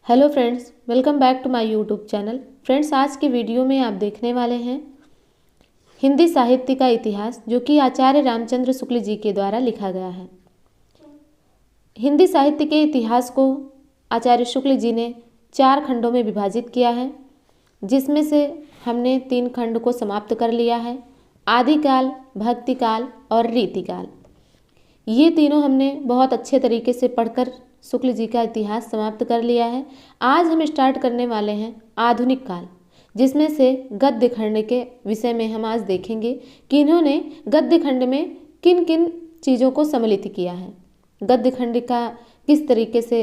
Hello friends, welcome back to my YouTube channel. Friends, आज की video में आप देखने वाले हैं हिंदी साहित्य का इतिहास, जो कि आचार्य रामचंद्र शुक्ल जी के द्वारा लिखा गया है। हिंदी साहित्य के इतिहास को आचार्य शुक्ल जी ने 4 खंडों में विभाजित किया है, जिसमें से हमने 3 खंड को समाप्त कर लिया है। आदिकाल, भक्तिकाल और रीतिकाल। ये तीनों हमने बहुत अच्छे तरीके से पढ़कर शुक्ल जी का इतिहास समाप्त कर लिया है। आज हम स्टार्ट करने वाले हैं आधुनिक काल, जिसमें से गद्य खंड के विषय में हम आज देखेंगे कि इन्होंने गद्य खंड में किन किन चीज़ों को सम्मिलित किया है। गद्य खंड का किस तरीके से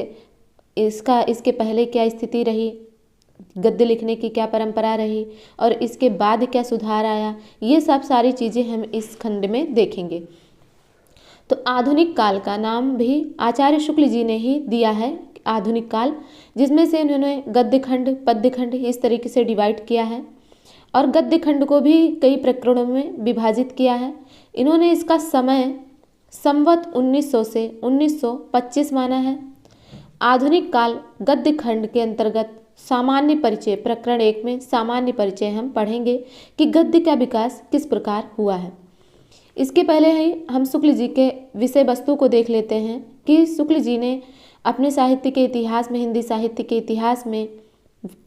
इसके पहले क्या स्थिति रही, गद्य लिखने की क्या परंपरा रही और इसके बाद क्या सुधार आया, ये सब सारी चीज़ें हम इस खंड में देखेंगे। तो आधुनिक काल का नाम भी आचार्य शुक्ल जी ने ही दिया है, आधुनिक काल, जिसमें से इन्होंने गद्य खंड, पद्य खंड इस तरीके से डिवाइड किया है और गद्य खंड को भी कई प्रकरणों में विभाजित किया है। इन्होंने इसका समय संवत 1900 से 1925 माना है। आधुनिक काल गद्य खंड के अंतर्गत सामान्य परिचय, प्रकरण 1 में सामान्य परिचय हम पढ़ेंगे कि गद्य का विकास किस प्रकार हुआ है। इसके पहले ही हम शुक्ल जी के विषय वस्तु को देख लेते हैं कि शुक्ल जी ने अपने साहित्य के इतिहास में, हिंदी साहित्य के इतिहास में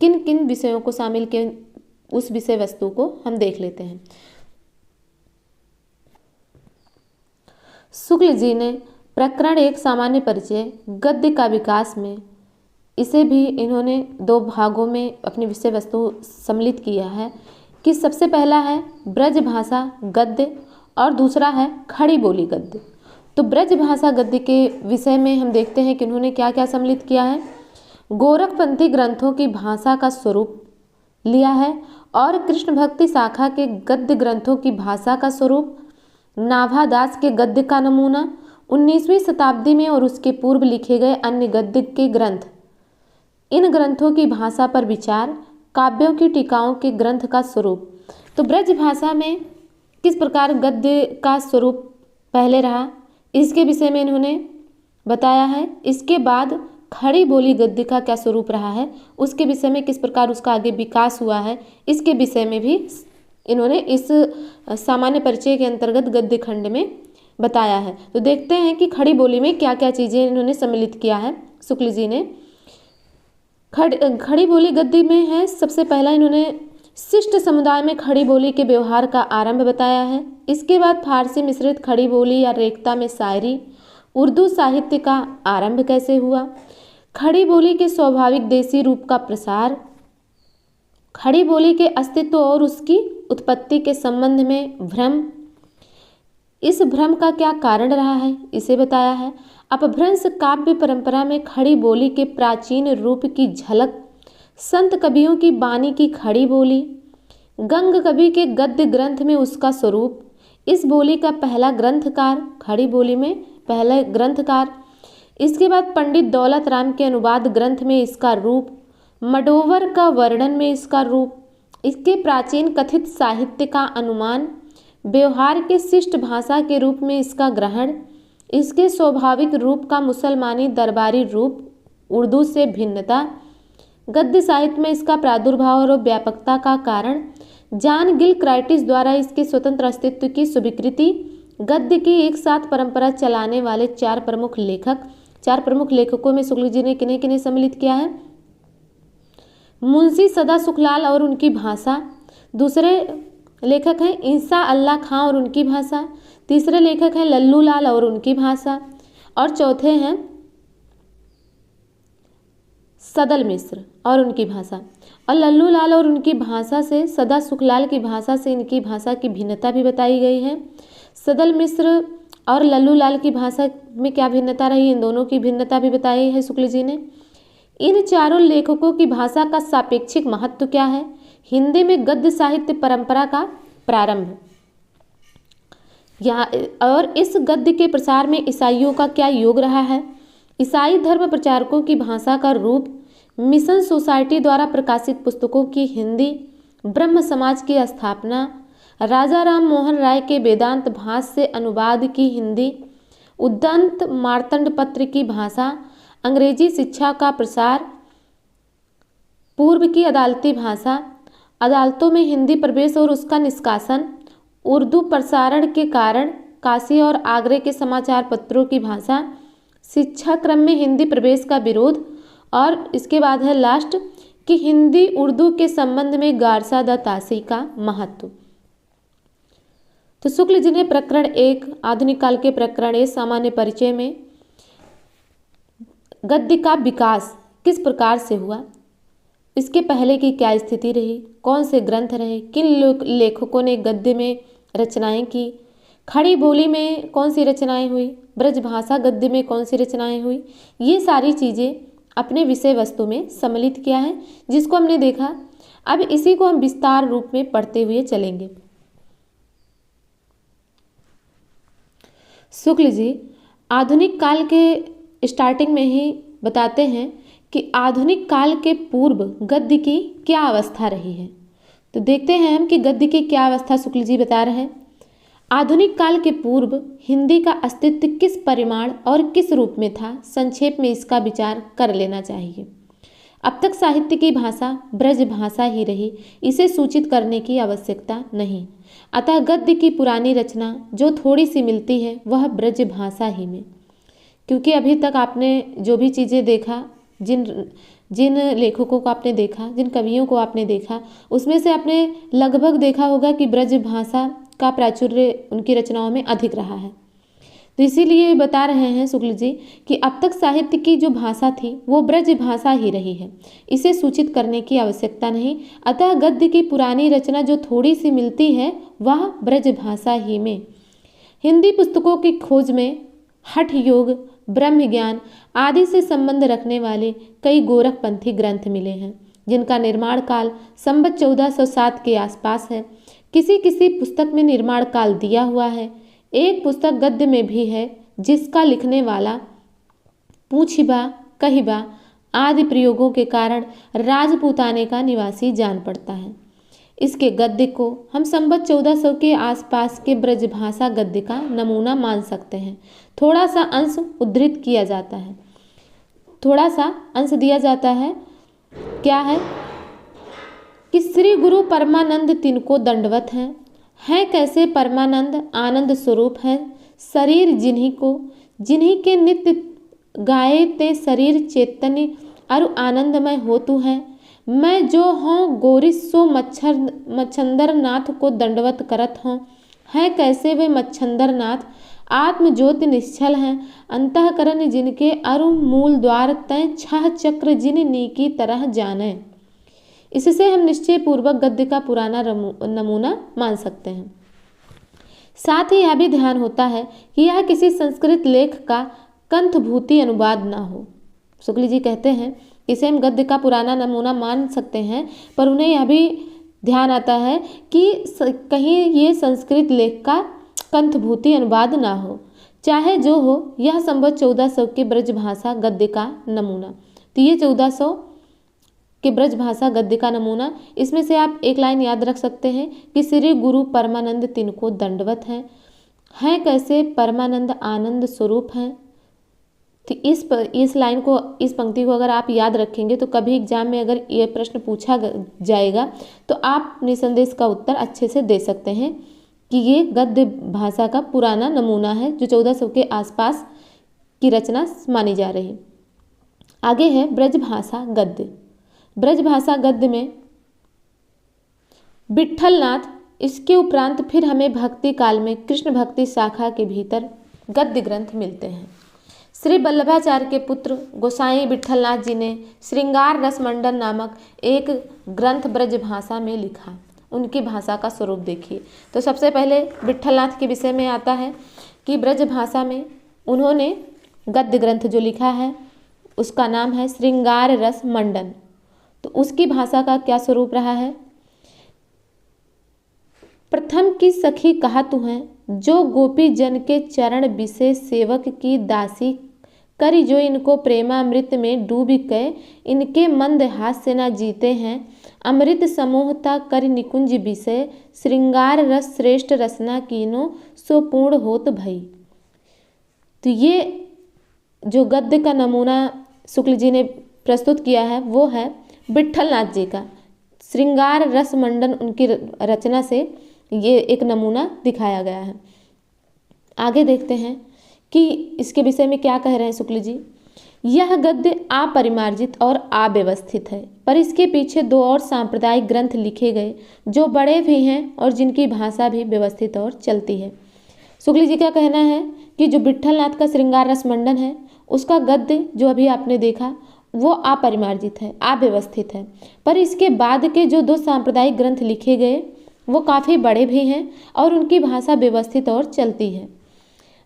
किन किन विषयों को शामिल किए, उस विषय वस्तु को हम देख लेते हैं। शुक्ल जी ने प्रकरण 1 सामान्य परिचय गद्य का विकास में, इसे भी इन्होंने 2 भागों में अपनी विषय वस्तु सम्मिलित किया है कि सबसे पहला है ब्रज भाषा गद्य और दूसरा है खड़ी बोली गद्य। तो ब्रज भाषा गद्य के विषय में हम देखते हैं कि उन्होंने क्या क्या सम्मिलित किया है। गोरखपंथी ग्रंथों की भाषा का स्वरूप लिया है और कृष्ण भक्ति शाखा के गद्य ग्रंथों की भाषा का स्वरूप, नाभादास के गद्य का नमूना, 19वीं शताब्दी में और उसके पूर्व लिखे गए अन्य गद्य के ग्रंथ, इन ग्रंथों की भाषा पर विचार, काव्यों की टीकाओं के ग्रंथ का स्वरूप। तो ब्रज भाषा में किस प्रकार गद्य का स्वरूप पहले रहा, इसके विषय में इन्होंने बताया है। इसके बाद खड़ी बोली गद्य का क्या स्वरूप रहा है, उसके विषय में किस प्रकार उसका आगे विकास हुआ है, इसके विषय में भी इन्होंने इस सामान्य परिचय के अंतर्गत गद्य खंड में बताया है। तो देखते हैं कि खड़ी बोली में क्या क्या चीज़ें इन्होंने सम्मिलित किया है शुक्ल जी ने। खड़ी बोली गद्य में है, सबसे पहला इन्होंने शिष्ट समुदाय में खड़ी बोली के व्यवहार का आरंभ बताया है। इसके बाद फारसी मिश्रित खड़ी बोली या रेखता में शायरी, उर्दू साहित्य का आरंभ कैसे हुआ, खड़ी बोली के स्वाभाविक देसी रूप का प्रसार, खड़ी बोली के अस्तित्व और उसकी उत्पत्ति के संबंध में भ्रम, इस भ्रम का क्या कारण रहा है, इसे बताया है। अपभ्रंश काव्य परंपरा में खड़ी बोली के प्राचीन रूप की झलक, संत कवियों की बानी की खड़ी बोली, गंग कवि के गद्य ग्रंथ में उसका स्वरूप, इस बोली का पहला ग्रंथकार, खड़ी बोली में पहला ग्रंथकार। इसके बाद पंडित दौलत राम के अनुवाद ग्रंथ में इसका रूप, मडोवर का वर्णन में इसका रूप, इसके प्राचीन कथित साहित्य का अनुमान, व्यवहार के शिष्ट भाषा के रूप में इसका ग्रहण, इसके स्वाभाविक रूप का मुसलमानी दरबारी रूप, उर्दू से भिन्नता, गद्य साहित्य में इसका प्रादुर्भाव और व्यापकता का कारण, जॉन गिल क्राइटिस द्वारा इसके स्वतंत्र अस्तित्व की स्वीकृति, गद्य की एक साथ परंपरा चलाने वाले 4 प्रमुख लेखक। 4 प्रमुख लेखकों में शुक्ल जी ने किन्हें किन्हें सम्मिलित किया है। मुंशी सदा सुखलाल और उनकी भाषा, दूसरे लेखक हैं ईसा अल्लाह खां और उनकी भाषा, तीसरे लेखक हैं लल्लू लाल और उनकी भाषा, और चौथे हैं सदल मिश्र और उनकी भाषा। और लल्लू लाल और उनकी भाषा से, सदा सुखलाल की भाषा से इनकी भाषा की भिन्नता भी बताई गई है। सदल मिश्र और लल्लू लाल की भाषा में क्या भिन्नता रही, इन दोनों की भिन्नता भी बताई है शुक्ल जी ने। इन चारों लेखकों की भाषा का सापेक्षिक महत्व क्या है, हिंदी में गद्य साहित्य परंपरा का प्रारंभ, और इस गद्य के प्रसार में ईसाइयों का क्या योग रहा है, ईसाई धर्म प्रचारकों की भाषा का रूप, मिशन सोसाइटी द्वारा प्रकाशित पुस्तकों की हिंदी, ब्रह्म समाज की स्थापना, राजा राम मोहन राय के वेदांत भाष्य से अनुवाद की हिंदी, उद्दंत मार्तंड पत्र की भाषा, अंग्रेजी शिक्षा का प्रसार, पूर्व की अदालती भाषा, अदालतों में हिंदी प्रवेश और उसका निष्कासन, उर्दू प्रसारण के कारण काशी और आगरे के समाचार पत्रों की भाषा, शिक्षा क्रम में हिंदी प्रवेश का विरोध, और इसके बाद है लास्ट कि हिंदी उर्दू के संबंध में गारसा द तासी का महत्व। तो शुक्ल जी ने प्रकरण 1 आधुनिक काल के प्रकरण 1 सामान्य परिचय में गद्य का विकास किस प्रकार से हुआ, इसके पहले की क्या स्थिति रही, कौन से ग्रंथ रहे, किन लेखकों ने गद्य में रचनाएं की, खड़ी बोली में कौन सी रचनाएं हुई, ब्रजभाषा गद्य में कौन सी रचनाएं हुई, ये सारी चीज़ें अपने विषय वस्तु में सम्मिलित किया है, जिसको हमने देखा। अब इसी को हम विस्तार रूप में पढ़ते हुए चलेंगे। शुक्ल जी आधुनिक काल के स्टार्टिंग में ही बताते हैं कि आधुनिक काल के पूर्व गद्य की क्या अवस्था रही है। तो देखते हैं हम कि गद्य की क्या अवस्था शुक्ल जी बता रहे हैं। आधुनिक काल के पूर्व हिंदी का अस्तित्व किस परिमाण और किस रूप में था, संक्षेप में इसका विचार कर लेना चाहिए। अब तक साहित्य की भाषा ब्रज भाषा ही रही, इसे सूचित करने की आवश्यकता नहीं। अतः गद्य की पुरानी रचना जो थोड़ी सी मिलती है वह ब्रज भाषा ही में, क्योंकि अभी तक आपने जो भी चीज़ें देखा, जिन लेखकों को आपने देखा, जिन कवियों को आपने देखा, उसमें से आपने लगभग देखा होगा कि ब्रज भाषा का प्राचुर्य उनकी रचनाओं में अधिक रहा है। तो इसीलिए बता रहे हैं शुक्ल जी कि अब तक साहित्य की जो भाषा थी वो ब्रज भाषा ही रही है, इसे सूचित करने की आवश्यकता नहीं। अतः गद्य की पुरानी रचना जो थोड़ी सी मिलती है वह ब्रज भाषा ही में। हिंदी पुस्तकों की खोज में हठ योग, ब्रह्म ज्ञान आदि से संबंध रखने वाले कई गोरखपंथी ग्रंथ मिले हैं, जिनका निर्माण काल संवत 1407 के आसपास है। किसी किसी पुस्तक में निर्माण काल दिया हुआ है। एक पुस्तक गद्य में भी है जिसका लिखने वाला पूछिबा कहिबा आदि प्रयोगों के कारण राजपूताने का निवासी जान पड़ता है। इसके गद्य को हम संवत 1400 के आसपास के ब्रजभाषा गद्य का नमूना मान सकते हैं। थोड़ा सा अंश उद्धृत किया जाता है, थोड़ा सा अंश दिया जाता है। क्या है कि श्री गुरु परमानंद तिनको दंडवत हैं कैसे परमानंद आनंद स्वरूप है, शरीर जिन्हीं के नित्य गाए ते शरीर चैतन्य अरु आनंदमय होतु है। मैं जो हूँ गोरिस सो मच्छंदर नाथ को दंडवत करत हूँ। हैं कैसे वे मच्छंदर नाथ आत्म ज्योति निश्चल हैं, अंतःकरण जिनके अरु मूल द्वार तय छह चक्र जिन नीकी तरह जाने। इससे हम निश्चय पूर्वक गद्य का पुराना नमूना मान सकते हैं। साथ ही यह भी ध्यान होता है कि यह किसी संस्कृत लेख का कंठभूति अनुवाद ना हो। शुक्ल जी कहते हैं इसे हम गद्य का पुराना नमूना मान सकते हैं, पर उन्हें यह भी ध्यान आता है कि कहीं ये संस्कृत लेख का कंठभूति अनुवाद ना हो। चाहे जो हो, यह संवत 1400 के ब्रजभाषा गद्य का नमूना। तो ये 1400 कि ब्रजभाषा गद्य का नमूना, इसमें से आप एक लाइन याद रख सकते हैं कि श्री गुरु परमानंद तिनको दंडवत हैं कैसे परमानंद आनंद स्वरूप हैं। तो इस लाइन को, इस पंक्ति को अगर आप याद रखेंगे तो कभी एग्जाम में अगर ये प्रश्न पूछा जाएगा तो आप निसंदेह इसका उत्तर अच्छे से दे सकते हैं कि ये गद्य भाषा का पुराना नमूना है जो 1400 के आसपास की रचना मानी जा रही। आगे है ब्रजभाषा गद्य। ब्रजभाषा गद्य में विट्ठलनाथ, इसके उपरांत फिर हमें भक्ति काल में कृष्ण भक्ति शाखा के भीतर गद्य ग्रंथ मिलते हैं। श्री वल्लभाचार्य के पुत्र गोसाई विट्ठलनाथ जी ने श्रृंगार रस मंडन नामक एक ग्रंथ ब्रजभाषा में लिखा। उनकी भाषा का स्वरूप देखिए। तो सबसे पहले विट्ठलनाथ के विषय में आता है कि ब्रजभाषा में उन्होंने गद्य ग्रंथ जो लिखा है उसका नाम है श्रृंगार रस मंडन। तो उसकी भाषा का क्या स्वरूप रहा है। प्रथम की सखी कहा तू है, जो गोपी जन के चरण विषय सेवक की दासी करी, जो इनको प्रेमामृत में डूब गए, इनके मंद हास्य न जीते हैं, अमृत समूहता कर निकुंज विषय, श्रृंगार रस श्रेष्ठ रसना कीनो, सो पूर्ण होत भई। तो ये जो गद्य का नमूना शुक्ल जी ने प्रस्तुत किया है वो है विट्ठलनाथ जी का श्रृंगार रस मंडन उनकी रचना से ये एक नमूना दिखाया गया है। आगे देखते हैं कि इसके विषय में क्या कह रहे हैं शुक्ल जी। यह गद्य अपरिमार्जित और अव्यवस्थित है, पर इसके पीछे दो और सांप्रदायिक ग्रंथ लिखे गए जो बड़े भी हैं और जिनकी भाषा भी व्यवस्थित और चलती है। शुक्ल जी का कहना है कि जो विट्ठलनाथ का श्रृंगार रस मंडन है उसका गद्य जो अभी आपने देखा वो अपरिमार्जित है, अव्यवस्थित है, पर इसके बाद के जो दो सांप्रदायिक ग्रंथ लिखे गए वो काफ़ी बड़े भी हैं और उनकी भाषा व्यवस्थित और चलती है।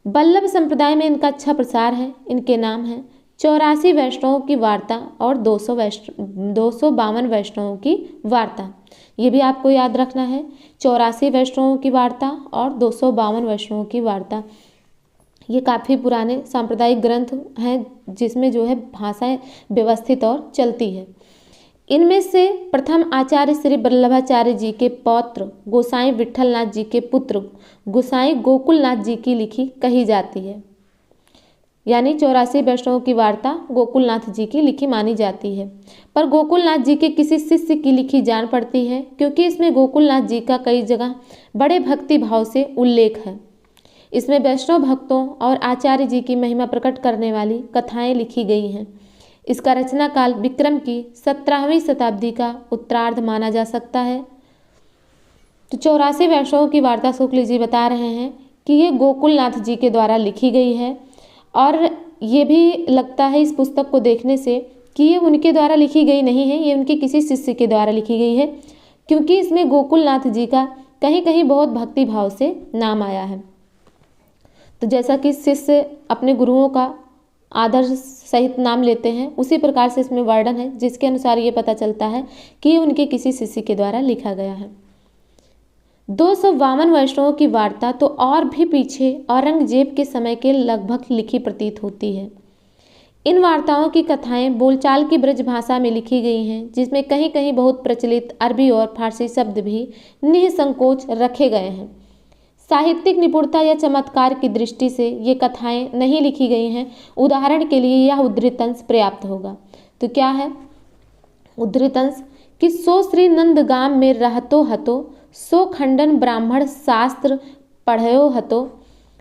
वल्लभ संप्रदाय में इनका अच्छा प्रसार है। इनके नाम हैं 84 वैष्णवों की वार्ता और 252 वैष्णवों की वार्ता। ये भी आपको याद रखना है, 84 वैष्णवों की वार्ता और 252 वैष्णवों की वार्ता। ये काफ़ी पुराने सांप्रदायिक ग्रंथ हैं जिसमें जो है भाषाएं व्यवस्थित और चलती है। इनमें से प्रथम आचार्य श्री वल्लभाचार्य जी के पौत्र गोसाई विट्ठलनाथ जी के पुत्र गोसाई गोकुलनाथ जी की लिखी कही जाती है, यानी 84 वैष्णवों की वार्ता गोकुलनाथ जी की लिखी मानी जाती है, पर गोकुलनाथ जी के किसी शिष्य की लिखी जान पड़ती है क्योंकि इसमें गोकुलनाथ जी का कई जगह बड़े भक्ति भाव से उल्लेख है। इसमें वैष्णव भक्तों और आचार्य जी की महिमा प्रकट करने वाली कथाएं लिखी गई हैं। इसका रचना काल विक्रम की 17वीं शताब्दी का उत्तरार्ध माना जा सकता है। तो 84 वैष्णवों की वार्ता शुक्ल जी बता रहे हैं कि ये गोकुलनाथ जी के द्वारा लिखी गई है और ये भी लगता है इस पुस्तक को देखने से कि ये उनके द्वारा लिखी गई नहीं है, ये उनके किसी शिष्य के द्वारा लिखी गई है, क्योंकि इसमें गोकुलनाथ जी का कहीं कहीं बहुत भक्ति भाव से नाम आया है। तो जैसा कि शिष्य अपने गुरुओं का आदर सहित नाम लेते हैं, उसी प्रकार से इसमें वर्णन है जिसके अनुसार ये पता चलता है कि ये उनके किसी शिष्य के द्वारा लिखा गया है। 252 वैष्णवों की वार्ता तो और भी पीछे औरंगजेब के समय के लगभग लिखी प्रतीत होती है। इन वार्ताओं की कथाएं बोलचाल की ब्रज भाषा में लिखी गई हैं, जिसमें कहीं कहीं बहुत प्रचलित अरबी और फारसी शब्द भी निःसंकोच रखे गए हैं। साहित्यिक निपुणता या चमत्कार की दृष्टि से ये कथाएं नहीं लिखी गई हैं। उदाहरण के लिए यह उद्धृतंश पर्याप्त होगा। तो क्या है उद्धृतंश कि सो श्री नंदगाम में रहतो हतो, सो खंडन ब्राह्मण शास्त्र पढ़यो हतो,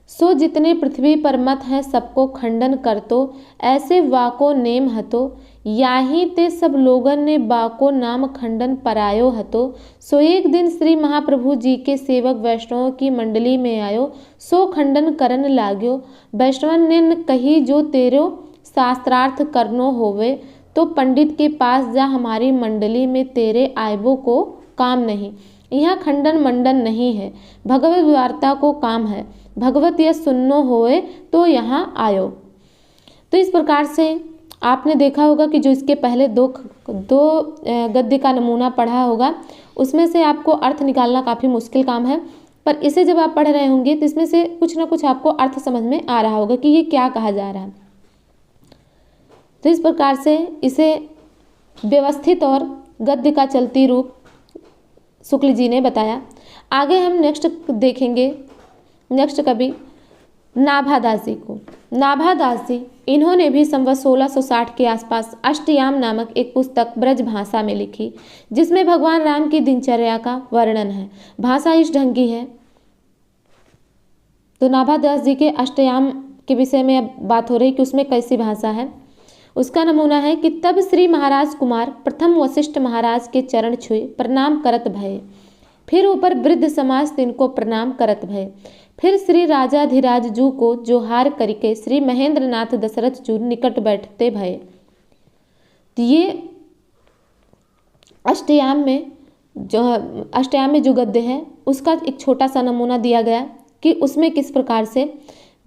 सो जितने पृथ्वी पर मत हैं सबको खंडन करतो, ऐसे वाको नेम हतो, याही ते सब लोगन ने बाको नाम खंडन परायो हतो। सो एक दिन श्री महाप्रभु जी के सेवक वैष्णवों की मंडली में आयो, सो खंडन करन लाग्यो। वैष्णवन ने कही जो तेरो शास्त्रार्थ करनो होवे, तो पंडित के पास जा, हमारी मंडली में तेरे आयबो को काम नहीं। यहाँ खंडन मंडन नहीं है, भगवत वार्ता को काम है, भगवत यह सुननो होए तो यहाँ आयो। तो इस प्रकार से आपने देखा होगा कि जो इसके पहले दो गद्य का नमूना पढ़ा होगा उसमें से आपको अर्थ निकालना काफ़ी मुश्किल काम है, पर इसे जब आप पढ़ रहे होंगे तो इसमें से कुछ ना कुछ आपको अर्थ समझ में आ रहा होगा कि ये क्या कहा जा रहा है। तो इस प्रकार से इसे व्यवस्थित और गद्य का चलती रूप शुक्ल जी ने बताया। आगे हम नेक्स्ट देखेंगे नेक्स्ट कवि नाभादास जी को। नाभादास जी इन्होंने भी संवत 1660 के आसपास अष्टयाम नामक एक पुस्तक ब्रज भाषा में लिखी, जिसमें भगवान राम की दिनचर्या का वर्णन है। भाषा इस ढंग की है। तो नाभादास जी के अष्टयाम के विषय में अब बात हो रही कि उसमें कैसी भाषा है। उसका नमूना है कि तब श्री महाराज कुमार प्रथम वशिष्ठ महाराज के चरण छुए प्रणाम करत भय, फिर ऊपर वृद्ध समाज तिनको प्रणाम करत भय, फिर श्री राजाधिराज जू को जोहार करके श्री महेंद्र नाथ दशरथ जू निकट बैठते भय। तो ये अष्टयाम में जो गद्य है उसका एक छोटा सा नमूना दिया गया कि उसमें किस प्रकार से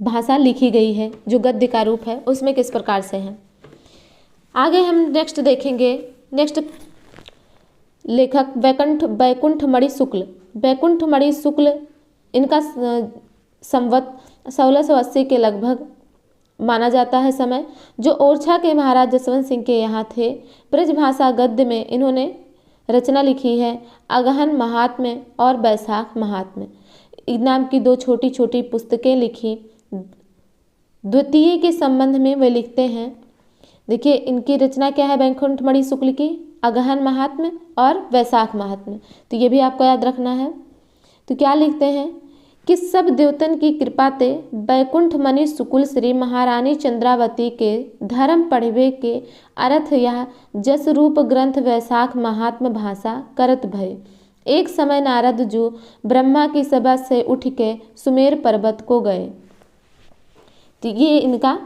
भाषा लिखी गई है, जो गद्य का रूप है उसमें किस प्रकार से है। आगे हम नेक्स्ट देखेंगे। नेक्स्ट लेखक बैकुंठमणि शुक्ल। बैकुंठमणि शुक्ल इनका संवत 1680 के लगभग माना जाता है समय, जो ओरछा के महाराज जसवंत सिंह के यहाँ थे। ब्रज भाषा गद्य में इन्होंने रचना लिखी है अगहन महात्म्य और बैसाख महात्म्य नाम की दो छोटी छोटी पुस्तकें लिखी। द्वितीय के संबंध में वे लिखते हैं देखिए इनकी रचना क्या है वैकुंठमणि शुक्ल की, अगहन महात्म्य और वैशाख महात्म्य, तो ये भी आपको याद रखना है। तो क्या लिखते हैं कि सब देवतन की कृपा ते वैकुंठमणि शुक्ल श्री महारानी चंद्रावती के धर्म पढ़वे के अर्थ यह जस रूप ग्रंथ वैशाख महात्म भाषा करत भय। एक समय नारद जो ब्रह्मा की सभा से उठ के सुमेर पर्वत को गए। तो ये इनका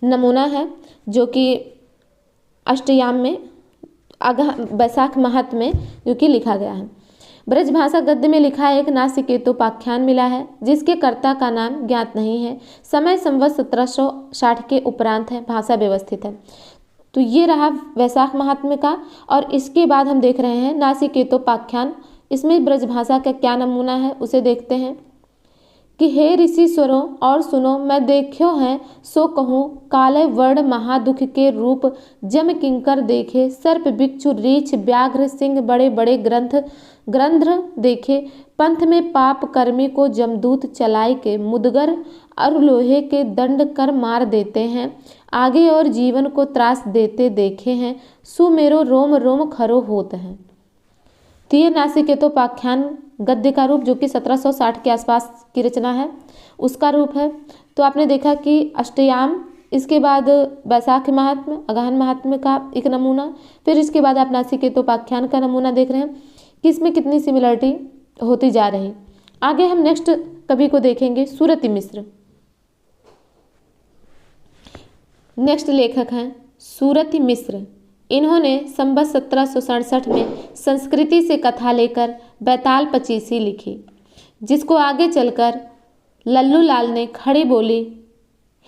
नमूना है जो कि अष्टयाम में वैशाख महात्म्य में जो कि लिखा गया है। ब्रजभाषा गद्य में लिखा एक नासिकेतोपाख्यान मिला है जिसके कर्ता का नाम ज्ञात नहीं है। समय संवत 1760 के उपरांत है, भाषा व्यवस्थित है। तो ये रहा वैशाख महात्म्य का। और इसके बाद हम देख रहे हैं नासिकेतोपाख्यान। इसमें ब्रजभाषा का क्या नमूना है उसे देखते हैं कि हे ऋषि स्वरों और सुनो, मैं देखो हैं सो कहूँ, काले वर्ण महादुख के रूप जम किंकर देखे, सर्प बिच्छू रीछ व्याघ्र सिंह बड़े बड़े ग्रंथ देखे, पंथ में पाप कर्मी को जमदूत चलाई के मुदगर और लोहे के दंड कर मार देते हैं, आगे और जीवन को त्रास देते देखे हैं, सुमेरो रोम रोम खरो होत हैं। तो ये नासिकेतोपाख्यान गद्य का रूप जो कि 1760 के आसपास की रचना है उसका रूप है। तो आपने देखा कि अष्टयाम, इसके बाद वैशाख महात्म्य, अगहन महात्म्य का एक नमूना, फिर इसके बाद आप नासिकेतोपाख्यान का नमूना देख रहे हैं कि इसमें कितनी सिमिलरिटी होती जा रही। आगे हम नेक्स्ट कवि को देखेंगे सूरती मिश्र। नेक्स्ट लेखक हैं सूरती मिश्र। इन्होंने संवत 1767 में संस्कृति से कथा लेकर बैताल पचीसी लिखी, जिसको आगे चलकर लल्लू लाल ने खड़ी बोली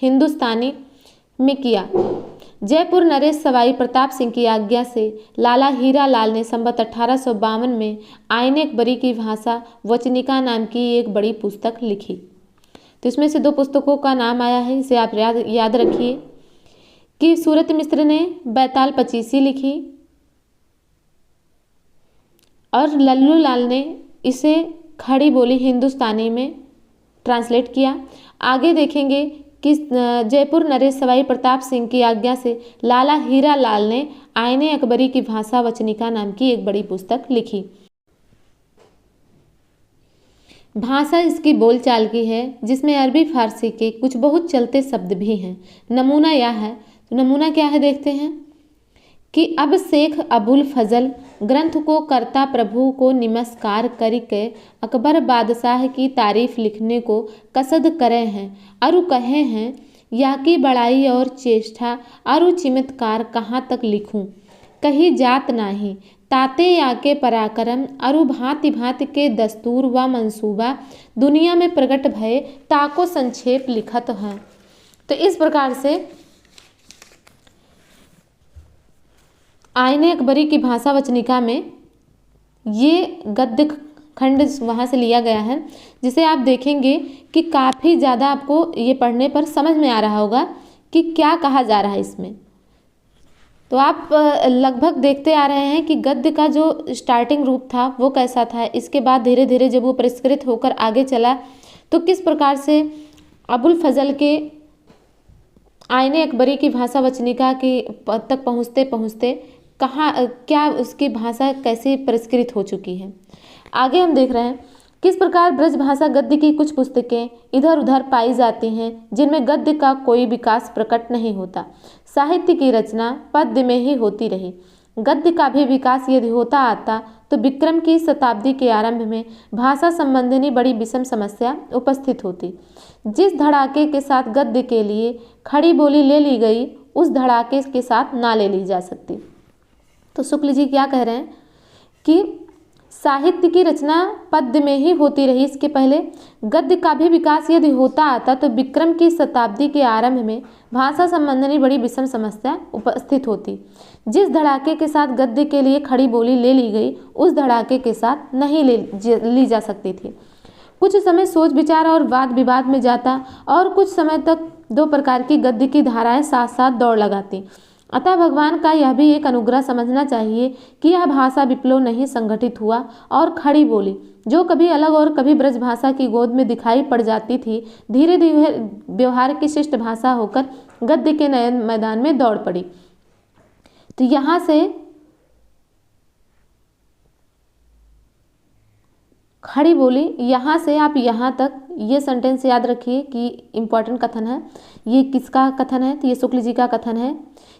हिंदुस्तानी में किया। जयपुर नरेश सवाई प्रताप सिंह की आज्ञा से लाला हीरा लाल ने संवत 1852 में आईने अकबरी की भाषा वचनिका नाम की एक बड़ी पुस्तक लिखी। तो इसमें से दो पुस्तकों का नाम आया है, इसे आप याद रखिए कि सूरत मिश्र ने बैताल पचीसी लिखी और लल्लू लाल ने इसे खड़ी बोली हिंदुस्तानी में ट्रांसलेट किया। आगे देखेंगे कि जयपुर नरेश सवाई प्रताप सिंह की आज्ञा से लाला हीरा लाल ने आईने अकबरी की भाषा वचनिका नाम की एक बड़ी पुस्तक लिखी। भाषा इसकी बोलचाल की है जिसमें अरबी फारसी के कुछ बहुत चलते शब्द भी हैं। नमूना यह है, तो नमूना क्या है देखते हैं कि अब शेख अबुल फजल ग्रंथ को कर्ता प्रभु को नमस्कार करके अकबर बादशाह की तारीफ लिखने को कसद करे हैं और कहे हैं या की बड़ाई और चेष्टा और चमत्कार कहाँ तक लिखूं, कहीं जात नाही, ताते या के पराक्रम और भांति भांति के दस्तूर व मंसूबा दुनिया में प्रकट भय ताको संक्षेप लिखत हैं। तो इस प्रकार से आईने अकबरी की भाषा वचनिका में ये गद्य खंड वहाँ से लिया गया है, जिसे आप देखेंगे कि काफ़ी ज़्यादा आपको ये पढ़ने पर समझ में आ रहा होगा कि क्या कहा जा रहा है इसमें। तो आप लगभग देखते आ रहे हैं कि गद्य का जो स्टार्टिंग रूप था वो कैसा था, इसके बाद धीरे धीरे जब वो परिष्कृत होकर आगे चला तो किस प्रकार से अबुल फजल के आईने अकबरी की भाषा वचनिका की तक पहुँचते पहुँचते कहाँ क्या उसकी भाषा कैसे परिष्कृत हो चुकी है। आगे हम देख रहे हैं किस प्रकार ब्रज भाषा गद्य की कुछ पुस्तकें इधर उधर पाई जाती हैं जिनमें गद्य का कोई विकास प्रकट नहीं होता। साहित्य की रचना पद्य में ही होती रही। गद्य का भी विकास यदि होता आता तो विक्रम की शताब्दी के आरंभ में भाषा संबंधी बड़ी विषम समस्या उपस्थित होती। जिस धड़ाके के साथ गद्य के लिए खड़ी बोली ले ली गई उस धड़ाके के साथ ना ले ली जा सकती। तो शुक्ल जी क्या कह रहे हैं कि साहित्य की रचना पद्य में ही होती रही, इसके पहले गद्य का भी विकास यदि होता आता तो विक्रम की शताब्दी के आरंभ में भाषा संबंधी बड़ी विषम समस्या उपस्थित होती। जिस धड़ाके के साथ गद्य के लिए खड़ी बोली ले ली गई उस धड़ाके के साथ नहीं ली जा सकती थी। कुछ समय सोच विचार और वाद विवाद में जाता और कुछ समय तक दो प्रकार की गद्य की धाराएं साथ साथ दौड़ लगाती। अतः भगवान का यह भी एक अनुग्रह समझना चाहिए कि यह भाषा विप्लव नहीं संगठित हुआ और खड़ी बोली जो कभी अलग और कभी ब्रजभाषा की गोद में दिखाई पड़ जाती थी, धीरे धीरे व्यवहार की शिष्ट भाषा होकर गद्य के नए मैदान में दौड़ पड़ी। तो यहाँ से खड़ी बोली, यहाँ से आप यहाँ तक ये सेंटेंस याद रखिए कि इम्पॉर्टेंट कथन है। ये किसका कथन है? तो ये शुक्ल जी का कथन है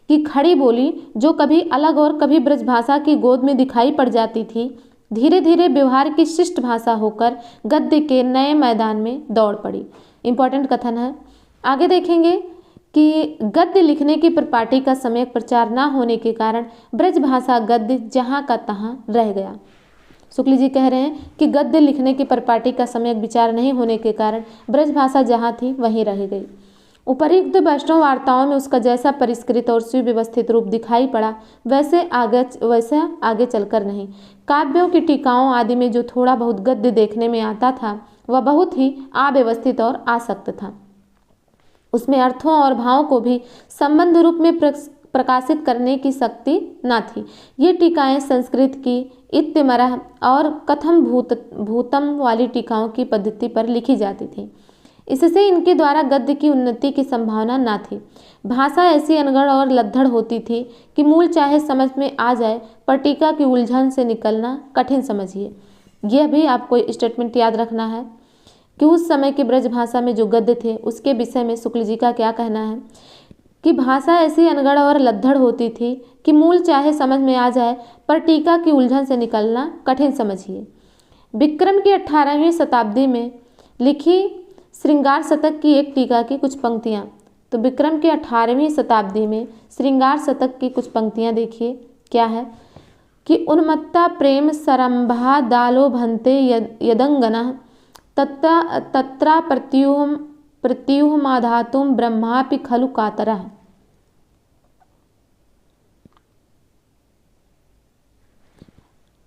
कि खड़ी बोली जो कभी अलग और कभी ब्रजभाषा की गोद में दिखाई पड़ जाती थी, धीरे धीरे व्यवहार की शिष्ट भाषा होकर गद्य के नए मैदान में दौड़ पड़ी। इम्पॉर्टेंट कथन है। आगे देखेंगे कि गद्य लिखने की परिपाटी का समय प्रचार न होने के कारण ब्रजभाषा गद्य जहाँ का तहाँ रह गया। शुक्ल जी कह रहे हैं कि गद्य लिखने की परिपाटी का समय विचार नहीं होने के कारण ब्रजभाषा जहाँ थी वहीं रह गई। उपर्युक्त वैष्णव वार्ताओं में उसका जैसा परिष्कृत और सुव्यवस्थित रूप दिखाई पड़ा वैसे आगे चलकर नहीं। काव्यों की टीकाओं आदि में जो थोड़ा बहुत गद्य देखने में आता था वह बहुत ही अव्यवस्थित और आसक्त था। उसमें अर्थों और भावों को भी संबंध रूप में प्रकाशित करने की शक्ति न थी। ये टीकाएं संस्कृत की इत्यमरह और कथम भूतम वाली टीकाओं की पद्धति पर लिखी जाती थी। इससे इनके द्वारा गद्य की उन्नति की संभावना न थी। भाषा ऐसी अनगढ़ और लद्दड़ होती थी कि मूल चाहे समझ में आ जाए पर टीका की उलझन से निकलना कठिन समझिए। यह भी आपको स्टेटमेंट याद रखना है कि उस समय की ब्रजभाषा में जो गद्य थे उसके विषय में शुक्ल जी का क्या कहना है कि भाषा ऐसी अनगढ़ और लद्दड़ होती थी कि मूल चाहे समझ में आ जाए पर टीका की उलझन से निकलना कठिन समझिए। विक्रम की 18वीं शताब्दी में लिखी श्रृंगार शतक की एक टीका की कुछ पंक्तियाँ। तो विक्रम की 18वीं शताब्दी में श्रृंगार शतक की कुछ पंक्तियाँ देखिए क्या है कि उन्मत्ता प्रेम सरंभा दालो भन्ते यदंगना तत्रा प्रत्युहमाधातुं ब्रह्मापि खलु कातरः।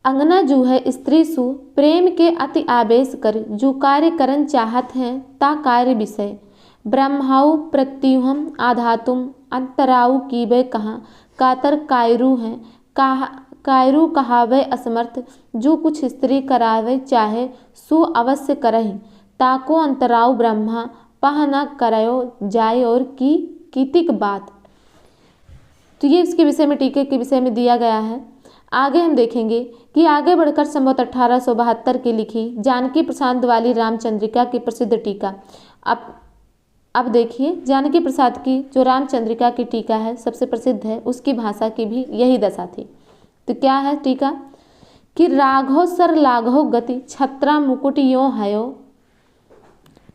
अंगना जो है स्त्री सु प्रेम के अति आवेश कर जो कार्य करन चाहत हैं ता कार्य विषय ब्रह्माऊ प्रत्युहम आधातुम अंतराऊ कीबे कहाँ कातर कायरू हैं कायरू कहावे असमर्थ जो कुछ स्त्री करावे चाहे सु अवश्य करहि ताको अंतराऊ ब्रह्मा पह न करयो जाय और की कीतिक बात। तो ये इसके विषय में टीके के विषय में दिया गया है। आगे हम देखेंगे कि आगे बढ़कर संवत 1872 की लिखी जानकी प्रसाद वाली रामचंद्रिका की प्रसिद्ध टीका। अब देखिए जानकी प्रसाद की जो रामचंद्रिका की टीका है सबसे प्रसिद्ध है, उसकी भाषा की भी यही दशा थी। तो क्या है टीका कि राघव सर लाघव गति छत्रा मुकुट यो हयो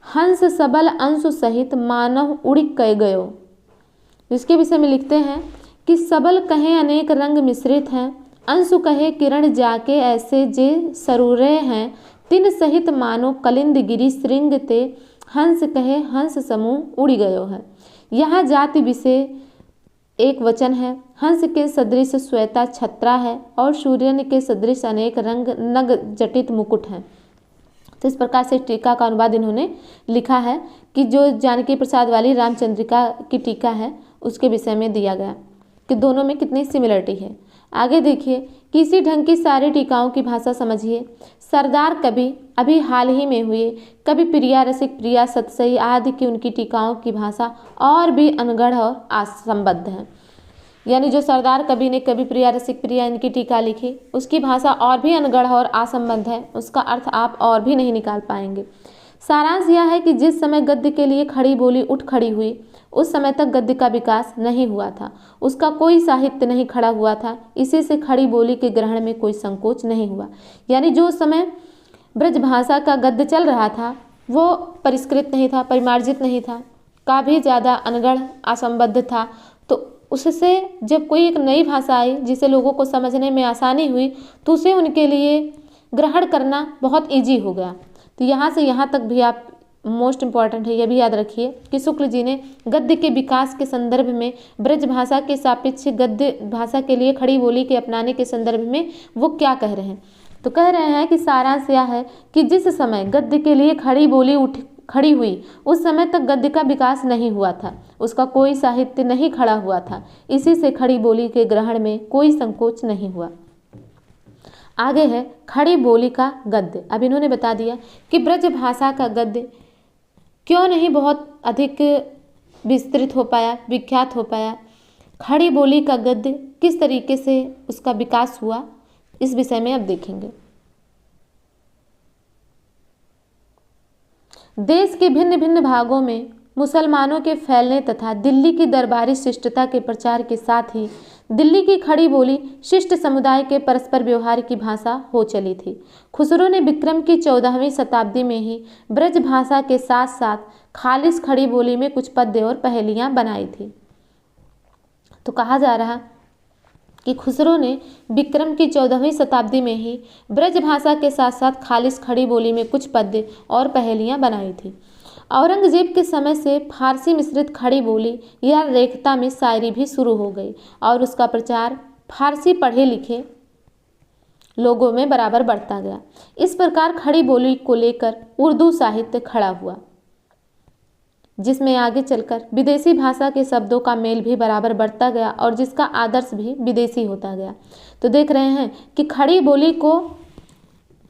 हंस सबल अंशु सहित मानव उड़ी कह गयो। इसके विषय में लिखते हैं कि सबल कहे अनेक रंग मिश्रित हैं अंशु कहे किरण जाके ऐसे जे सरूरे हैं तिन सहित मानो कलिंद गिरी श्रृंग ते हंस कहे हंस समूह उड़ी गयो है। यहाँ जाति विषय एक वचन है। हंस के सदृश श्वेता छत्रा है और सूर्यन के सदृश अनेक रंग नग जटित मुकुट हैं। तो इस प्रकार से टीका का अनुवाद इन्होंने लिखा है कि जो जानकी प्रसाद वाली रामचंद्रिका की टीका है उसके विषय में दिया गया कि दोनों में कितनी सिमिलरिटी है। आगे देखिए कि इसी ढंग की सारी टीकाओं की भाषा समझिए। सरदार कवि अभी हाल ही में हुए कवि प्रिया रसिक प्रिया सतसई आदि की उनकी टीकाओं की भाषा और भी अनगढ़ और असंबद्ध है। यानी जो सरदार कवि ने कवि प्रिया रसिक प्रिया इनकी टीका लिखी उसकी भाषा और भी अनगढ़ और असंबद्ध है, उसका अर्थ आप और भी नहीं निकाल पाएंगे। सारांश यह है कि जिस समय गद्य के लिए खड़ी बोली उठ खड़ी हुई उस समय तक गद्य का विकास नहीं हुआ था, उसका कोई साहित्य नहीं खड़ा हुआ था। इसी से खड़ी बोली के ग्रहण में कोई संकोच नहीं हुआ। यानी जो समय ब्रजभाषा का गद्य चल रहा था वो परिष्कृत नहीं था, परिमार्जित नहीं था, काफ़ी ज़्यादा अनगढ़ असंबद्ध था। तो उससे जब कोई एक नई भाषा आई जिसे लोगों को समझने में आसानी हुई तो उसे उनके लिए ग्रहण करना बहुत ईजी हो गया। तो यहाँ से यहाँ तक भी आप मोस्ट इम्पॉर्टेंट है, यह भी याद रखिए कि शुक्ल जी ने गद्य के विकास के संदर्भ में ब्रज भाषा के सापेक्ष गद्य भाषा के लिए खड़ी बोली के अपनाने के संदर्भ में वो क्या कह रहे हैं। तो कह रहे हैं कि सारांश यह है कि जिस समय गद्य के लिए खड़ी बोली खड़ी हुई उस समय तक गद्य का विकास नहीं हुआ था, उसका कोई साहित्य नहीं खड़ा हुआ था। इसी से खड़ी बोली के ग्रहण में कोई संकोच नहीं हुआ। आगे है खड़ी बोली का गद्य। अब इन्होंने बता दिया कि ब्रज भाषा का गद्य क्यों नहीं बहुत अधिक विस्तृत हो पाया, विख्यात हो पाया, खड़ी बोली का गद्य किस तरीके से उसका विकास हुआ, इस विषय में अब देखेंगे। देश के भिन्न भिन्न भागों में मुसलमानों के फैलने तथा दिल्ली की दरबारी शिष्टता के प्रचार के साथ ही दिल्ली की खड़ी बोली शिष्ट समुदाय के परस्पर व्यवहार की भाषा हो चली थी। खुसरो ने विक्रम की 14वीं शताब्दी में ही ब्रज भाषा के साथ साथ खालिस खड़ी बोली में कुछ पद्य और पहेलियां बनाई थी। तो कहा जा रहा कि खुसरो ने विक्रम की 14वीं शताब्दी में ही ब्रज भाषा के साथ साथ खालिस खड़ी बोली में कुछ पद्य और पहेलियां बनाई थी। औरंगजेब के समय से फारसी मिश्रित खड़ी बोली या रेखता में शायरी भी शुरू हो गई और उसका प्रचार फारसी पढ़े लिखे लोगों में बराबर बढ़ता गया। इस प्रकार खड़ी बोली को लेकर उर्दू साहित्य खड़ा हुआ, जिसमें आगे चलकर विदेशी भाषा के शब्दों का मेल भी बराबर बढ़ता गया और जिसका आदर्श भी विदेशी होता गया। तो देख रहे हैं कि खड़ी बोली को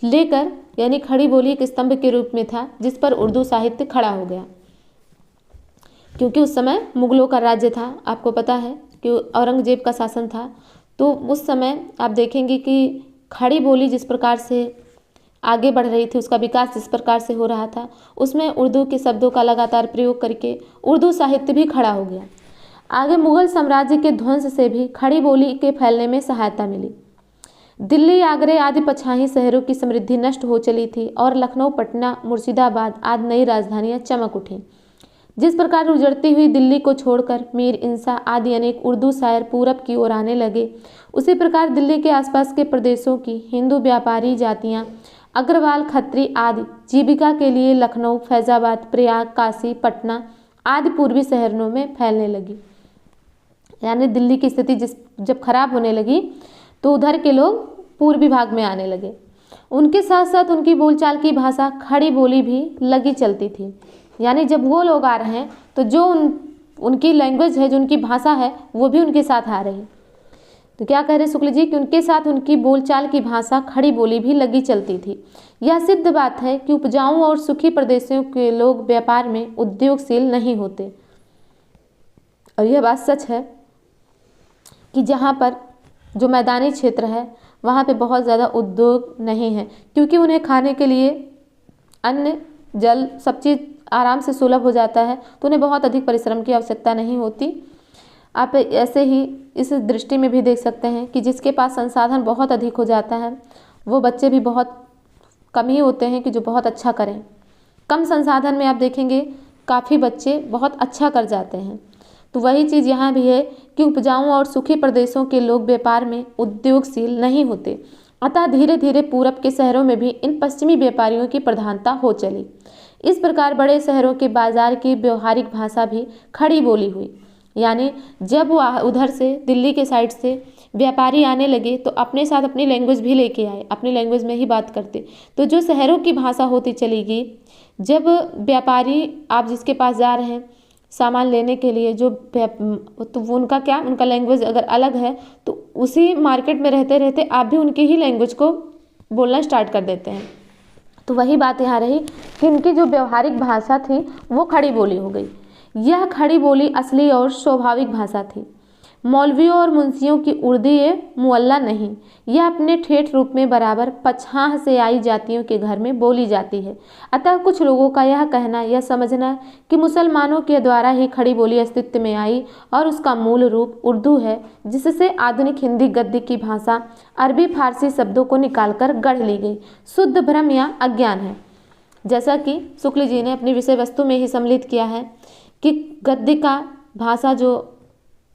लेकर, यानी खड़ी बोली एक स्तंभ के रूप में था जिस पर उर्दू साहित्य खड़ा हो गया, क्योंकि उस समय मुगलों का राज्य था। आपको पता है कि औरंगजेब का शासन था, तो उस समय आप देखेंगे कि खड़ी बोली जिस प्रकार से आगे बढ़ रही थी, उसका विकास जिस प्रकार से हो रहा था, उसमें उर्दू के शब्दों का लगातार प्रयोग करके उर्दू साहित्य भी खड़ा हो गया। आगे मुगल साम्राज्य के ध्वंस से भी खड़ी बोली के फैलने में सहायता मिली। दिल्ली, आगरे आदि पछाही शहरों की समृद्धि नष्ट हो चली थी और लखनऊ, पटना, मुर्शिदाबाद आदि नई राजधानियां चमक उठीं। जिस प्रकार उजड़ती हुई दिल्ली को छोड़कर मीर इंसा आदि अनेक उर्दू शायर पूरब की ओर आने लगे, उसी प्रकार दिल्ली के आसपास के प्रदेशों की हिंदू व्यापारी जातियां अग्रवाल, खत्री आदि जीविका के लिए लखनऊ, फैजाबाद, प्रयाग, काशी, पटना आदि पूर्वी शहरों में फैलने लगी। यानी दिल्ली की स्थिति जब खराब होने लगी तो उधर के लोग पूर्वी भाग में आने लगे। उनके साथ साथ उनकी बोलचाल की भाषा खड़ी बोली भी लगी चलती थी। यानी जब वो लोग आ रहे हैं तो जो उनकी लैंग्वेज है, जो उनकी भाषा है, वो भी उनके साथ आ रही। तो क्या कह रहे शुक्ल जी कि उनके साथ उनकी बोलचाल की भाषा खड़ी बोली भी लगी चलती थी। यह सिद्ध बात है कि उपजाऊ और सुखी प्रदेशों के लोग व्यापार में उद्योगशील नहीं होते। और यह बात सच है कि जहाँ पर जो मैदानी क्षेत्र है वहाँ पे बहुत ज़्यादा उद्योग नहीं है, क्योंकि उन्हें खाने के लिए अन्न, जल, सब चीज़ आराम से सुलभ हो जाता है, तो उन्हें बहुत अधिक परिश्रम की आवश्यकता नहीं होती। आप ऐसे ही इस दृष्टि में भी देख सकते हैं कि जिसके पास संसाधन बहुत अधिक हो जाता है, वो बच्चे भी बहुत कम ही होते हैं कि जो बहुत अच्छा करें। कम संसाधन में आप देखेंगे काफ़ी बच्चे बहुत अच्छा कर जाते हैं। तो वही चीज़ यहाँ भी है कि उपजाऊ और सुखी प्रदेशों के लोग व्यापार में उद्योगशील नहीं होते, अतः धीरे धीरे पूरब के शहरों में भी इन पश्चिमी व्यापारियों की प्रधानता हो चली। इस प्रकार बड़े शहरों के बाजार की व्यवहारिक भाषा भी खड़ी बोली हुई। यानी जब वो उधर से दिल्ली के साइड से व्यापारी आने लगे तो अपने साथ अपनी लैंग्वेज भी लेके आए, अपनी लैंग्वेज में ही बात करते। तो जो शहरों की भाषा होती चली गई, जब व्यापारी आप जिसके पास जा रहे हैं सामान लेने के लिए, तो वो उनका क्या, उनका लैंग्वेज अगर अलग है तो उसी मार्केट में रहते रहते आप भी उनकी ही लैंग्वेज को बोलना स्टार्ट कर देते हैं। तो वही बात यहाँ रही कि इनकी जो व्यवहारिक भाषा थी वो खड़ी बोली हो गई। यह खड़ी बोली असली और स्वाभाविक भाषा थी। मौलवियों और मुंशियों की उर्दू ये मुअल्ला नहीं, यह अपने ठेठ रूप में बराबर पछाह से आई जातियों के घर में बोली जाती है। अतः कुछ लोगों का यह कहना, यह समझना कि मुसलमानों के द्वारा ही खड़ी बोली अस्तित्व में आई और उसका मूल रूप उर्दू है, जिससे आधुनिक हिंदी गद्य की भाषा अरबी फारसी शब्दों को निकालकर गढ़ ली गई, शुद्ध भ्रम या अज्ञान है। जैसा कि शुक्ल जी ने अपनी विषय वस्तु में ही सम्मिलित किया है कि गद्य का भाषा जो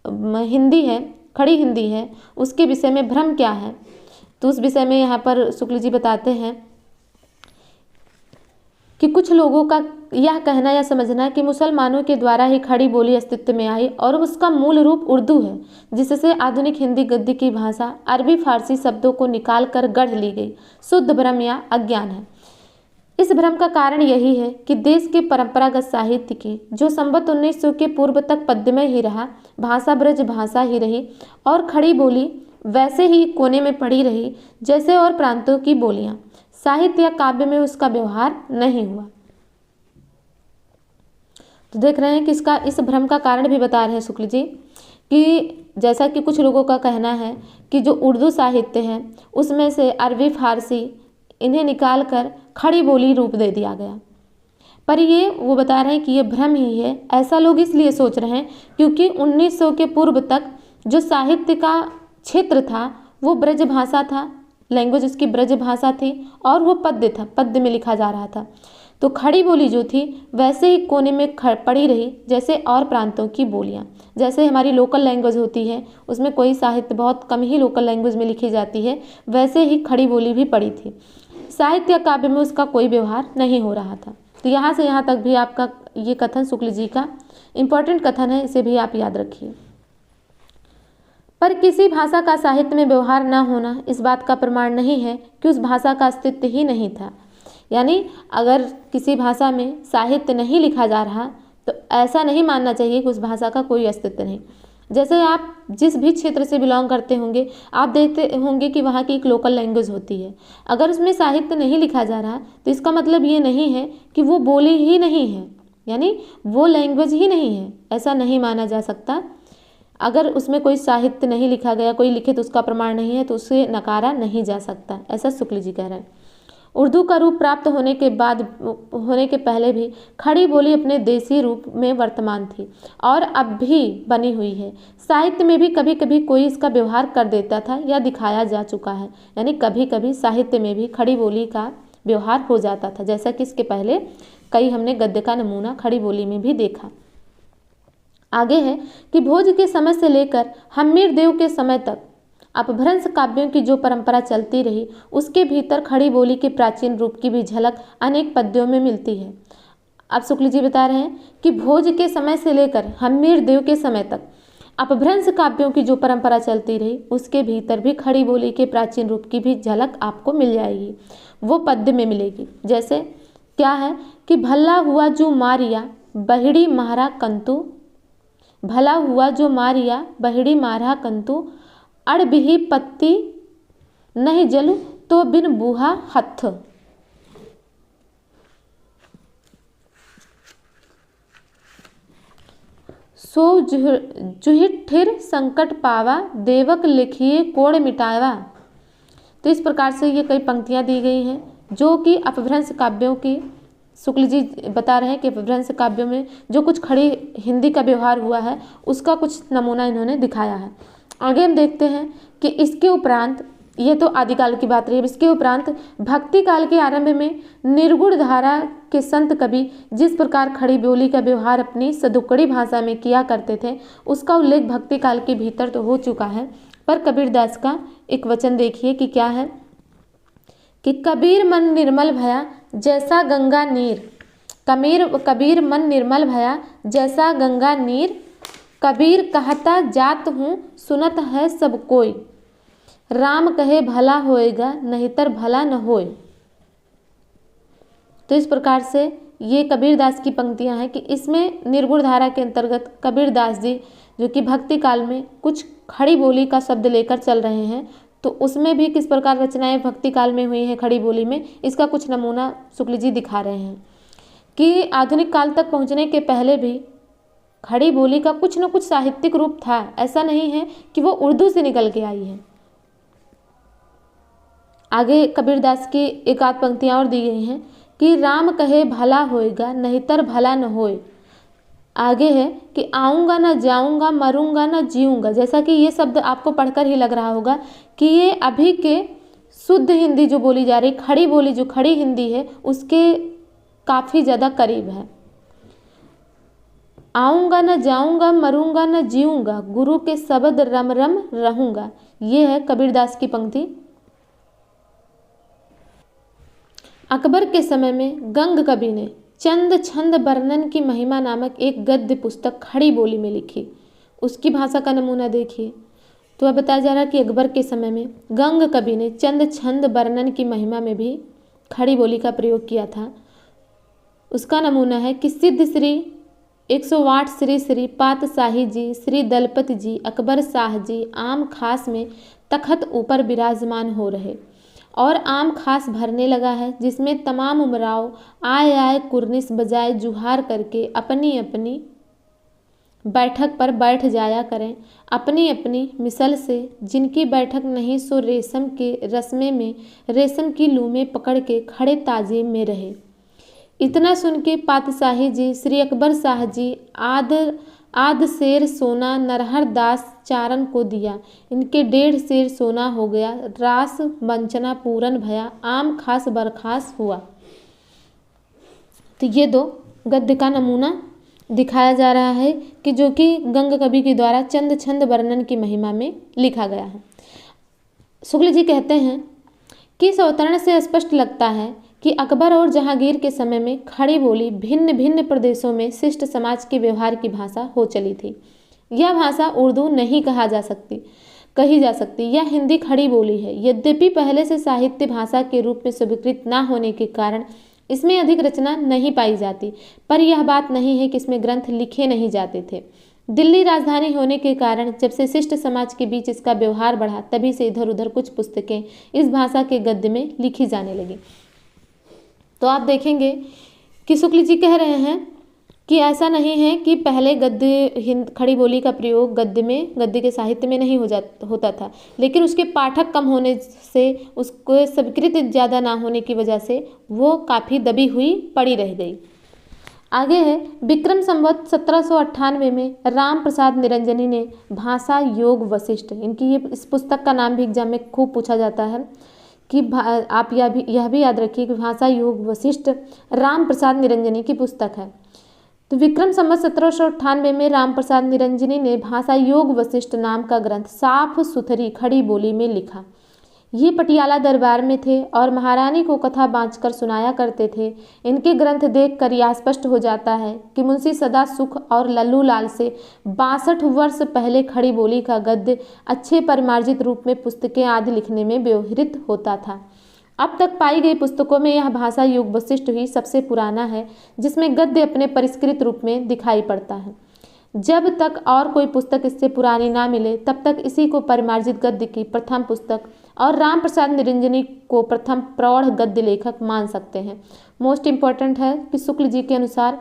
हिंदी है, खड़ी हिंदी है, उसके विषय में भ्रम क्या है। तो उस विषय में यहाँ पर शुक्ल जी बताते हैं कि कुछ लोगों का यह कहना या समझना कि मुसलमानों के द्वारा ही खड़ी बोली अस्तित्व में आई और उसका मूल रूप उर्दू है, जिससे आधुनिक हिंदी गद्य की भाषा अरबी फारसी शब्दों को निकाल कर गढ़ ली गई, शुद्ध भ्रम या अज्ञान है। इस भ्रम का कारण यही है कि देश के परंपरागत साहित्य की जो संवत 1900 के पूर्व तक पद्यमय ही रहा, भाषा ब्रज भाषा ही रही और खड़ी बोली वैसे ही कोने में पड़ी रही जैसे और प्रांतों की बोलियां। साहित्य या काव्य में उसका व्यवहार नहीं हुआ। तो देख रहे हैं कि इस भ्रम का कारण भी बता रहे हैं शुक्ल जी कि जैसा कि कुछ लोगों का कहना है कि जो उर्दू साहित्य है उसमें से अरबी फारसी इन्हें निकाल कर खड़ी बोली रूप दे दिया गया, पर ये वो बता रहे हैं कि ये भ्रम ही है। ऐसा लोग इसलिए सोच रहे हैं क्योंकि 1900 के पूर्व तक जो साहित्य का क्षेत्र था वो ब्रज भाषा था, लैंग्वेज उसकी ब्रज भाषा थी और वो पद्य था, पद्य में लिखा जा रहा था। तो खड़ी बोली जो थी वैसे ही कोने में पड़ी रही जैसे और प्रांतों की बोलियाँ। जैसे हमारी लोकल लैंग्वेज होती है उसमें कोई साहित्य बहुत कम ही लोकल लैंग्वेज में लिखी जाती है, वैसे ही खड़ी बोली भी पड़ी थी। साहित्य या काव्य में उसका कोई व्यवहार नहीं हो रहा था। तो यहाँ से यहाँ तक भी आपका ये कथन शुक्ल जी का इम्पोर्टेंट कथन है, इसे भी आप याद रखिए। पर किसी भाषा का साहित्य में व्यवहार न होना इस बात का प्रमाण नहीं है कि उस भाषा का अस्तित्व ही नहीं था। यानी अगर किसी भाषा में साहित्य नहीं लिखा जा रहा तो ऐसा नहीं मानना चाहिए कि उस भाषा का कोई अस्तित्व नहीं। जैसे आप जिस भी क्षेत्र से बिलोंग करते होंगे आप देखते होंगे कि वहाँ की एक लोकल लैंग्वेज होती है, अगर उसमें साहित्य नहीं लिखा जा रहा तो इसका मतलब ये नहीं है कि वो बोली ही नहीं है, यानी वो लैंग्वेज ही नहीं है, ऐसा नहीं माना जा सकता। अगर उसमें कोई साहित्य नहीं लिखा गया, कोई लिखित उसका प्रमाण नहीं है तो उसे नकारा नहीं जा सकता, ऐसा शुक्ल जी कह रहे हैं। उर्दू का रूप प्राप्त होने के पहले भी खड़ी बोली अपने देसी रूप में वर्तमान थी और अब भी बनी हुई है। साहित्य में भी कभी कभी कोई इसका व्यवहार कर देता था या दिखाया जा चुका है, यानी कभी कभी साहित्य में भी खड़ी बोली का व्यवहार हो जाता था, जैसा कि इसके पहले कई हमने गद्य का नमूना खड़ी बोली में भी देखा। आगे है कि भोज के समय से लेकर हम्मीर देव के समय तक अपभ्रंश काव्यों की जो परंपरा चलती रही उसके भीतर खड़ी बोली के प्राचीन रूप की भी झलक अनेक पद्यों में मिलती है। अब शुक्ल जी बता रहे हैं कि भोज के समय से लेकर हम्मीर देव के समय तक अपभ्रंश काव्यों की जो परंपरा चलती रही उसके भीतर भी खड़ी बोली के प्राचीन रूप की भी झलक आपको मिल जाएगी, वो पद्य में मिलेगी। जैसे क्या है कि भला हुआ जो मारिया बहिड़ी मारा कंतु, भला हुआ जो मारिया बहिड़ी मारा कंतु, अड़ बिही पत्ती नहीं जलू तो बिन बूहा हथ। सो जुहिठिर संकट पावा देवक लिखिए कोड़ मिटावा। तो इस प्रकार से ये कई पंक्तियां दी गई हैं जो कि अपभ्रंश काव्यों की शुक्ल जी बता रहे हैं कि अपभ्रंश काव्यों में जो कुछ खड़ी हिंदी का व्यवहार हुआ है उसका कुछ नमूना इन्होंने दिखाया है। आगे हम देखते हैं कि इसके उपरांत, ये तो आदिकाल की बात रही, इसके उपरांत भक्ति काल के आरंभ में निर्गुण धारा के संत कवि जिस प्रकार खड़ी बोली का व्यवहार अपनी सदुक्कड़ी भाषा में किया करते थे उसका उल्लेख भक्ति काल के भीतर तो हो चुका है। पर कबीरदास का एक वचन देखिए कि क्या है कि कबीर मन निर्मल भया जैसा गंगा नीर, कबीर मन निर्मल भया जैसा गंगा नीर, कबीर कहता जात हूँ सुनत है सब कोई, राम कहे भला होएगा नहींतर भला न होए। तो इस प्रकार से ये कबीरदास की पंक्तियां हैं कि इसमें निर्गुण धारा के अंतर्गत कबीरदास जी जो कि भक्ति काल में कुछ खड़ी बोली का शब्द लेकर चल रहे हैं, तो उसमें भी किस प्रकार रचनाएं भक्ति काल में हुई हैं खड़ी बोली में, इसका कुछ नमूना शुक्ल जी दिखा रहे हैं कि आधुनिक काल तक पहुँचने के पहले भी खड़ी बोली का कुछ न कुछ साहित्यिक रूप था, ऐसा नहीं है कि वो उर्दू से निकल के आई है। आगे कबीरदास की एक आध पंक्तियाँ और दी गई हैं कि राम कहे भला होएगा नहींतर भला न होए। आगे है कि आऊँगा न जाऊँगा मरूंगा न जीऊँगा। जैसा कि ये शब्द आपको पढ़कर ही लग रहा होगा कि ये अभी के शुद्ध हिंदी जो बोली जा रही खड़ी बोली जो खड़ी हिंदी है उसके काफ़ी ज़्यादा करीब है। आऊँगा न जाऊँगा मरूंगा न जीऊँगा गुरु के शब्द रम रम रहूँगा, ये है कबीरदास की पंक्ति। अकबर के समय में गंग कवि ने चंद छंद वर्णन की महिमा नामक एक गद्य पुस्तक खड़ी बोली में लिखी, उसकी भाषा का नमूना देखिए। तो अब बताया जा रहा है कि अकबर के समय में गंग कवि ने चंद छंद वर्णन की महिमा में भी खड़ी बोली का प्रयोग किया था। उसका नमूना है कि सिद्ध श्री 108 श्री श्री पातशाही जी श्री दलपति जी अकबर शाह जी आम खास में तखत ऊपर विराजमान हो रहे और आम खास भरने लगा है, जिसमें तमाम उमराव आए आए कुर्निश बजाए जुहार करके अपनी अपनी बैठक पर बैठ जाया करें, अपनी अपनी मिसल से। जिनकी बैठक नहीं सो रेशम के रस्मे में रेशम की लूमें पकड़ के खड़े ताजीम में रहे। इतना सुन के पातशाही जी, श्री अकबर शाह जी आध सेर सोना नरहर दास चारण को दिया। इनके 1.5 सेर सोना हो गया। रास वंचना पूरन भया, आम खास बरखास हुआ। तो ये 2 गद्य का नमूना दिखाया जा रहा है कि जो कि गंग कवि के द्वारा चंद छंद वर्णन की महिमा में लिखा गया है। शुक्ल जी कहते हैं कि इस अवतरण से स्पष्ट लगता है कि अकबर और जहांगीर के समय में खड़ी बोली भिन्न भिन्न प्रदेशों में शिष्ट समाज के व्यवहार की भाषा हो चली थी। यह भाषा उर्दू नहीं कही जा सकती। यह हिंदी खड़ी बोली है। यद्यपि पहले से साहित्य भाषा के रूप में स्वीकृत न होने के कारण इसमें अधिक रचना नहीं पाई जाती, पर यह बात नहीं है कि इसमें ग्रंथ लिखे नहीं जाते थे। दिल्ली राजधानी होने के कारण जब से शिष्ट समाज के बीच इसका व्यवहार बढ़ा, तभी से इधर उधर कुछ पुस्तकें इस भाषा के गद्य में लिखी जाने लगी। तो आप देखेंगे कि शुक्ल जी कह रहे हैं कि ऐसा नहीं है कि पहले गद्य खड़ी बोली का प्रयोग गद्य के साहित्य में नहीं होता था, लेकिन उसके पाठक कम होने से, उसको स्वीकृति ज़्यादा ना होने की वजह से वो काफ़ी दबी हुई पड़ी रह गई। आगे है, विक्रम संवत 1798 में राम प्रसाद निरंजनी ने भाषा योग वशिष्ठ, इनकी इस पुस्तक का नाम भी एग्जाम में खूब पूछा जाता है कि आप यह भी याद रखिए कि भाषा योग वशिष्ठ राम प्रसाद निरंजनी की पुस्तक है। तो विक्रम संवत 1798 में राम प्रसाद निरंजनी ने भाषा योग वशिष्ठ नाम का ग्रंथ साफ सुथरी खड़ी बोली में लिखा। ये पटियाला दरबार में थे और महारानी को कथा बाँचकर सुनाया करते थे। इनके ग्रंथ देखकर यह स्पष्ट हो जाता है कि मुंशी सदा सुख और लल्लू लाल से 62 वर्ष पहले खड़ी बोली का गद्य अच्छे परिमार्जित रूप में पुस्तकें आदि लिखने में व्यवहृत होता था। अब तक पाई गई पुस्तकों में यह भाषा युग वशिष्ठ ही सबसे पुराना है, जिसमें गद्य अपने परिष्कृत रूप में दिखाई पड़ता है। जब तक और कोई पुस्तक इससे पुरानी ना मिले, तब तक इसी को परिमार्जित गद्य की प्रथम पुस्तक और राम प्रसाद निरंजनी को प्रथम प्रौढ़ गद्य लेखक मान सकते हैं। मोस्ट इम्पॉर्टेंट है कि शुक्ल जी के अनुसार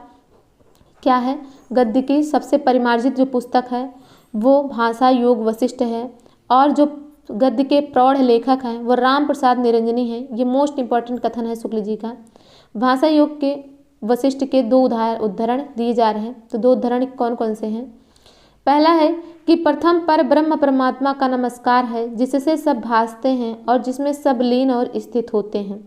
क्या है, गद्य की सबसे परिमार्जित जो पुस्तक है वो भाषा योग वशिष्ठ है, और जो गद्य के प्रौढ़ लेखक हैं वो राम प्रसाद निरंजनी हैं। ये मोस्ट इम्पॉर्टेंट कथन है शुक्ल जी का। भाषा योग के वशिष्ठ के 2 उदाहरण दिए जा रहे हैं। तो 2 उदाहरण कौन कौन से हैं? पहला है कि प्रथम पर ब्रह्म परमात्मा का नमस्कार है, जिससे सब भासते हैं और जिसमें सब लीन और स्थित होते हैं।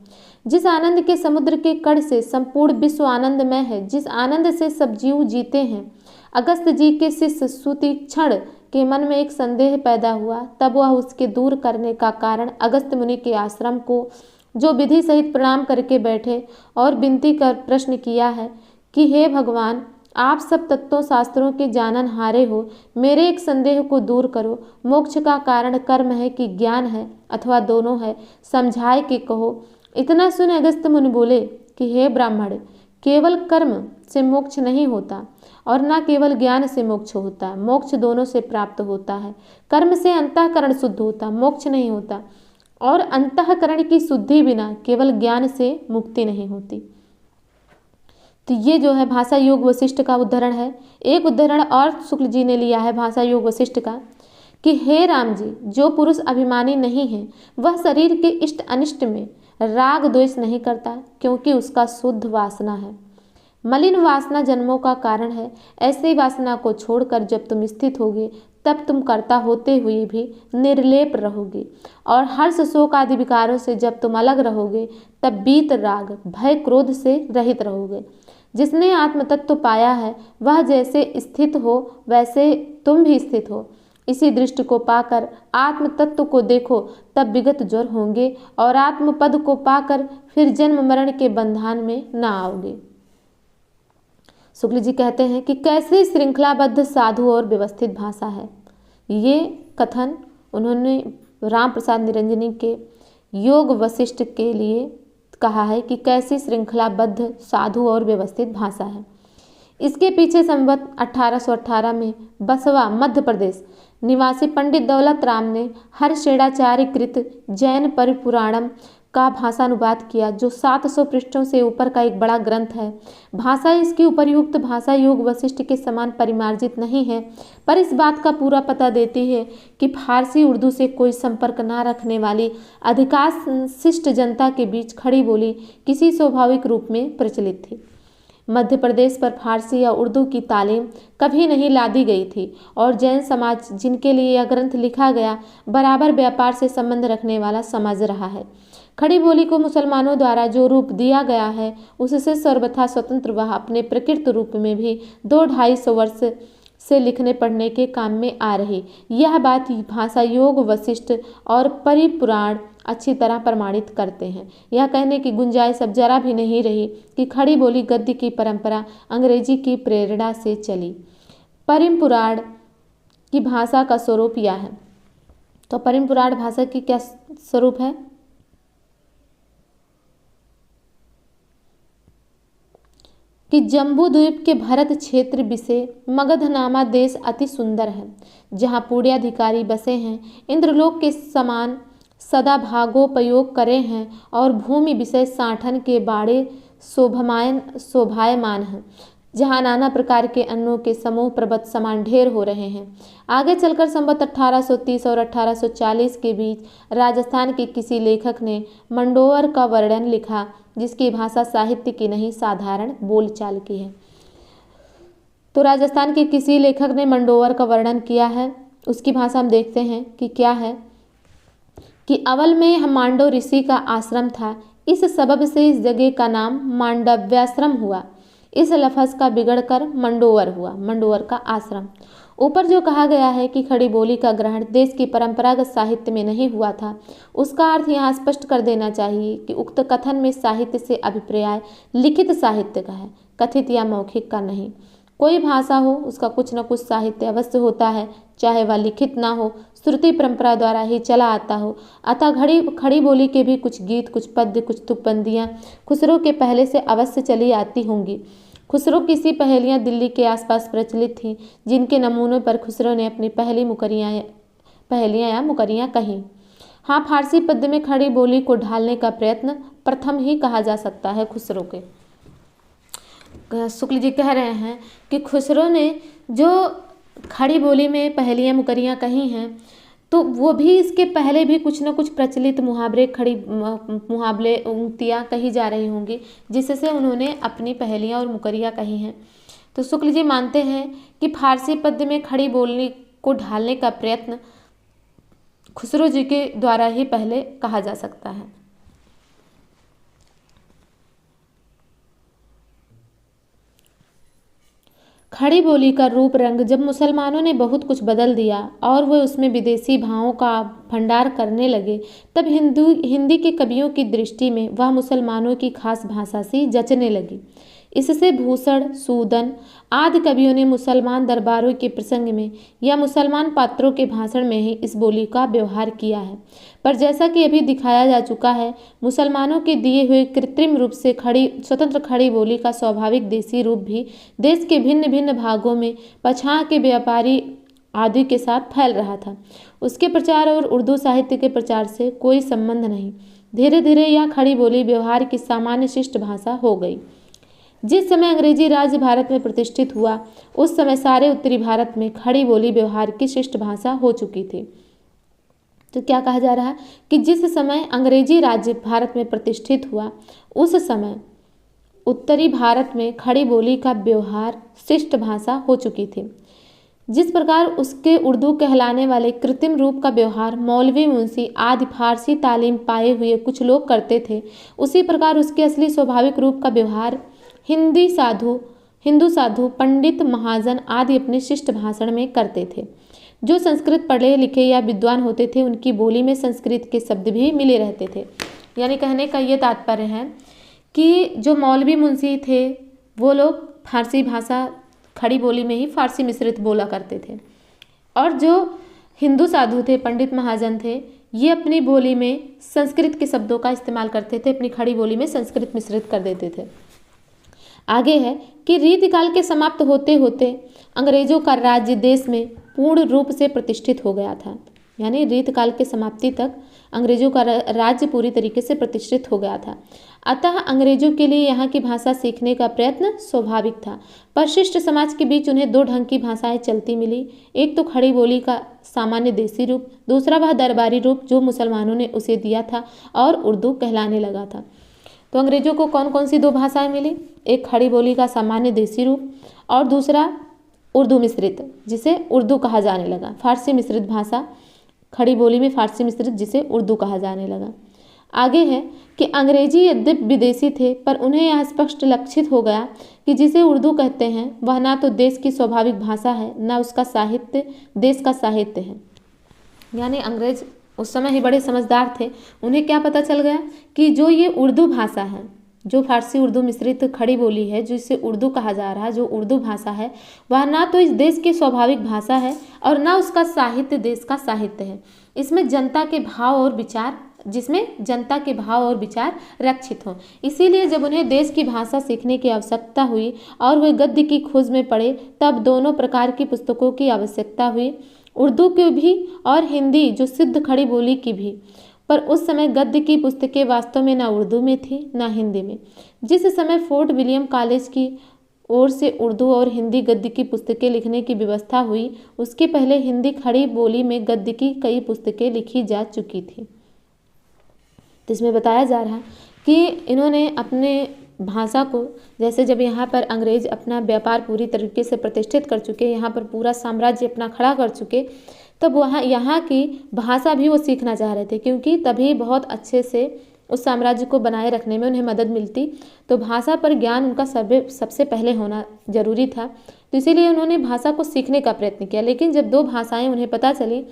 जिस आनंद के समुद्र के कण से संपूर्ण विश्व आनंदमय है, जिस आनंद से सब जीव जीते हैं। अगस्त जी के शिष्य सुतीक्षण के मन में एक संदेह पैदा हुआ, तब वह उसके दूर करने का कारण अगस्त मुनि के आश्रम को जो विधि सहित प्रणाम करके बैठे और विनती कर प्रश्न किया है कि हे भगवान, आप सब तत्वों शास्त्रों के जाननहारे हो, मेरे एक संदेह को दूर करो। मोक्ष का कारण कर्म है कि ज्ञान है, अथवा दोनों है, समझाए कि कहो। इतना सुन अगस्त मुनि बोले कि हे ब्राह्मण, केवल कर्म से मोक्ष नहीं होता और न केवल ज्ञान से मोक्ष होता। मोक्ष दोनों से प्राप्त होता है। कर्म से अंतःकरण शुद्ध होता, मोक्ष नहीं होता, और अंतःकरण की शुद्धि बिना केवल ज्ञान से मुक्ति नहीं होती। तो ये जो है भाषा योग वशिष्ठ का उदाहरण है। एक उदाहरण और शुक्ल जी ने लिया है भाषा योग वशिष्ठ का कि हे राम जी, जो पुरुष अभिमानी नहीं है वह शरीर के इष्ट अनिष्ट में राग द्वेष नहीं करता, क्योंकि उसका शुद्ध वासना है। मलिन वासना जन्मों का कारण है। ऐसी वासना को छोड़कर जब तुम स्थित होगे, तब तुम कर्ता होते हुए भी निर्लेप रहोगे, और हर्ष शोक आदि विकारों से जब तुम अलग रहोगे, तब बीत राग भय क्रोध से रहित रहोगे। जिसने आत्मतत्व पाया है वह जैसे स्थित हो वैसे तुम भी स्थित हो। इसी दृष्टि को पाकर आत्मतत्व को देखो, तब विगत ज्वर होंगे, और आत्मपद को पाकर फिर जन्म मरण के बंधन में न आओगे। शुक्ल जी कहते हैं कि कैसे श्रृंखलाबद्ध साधु और व्यवस्थित भाषा है। ये कथन उन्होंने राम प्रसाद निरंजनी के योग वशिष्ठ के लिए कहा है कि कैसी श्रृंखलाबद्ध साधु और व्यवस्थित भाषा है। इसके पीछे संवत 1818 में बसवा मध्य प्रदेश निवासी पंडित दौलत राम ने हर्षेणाचार्य कृत जैन परिपुराणम का भाषानुवाद किया, जो 700 पृष्ठों से ऊपर का एक बड़ा ग्रंथ है। भाषा इसकी उपर्युक्त भाषा योग वशिष्ठ के समान परिमार्जित नहीं है, पर इस बात का पूरा पता देती है कि फारसी उर्दू से कोई संपर्क न रखने वाली अधिकांश जनता के बीच खड़ी बोली किसी स्वाभाविक रूप में प्रचलित थी। मध्य प्रदेश पर फारसी या उर्दू की तालीम कभी नहीं लादी गई थी और जैन समाज, जिनके लिए यह ग्रंथ लिखा गया, बराबर व्यापार से संबंध रखने वाला समाज रहा है। खड़ी बोली को मुसलमानों द्वारा जो रूप दिया गया है, उससे सर्वथा स्वतंत्र वह अपने प्रकृत रूप में भी 200-250 वर्ष से लिखने पढ़ने के काम में आ रही। यह बात भाषा योग वशिष्ठ और परिपुराण अच्छी तरह प्रमाणित करते हैं। यह कहने की गुंजाइश अब जरा भी नहीं रही कि खड़ी बोली गद्य की परंपरा अंग्रेजी की प्रेरणा से चली। परिपुराण की भाषा का स्वरूप यह है। तो परिपुराण भाषा की क्या स्वरूप है? कि जम्बू द्वीप के भरत क्षेत्र विषय मगधनामा देश अति सुंदर है, जहाँ पुण्याधिकारी बसे हैं, इंद्रलोक के समान सदा भागोपयोग करे हैं और भूमि विषय साठन के बाड़े शोभायमान हैं, जहाँ नाना प्रकार के अन्नों के समूह पर्वत समान ढेर हो रहे हैं। आगे चलकर संवत 1830 और 1840 के बीच राजस्थान के किसी लेखक ने मंडोर का वर्णन लिखा, जिसकी भाषा साहित्य की नहीं साधारण बोलचाल की है। तो राजस्थान के किसी लेखक ने मंडोर का वर्णन किया है, उसकी भाषा हम देखते हैं कि क्या है। कि अवल में मांडव ऋषि का आश्रम था, इस सबब से इस जगह का नाम मांडव्याश्रम हुआ। इस लफ्ज़ का बिगड़कर मंडोर हुआ, मंडोर का आश्रम। ऊपर जो कहा गया है कि खड़ी बोली का ग्रहण देश की परंपरागत साहित्य में नहीं हुआ था, उसका अर्थ यहाँ स्पष्ट कर देना चाहिए कि उक्त कथन में साहित्य से अभिप्राय लिखित साहित्य का है, कथित या मौखिक का नहीं। कोई भाषा हो, उसका कुछ न कुछ साहित्य अवश्य होता है, चाहे वह लिखित ना हो, श्रुति परंपरा द्वारा ही चला आता हो। अतः खड़ी बोली के भी कुछ गीत, कुछ पद्य, कुछ तुकबंदियाँ खुसरो के पहले से अवश्य चली आती होंगी। खुसरो की सी पहेलियाँ दिल्ली के आसपास प्रचलित थीं, जिनके नमूनों पर खुसरो ने अपनी पहेलियाँ या मुकरियाँ कहीं। हाँ, फारसी पद्य में खड़ी बोली को ढालने का प्रयत्न प्रथम ही कहा जा सकता है खुसरो के। शुक्ल जी कह रहे हैं कि खुसरो ने जो खड़ी बोली में पहेलियाँ मुकरियाँ कही हैं, तो वो भी इसके पहले भी कुछ न कुछ प्रचलित मुहावरे उक्तियाँ कही जा रही होंगी, जिससे उन्होंने अपनी पहेलियाँ और मुकरियाँ कही हैं। तो शुक्ल जी मानते हैं कि फारसी पद्य में खड़ी बोली को ढालने का प्रयत्न खुसरो जी के द्वारा ही पहले कहा जा सकता है। खड़ी बोली का रूप रंग जब मुसलमानों ने बहुत कुछ बदल दिया और वे उसमें विदेशी भावों का भंडार करने लगे, तब हिंदी के कवियों की दृष्टि में वह मुसलमानों की खास भाषा सी जचने लगी। इससे भूषण, सूदन आदि कवियों ने मुसलमान दरबारों के प्रसंग में या मुसलमान पात्रों के भाषण में ही इस बोली का व्यवहार किया है। पर जैसा कि अभी दिखाया जा चुका है, मुसलमानों के दिए हुए कृत्रिम रूप से स्वतंत्र खड़ी बोली का स्वाभाविक देसी रूप भी देश के भिन्न भिन्न भागों में पछाड़ के व्यापारी आदि के साथ फैल रहा था। उसके प्रचार और उर्दू साहित्य के प्रचार से कोई संबंध नहीं। धीरे धीरे यह खड़ी बोली व्यवहार की सामान्य शिष्ट भाषा हो गई। जिस समय अंग्रेजी राज्य भारत में प्रतिष्ठित हुआ, उस समय सारे उत्तरी भारत में खड़ी बोली व्यवहार की शिष्ट भाषा हो चुकी थी। तो क्या कहा जा रहा है कि जिस समय अंग्रेजी राज्य भारत में प्रतिष्ठित हुआ, उस समय उत्तरी भारत में खड़ी बोली का व्यवहार शिष्ट भाषा हो चुकी थी। जिस प्रकार उसके उर्दू कहलाने वाले कृत्रिम रूप का व्यवहार मौलवी, मुंशी आदि फारसी तालीम पाए हुए कुछ लोग करते थे, उसी प्रकार उसके असली स्वाभाविक रूप का व्यवहार हिंदू साधु, पंडित, महाजन आदि अपने शिष्ट भाषण में करते थे। जो संस्कृत पढ़े लिखे या विद्वान होते थे, उनकी बोली में संस्कृत के शब्द भी मिले रहते थे। यानी कहने का ये तात्पर्य है कि जो मौलवी मुंशी थे, वो लोग फारसी भाषा खड़ी बोली में ही फारसी मिश्रित बोला करते थे, और जो हिंदू साधु थे, पंडित महाजन थे, ये अपनी बोली में संस्कृत के शब्दों का इस्तेमाल करते थे, अपनी खड़ी बोली में संस्कृत मिश्रित कर देते थे। आगे है कि रीतिकाल के समाप्त होते होते अंग्रेजों का राज्य देश में पूर्ण रूप से प्रतिष्ठित हो गया था। यानी रीतकाल के समाप्ति तक अंग्रेजों का राज्य पूरी तरीके से प्रतिष्ठित हो गया था। अतः अंग्रेजों के लिए यहाँ की भाषा सीखने का प्रयत्न स्वाभाविक था। परिशिष्ट समाज के बीच उन्हें दो ढंग की भाषाएं चलती मिली। एक तो खड़ी बोली का सामान्य देसी रूप, दूसरा वह दरबारी रूप जो मुसलमानों ने उसे दिया था और उर्दू कहलाने लगा था। तो अंग्रेजों को कौन कौन सी दो भाषाएं मिली? एक खड़ी बोली का सामान्य देसी रूप और दूसरा उर्दू मिश्रित, जिसे उर्दू कहा जाने लगा। फारसी मिश्रित भाषा, खड़ी बोली में फारसी मिश्रित, जिसे उर्दू कहा जाने लगा। आगे है कि अंग्रेजी यद्यपि विदेशी थे पर उन्हें यह स्पष्ट लक्षित हो गया कि जिसे उर्दू कहते हैं वह ना तो देश की स्वाभाविक भाषा है, ना उसका साहित्य देश का साहित्य है। यानी अंग्रेज उस समय ही बड़े समझदार थे। उन्हें क्या पता चल गया कि जो ये उर्दू भाषा है, जो फारसी उर्दू मिश्रित खड़ी बोली है, जो इसे उर्दू कहा जा रहा है, जो उर्दू भाषा है, वह ना तो इस देश की स्वाभाविक भाषा है और ना उसका साहित्य देश का साहित्य है। इसमें जनता के भाव और विचार रक्षित हों। इसीलिए जब उन्हें देश की भाषा सीखने की आवश्यकता हुई और वे गद्य की खोज में पड़े, तब दोनों प्रकार की पुस्तकों की आवश्यकता हुई, उर्दू की भी और हिंदी जो सिद्ध खड़ी बोली की भी। पर उस समय गद्य की पुस्तकें वास्तव में ना उर्दू में थी ना हिंदी में। जिस समय फोर्ट विलियम कॉलेज की ओर से उर्दू और हिंदी गद्य की पुस्तकें लिखने की व्यवस्था हुई, उसके पहले हिंदी खड़ी बोली में गद्य की कई पुस्तकें लिखी जा चुकी थी। तो इसमें बताया जा रहा है कि इन्होंने अपने भाषा को, जैसे जब यहाँ पर अंग्रेज अपना व्यापार पूरी तरीके से प्रतिष्ठित कर चुके, यहाँ पर पूरा साम्राज्य अपना खड़ा कर चुके, तब वहाँ यहाँ की भाषा भी वो सीखना चाह रहे थे, क्योंकि तभी बहुत अच्छे से उस साम्राज्य को बनाए रखने में उन्हें मदद मिलती। तो भाषा पर ज्ञान उनका सबसे पहले होना जरूरी था। तो इसीलिए उन्होंने भाषा को सीखने का प्रयत्न किया। लेकिन जब दो भाषाएं उन्हें पता चली,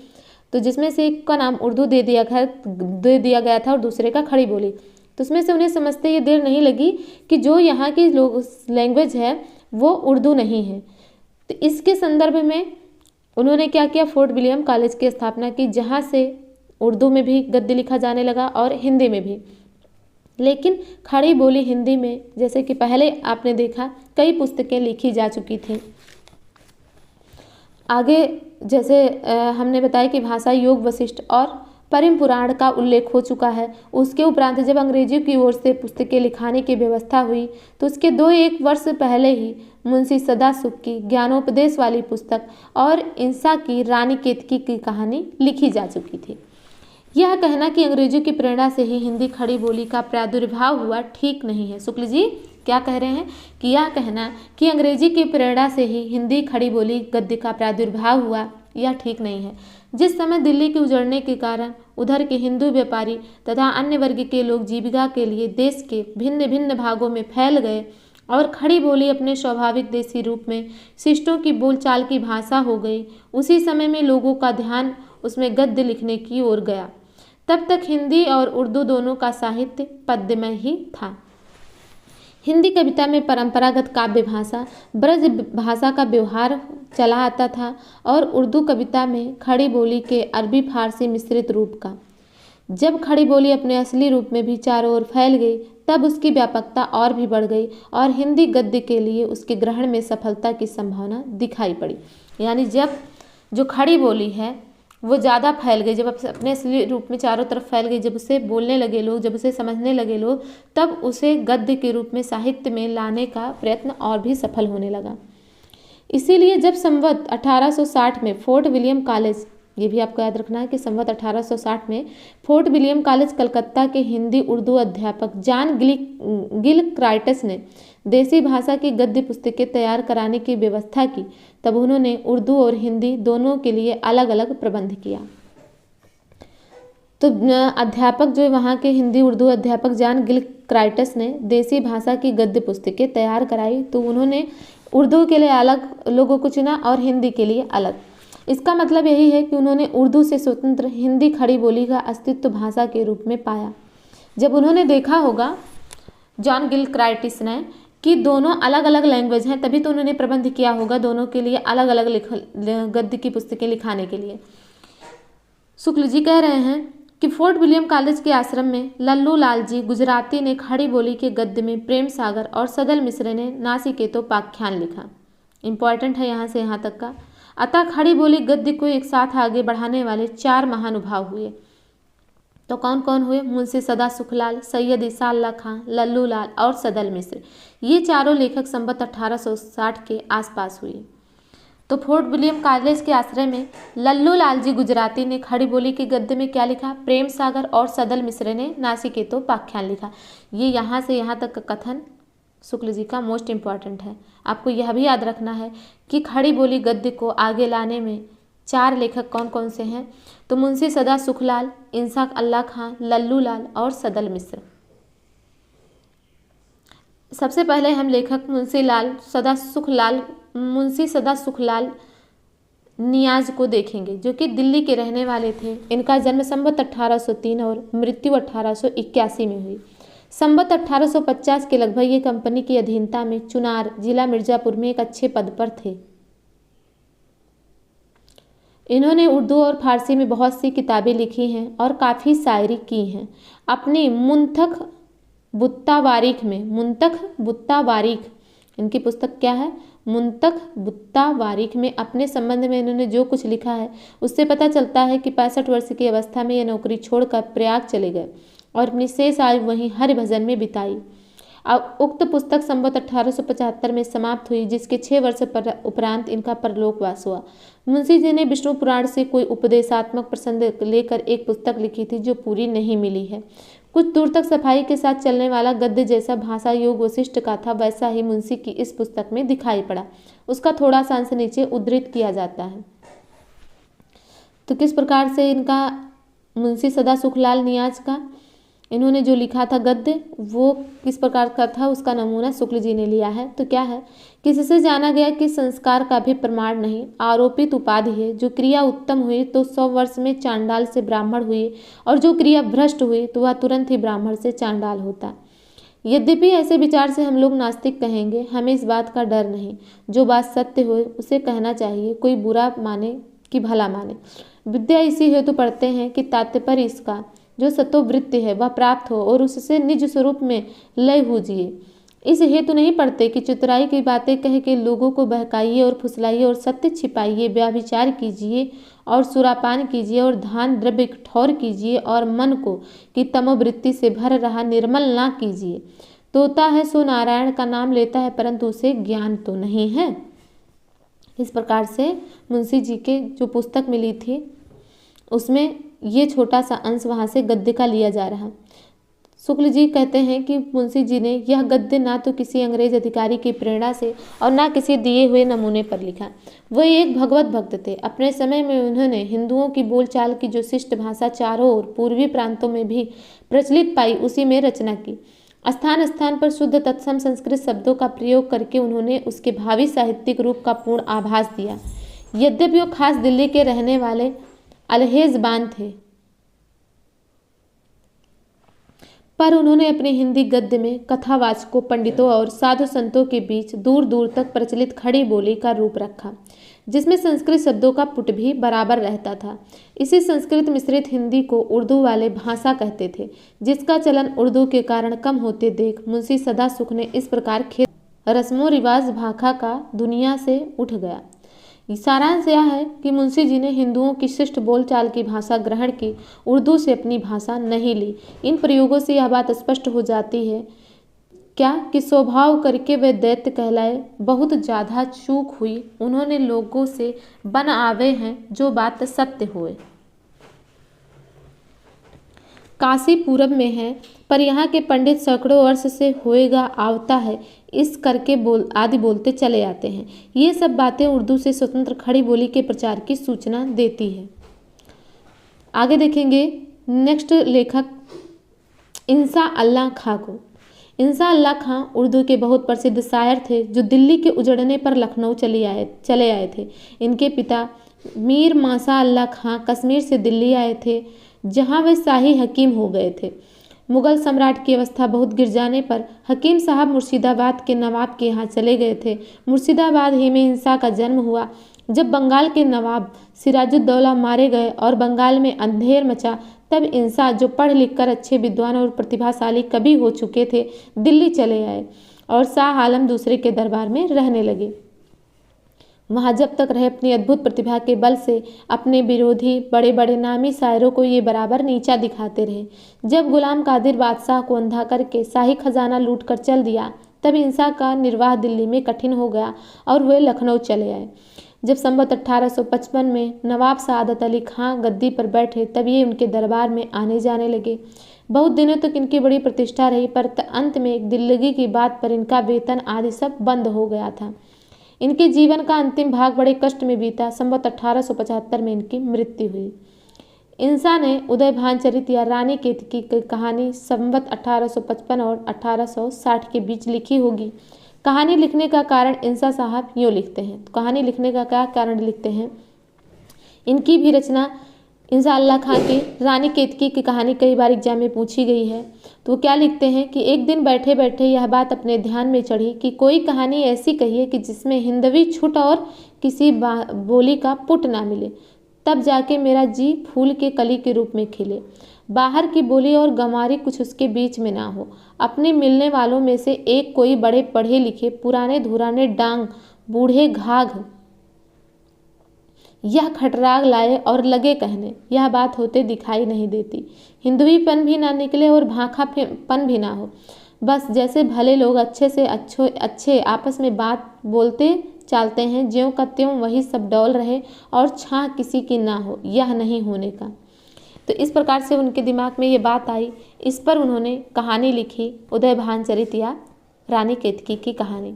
तो जिसमें से एक का नाम उर्दू दे दिया गया था और दूसरे का खड़ी बोली, तो उसमें से उन्हें समझते ये देर नहीं लगी कि जो यहाँ की लैंग्वेज है वो उर्दू नहीं है। तो इसके संदर्भ में उन्होंने क्या किया, फोर्ट विलियम कॉलेज की स्थापना की, जहाँ से उर्दू में भी गद्य लिखा जाने लगा और हिंदी में भी। लेकिन खड़ी बोली हिंदी में, जैसे कि पहले आपने देखा, कई पुस्तकें लिखी जा चुकी थी। आगे जैसे हमने बताया कि भाषा योग वशिष्ठ और परिम पुराण का उल्लेख हो चुका है। उसके उपरांत जब अंग्रेजी की ओर से पुस्तकें लिखाने की व्यवस्था हुई, तो उसके 2-1 वर्ष पहले ही मुंशी सदासुख की ज्ञानोपदेश वाली पुस्तक और इंसा की रानी केतकी की कहानी लिखी जा चुकी थी। यह कहना कि अंग्रेजों की प्रेरणा से ही हिंदी खड़ी बोली का प्रादुर्भाव हुआ ठीक नहीं है। शुक्ल जी क्या कह रहे हैं कि यह कहना कि अंग्रेजी की प्रेरणा से ही हिंदी खड़ी बोली गद्य का प्रादुर्भाव हुआ, यह ठीक नहीं है। जिस समय दिल्ली के उजड़ने के कारण उधर के हिंदू व्यापारी तथा अन्य वर्ग के लोग जीविका के लिए देश के भिन्न भिन्न भागों में फैल गए और खड़ी बोली अपने स्वाभाविक देसी रूप में शिष्टों की बोलचाल की भाषा हो गई, उसी समय में लोगों का ध्यान उसमें गद्य लिखने की ओर गया। तब तक हिंदी और उर्दू दोनों का साहित्य पद्यमय ही था। हिंदी कविता में परंपरागत काव्य भाषा ब्रज भाषा का व्यवहार चला आता था और उर्दू कविता में खड़ी बोली के अरबी फारसी मिश्रित रूप का। जब खड़ी बोली अपने असली रूप में भी चारों ओर फैल गई, तब उसकी व्यापकता और भी बढ़ गई और हिंदी गद्य के लिए उसके ग्रहण में सफलता की संभावना दिखाई पड़ी। यानी जब जो खड़ी बोली है वो ज़्यादा फैल गई, जब अपने असली रूप में चारों तरफ फैल गई, जब उसे बोलने लगे लोग, जब उसे समझने लगे लोग, तब उसे गद्य के रूप में साहित्य में लाने का प्रयत्न और भी सफल होने लगा। इसीलिए जब संवत 1860 में फोर्ट विलियम कॉलेज, ये भी आपको याद रखना है कि संवत 1860 में फोर्ट विलियम कॉलेज कलकत्ता के हिंदी उर्दू अध्यापक जॉन गिलक्राइटस ने देसी भाषा की गद्य पुस्तकें तैयार कराने की व्यवस्था की, तब उन्होंने उर्दू और हिंदी दोनों के लिए अलग अलग प्रबंध किया। तो अध्यापक जो वहाँ के हिंदी उर्दू अध्यापक जॉन गिलक्राइटस ने देसी भाषा की गद्य पुस्तकें तैयार कराई, तो उन्होंने उर्दू के लिए अलग लोगों को चुना और हिंदी के लिए अलग। इसका मतलब यही है कि उन्होंने उर्दू से स्वतंत्र हिंदी खड़ी बोली का अस्तित्व भाषा के रूप में पाया। जब उन्होंने देखा होगा जॉन गिलक्राइटिस ने कि दोनों अलग अलग लैंग्वेज हैं, तभी तो उन्होंने प्रबंध किया होगा दोनों के लिए अलग अलग गद्य की पुस्तकें लिखाने के लिए। शुक्ल जी कह रहे हैं कि फोर्ट विलियम कॉलेज के आश्रम में लल्लू लाल जी गुजराती ने खड़ी बोली के गद्य में प्रेम सागर और सदल मिश्र ने नासिकेतो पाख्यान लिखा। इम्पॉर्टेंट है यहाँ से यहाँ तक का। अतः खड़ी बोली गद्य को एक साथ आगे बढ़ाने वाले 4 महानुभाव हुए। तो कौन कौन हुए? मुंशी सदा सुखलाल, सैयद ईसा अल्लाह खां, लल्लू लाल और सदल मिश्र। ये चारों लेखक संवत 1860 के आसपास हुए। तो फोर्ट विलियम कॉलेज के आश्रय में लल्लू लाल जी गुजराती ने खड़ी बोली के गद्य में क्या लिखा? प्रेम सागर। और सदल मिश्र ने नासिकेतो पाख्यान लिखा। ये यहाँ से यहाँ तक का कथन शुक्ल जी का मोस्ट इम्पॉर्टेंट है। आपको यह भी याद रखना है कि खड़ी बोली गद्य को आगे लाने में 4 लेखक कौन कौन से हैं? तो मुंशी सदा सुखलाल, ईसा अल्लाह खां, लल्लू लाल और सदल मिश्र। सबसे पहले हम लेखक मुंशी सदा सुखलाल नियाज को देखेंगे, जो कि दिल्ली के रहने वाले थे। इनका जन्म संवत 1803 और मृत्यु 1881 में हुई। संवत 1850 के लगभग ये कंपनी की अधीनता में चुनार, जिला मिर्जापुर में एक अच्छे पद पर थे। इन्होंने उर्दू और फारसी में बहुत सी किताबें लिखी हैं और काफ़ी शायरी की हैं। अपनी मुंतख बुत्तावारीख इनकी पुस्तक क्या है? मुंतख बुत्तावारीख में अपने संबंध में इन्होंने जो कुछ लिखा है उससे पता चलता है कि 65 वर्ष की अवस्था में ये नौकरी छोड़कर प्रयाग चले गए और अपनी शेष आयु वहीं हरिभजन में बिताई। अब उक्त पुस्तक संवत 1875 में समाप्त हुई, जिसके 6 वर्ष उपरांत इनका परलोकवास हुआ। मुंशी जी ने विष्णु पुराण से कोई उपदेशात्मक प्रसंग लेकर एक पुस्तक लिखी थी जो पूरी नहीं मिली है। कुछ दूर तक सफाई के साथ चलने वाला गद्य जैसा भाषा योग वशिष्ठ का था, वैसा ही मुंशी की इस पुस्तक में दिखाई पड़ा। उसका थोड़ा सा अंश नीचे उद्धृत किया जाता है। तो किस प्रकार से इनका मुंशी सदा सुखलाल नियाज का इन्होंने जो लिखा था गद्य वो किस प्रकार का था, उसका नमूना शुक्ल जी ने लिया है। तो क्या है? किसी से जाना गया कि संस्कार का भी प्रमाण नहीं, आरोपित उपाधि है। जो क्रिया उत्तम हुई तो 100 वर्ष में चांडाल से ब्राह्मण हुए, और जो क्रिया भ्रष्ट हुई तो वह तुरंत ही ब्राह्मण से चांडाल होता। यद्यपि ऐसे विचार से हम लोग नास्तिक कहेंगे, हमें इस बात का डर नहीं। जो बात सत्य हो उसे कहना चाहिए, कोई बुरा माने कि भला माने। विद्या इसी हेतु पढ़ते हैं कि तात्पर्य इसका जो सत्ववृत्ति है वह प्राप्त हो और उससे निज स्वरूप में लय हुजिए। इस हेतु नहीं पढ़ते कि चतुराई की बातें कह के लोगों को बहकाइए और फुसलाइए और सत्य छिपाइए, व्याभिचार कीजिए और सुरापान कीजिए और दान द्रव्य कठोर कीजिए और मन को कि तमोवृत्ति से भर रहा निर्मल ना कीजिए। तोता है सो नारायण का नाम लेता है, परंतु उसे ज्ञान तो नहीं है। इस प्रकार से मुंशी जी के जो पुस्तक मिली थी उसमें ये छोटा सा अंश वहाँ से गद्य का लिया जा रहा। शुक्ल जी कहते हैं कि मुंशी जी ने यह गद्य ना तो किसी अंग्रेज अधिकारी की प्रेरणा से और ना किसी दिए हुए नमूने पर लिखा। वह एक भगवत भक्त थे। अपने समय में उन्होंने हिंदुओं की बोलचाल की जो शिष्ट भाषा चारों ओर पूर्वी प्रांतों में भी प्रचलित पाई, उसी में रचना की। स्थान स्थान पर शुद्ध तत्सम संस्कृत शब्दों का प्रयोग करके उन्होंने उसके भावी साहित्यिक रूप का पूर्ण आभास दिया। यद्यपि वो खास दिल्ली के रहने वाले अलहेज़बान थे, पर उन्होंने अपने हिंदी गद्य में कथावाचकों, पंडितों और साधु संतों के बीच दूर दूर तक प्रचलित खड़ी बोली का रूप रखा, जिसमें संस्कृत शब्दों का पुट भी बराबर रहता था। इसी संस्कृत मिश्रित हिंदी को उर्दू वाले भाषा कहते थे, जिसका चलन उर्दू के कारण कम होते देख मुंशी सदा सुख ने इस प्रकार खेत रस्मों रिवाज भाखा का दुनिया से उठ गया। सारांश यह है कि मुंशी जी ने हिंदुओं की शिष्ट बोलचाल की भाषा ग्रहण की, उर्दू से अपनी भाषा नहीं ली। इन प्रयोगों से यह बात स्पष्ट हो जाती है क्या कि स्वभाव करके वे दैत्य कहलाए। बहुत ज़्यादा चूक हुई, उन्होंने लोगों से बन आवे हैं जो बात सत्य हुए। काशी पूरब में है, पर यहाँ के पंडित सैकड़ों वर्ष से होएगा आवता है इस करके आदि बोलते चले आते हैं। ये सब बातें उर्दू से स्वतंत्र खड़ी बोली के प्रचार की सूचना देती है। आगे देखेंगे नेक्स्ट लेखक ईसा अल्लाह खां को। ईसा अल्लाह खां उर्दू के बहुत प्रसिद्ध शायर थे, जो दिल्ली के उजड़ने पर लखनऊ चले आए थे। इनके पिता मीर मासा अल्लाह खां कश्मीर से दिल्ली आए थे, जहाँ वे शाही हकीम हो गए थे। मुगल सम्राट की अवस्था बहुत गिर जाने पर हकीम साहब मुर्शिदाबाद के नवाब के यहाँ चले गए थे। मुर्शिदाबाद ही में ईसा का जन्म हुआ। जब बंगाल के नवाब सिराजुद्दौला मारे गए और बंगाल में अंधेर मचा, तब ईसा, जो पढ़ लिख कर अच्छे विद्वान और प्रतिभाशाली कवि हो चुके थे, दिल्ली चले आए और शाह आलम दूसरे के दरबार में रहने लगे। वहाँ जब तक रहे अपनी अद्भुत प्रतिभा के बल से अपने विरोधी बड़े बड़े नामी शायरों को ये बराबर नीचा दिखाते रहे। जब गुलाम कादिर बादशाह को अंधा करके शाही खजाना लूट कर चल दिया, तब इंसा का निर्वाह दिल्ली में कठिन हो गया और वे लखनऊ चले आए। जब संवत 1855 में नवाब सआदत अली खां गद्दी पर बैठे, तब ये उनके दरबार में आने जाने लगे। बहुत दिनों तक इनकी बड़ी प्रतिष्ठा रही, पर अंत में एक दिल्लगी की बात पर इनका वेतन आदि सब बंद हो गया था। इनके जीवन का अंतिम भाग बड़े कष्ट में बीता। संवत 1875 में इनकी मृत्यु हुई। इंसा ने उदय भानचरित या रानी केतकी की कहानी संवत 1855 और 1860 के बीच लिखी होगी। कहानी लिखने का कारण इंसा साहब यूँ लिखते हैं। तो कहानी लिखने का क्या कारण लिखते हैं? इनकी भी रचना इंसा अल्लाह खां की रानी केतकी की कहानी कई बार एग्जाम में पूछी गई है। तो वो क्या लिखते हैं कि एक दिन बैठे बैठे यह बात अपने ध्यान में चढ़ी कि कोई कहानी ऐसी कहिए कि जिसमें हिंदवी छुट और किसी बोली का पुट ना मिले। तब जाके मेरा जी फूल के कली के रूप में खिले। बाहर की बोली और गंवारी कुछ उसके बीच में ना हो। अपने मिलने वालों में से एक कोई बड़े पढ़े लिखे पुराने धुराने डांग बूढ़े घाघ यह खटराग लाए और लगे कहने। यह बात होते दिखाई नहीं देती। हिंदुईपन भी ना निकले और भाखापन भी ना हो। बस जैसे भले लोग अच्छे से अच्छे आपस में बात बोलते चालते हैं, ज्यों का त्यों वही सब डौल रहे और छाह किसी की ना हो, यह नहीं होने का। तो इस प्रकार से उनके दिमाग में ये बात आई। इस पर उन्होंने कहानी लिखी, उदय भानचरित या रानी केतकी की कहानी।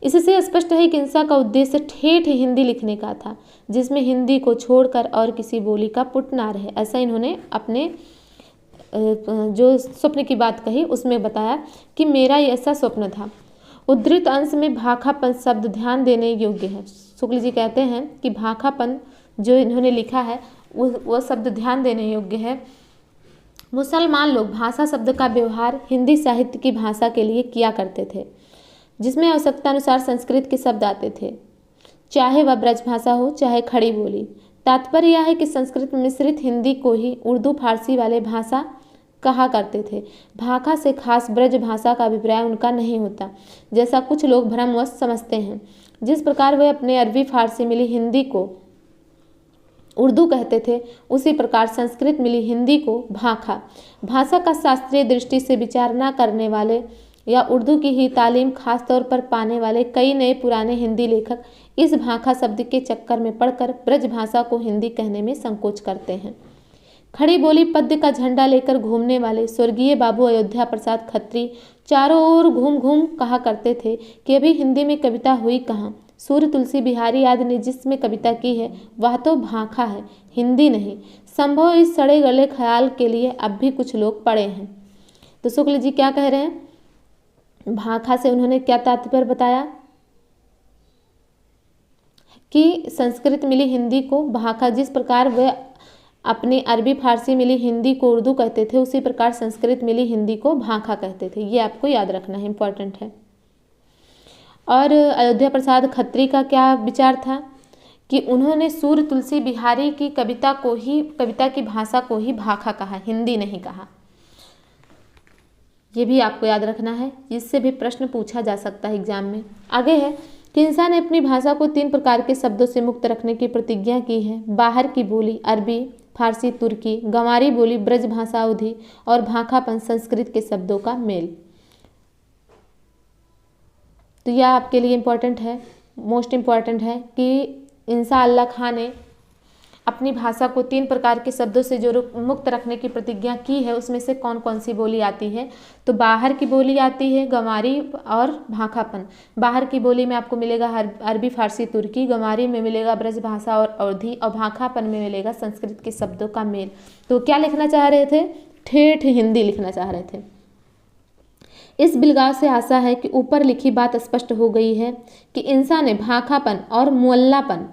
इससे स्पष्ट है कि इंसा का उद्देश्य ठेठ हिंदी लिखने का था, जिसमें हिंदी को छोड़कर और किसी बोली का पुट ना रहे। ऐसा इन्होंने अपने जो स्वप्न की बात कही उसमें बताया कि मेरा ऐसा स्वप्न था। उद्धृत अंश में भाखापन शब्द ध्यान देने योग्य है। शुक्ल जी कहते हैं कि भाखापन जो इन्होंने लिखा है वह शब्द ध्यान देने योग्य है। मुसलमान लोग भाषा शब्द का व्यवहार हिंदी साहित्य की भाषा के लिए किया करते थे, जिसमें आवश्यकता अनुसार संस्कृत के शब्द आते थे, चाहे वह ब्रज भाषा हो चाहे खड़ी बोली। तात्पर्य यह है कि संस्कृत मिश्रित हिंदी को ही उर्दू फारसी वाले भाषा कहा करते थे। भाखा से खास ब्रज भाषा का अभिप्राय उनका नहीं होता, जैसा कुछ लोग भ्रमवश समझते हैं। जिस प्रकार वे अपने अरबी फारसी मिली हिंदी को उर्दू कहते थे, उसी प्रकार संस्कृत मिली हिंदी को भाखा। भाषा का शास्त्रीय दृष्टि से विचार न करने वाले या उर्दू की ही तालीम खास तौर पर पाने वाले कई नए पुराने हिंदी लेखक इस भाखा शब्द के चक्कर में पड़कर ब्रज भाषा को हिंदी कहने में संकोच करते हैं। खड़ी बोली पद्य का झंडा लेकर घूमने वाले स्वर्गीय बाबू अयोध्या प्रसाद खत्री चारों ओर घूम घूम कहा करते थे कि अभी हिंदी में कविता हुई कहाँ। सूर्य तुलसी बिहारी आदि ने जिसमें कविता की है वह तो भाखा है, हिंदी नहीं। संभव इस सड़े गले ख्याल के लिए अब भी कुछ लोग पड़े हैं। तो शुक्ल जी क्या कह रहे हैं? भाखा से उन्होंने क्या तात्पर्य बताया कि संस्कृत मिली हिंदी को भाखा, जिस प्रकार वे अपनी अरबी फारसी मिली हिंदी को उर्दू कहते थे, उसी प्रकार संस्कृत मिली हिंदी को भाखा कहते थे। ये आपको याद रखना है, इम्पोर्टेंट है। और अयोध्या प्रसाद खत्री का क्या विचार था कि उन्होंने सूर्य तुलसी बिहारी की कविता की भाषा को ही भाखा कहा, हिंदी नहीं कहा। ये भी आपको याद रखना है, इससे भी प्रश्न पूछा जा सकता है एग्जाम में। आगे है कि इंसान ने अपनी भाषा को 3 प्रकार के शब्दों से मुक्त रखने की प्रतिज्ञा की है। बाहर की बोली अरबी, फारसी, तुर्की, गंवारी बोली ब्रज भाषा अवधी और भाखापन संस्कृत के शब्दों का मेल। तो यह आपके लिए इम्पोर्टेंट है, मोस्ट इम्पॉर्टेंट है कि इंसा अल्लाह खां ने अपनी भाषा को 3 प्रकार के शब्दों से जो मुक्त रखने की प्रतिज्ञा की है, उसमें से कौन कौन सी बोली आती है। तो बाहर की बोली आती है गंवारी और भाखापन। बाहर की बोली में आपको मिलेगा अरबी, फारसी, तुर्की। गंवारी में मिलेगा ब्रज भाषा और अवधी, और भाखापन में मिलेगा संस्कृत के शब्दों का मेल। तो क्या लिखना चाह रहे थे? ठेठ हिंदी लिखना चाह रहे थे। इस बिलगाव से आशा है कि ऊपर लिखी बात स्पष्ट हो गई है कि इंसान ने भाखापन और मुअल्लापन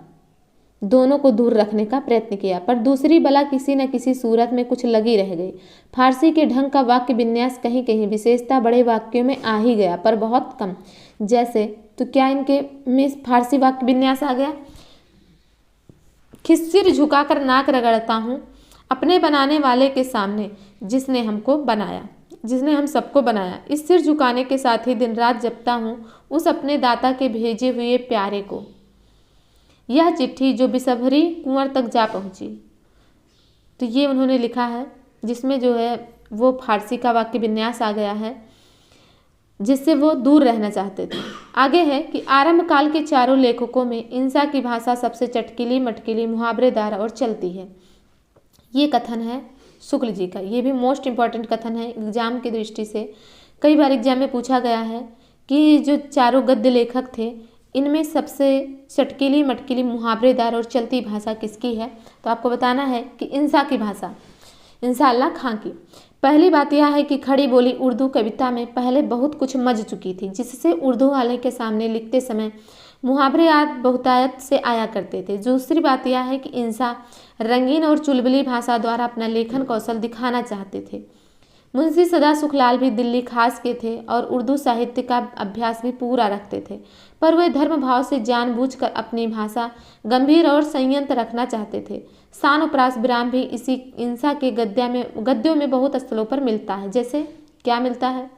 दोनों को दूर रखने का प्रयत्न किया, पर दूसरी बला किसी न किसी सूरत में कुछ लगी रह गई। फारसी के ढंग का वाक्य विन्यास कहीं कहीं विशेषता बड़े वाक्यों में आ ही गया, पर बहुत कम। जैसे तो क्या इनके में फारसी वाक्य विन्यास आ गया कि सिर झुकाकर नाक रगड़ता हूँ अपने बनाने वाले के सामने, जिसने हमको बनाया, जिसने हम सबको बनाया। इस सिर झुकाने के साथ ही दिन रात जपता हूँ उस अपने दाता के भेजे हुए प्यारे को। यह चिट्ठी जो बिसभरी कुंवर तक जा पहुंची। तो ये उन्होंने लिखा है, जिसमें जो है वो फारसी का वाक्य विन्यास आ गया है, जिससे वो दूर रहना चाहते थे। आगे है कि आरंभ काल के चारों लेखकों में इंसा की भाषा सबसे चटकीली, मटकीली, मुहावरेदार और चलती है। ये कथन है शुक्ल जी का। ये भी मोस्ट इम्पॉर्टेंट कथन है एग्जाम की दृष्टि से। कई बार एग्जाम में पूछा गया है कि जो चारों गद्य लेखक थे, इनमें सबसे चटकीली, मटकीली, मुहावरेदार और चलती भाषा किसकी है? तो आपको बताना है कि इंसा की भाषा, इंसा अल्लाह खां की। पहली बात यह है कि खड़ी बोली उर्दू कविता में पहले बहुत कुछ मज चुकी थी, जिससे उर्दू वाले के सामने लिखते समय मुहावरे आदि बहुतायत से आया करते थे। दूसरी बात यह है कि इंसा रंगीन और चुलबुली भाषा द्वारा अपना लेखन कौशल दिखाना चाहते थे। मुंशी सदा सुखलाल भी दिल्ली खास के थे और उर्दू साहित्य का अभ्यास भी पूरा रखते थे, पर वे धर्म भाव से जानबूझकर अपनी भाषा गंभीर और संयंत्र रखना चाहते थे। शान उपरास विराम भी इसी इंसा के गद्यों में बहुत स्थलों पर मिलता है। जैसे क्या मिलता है?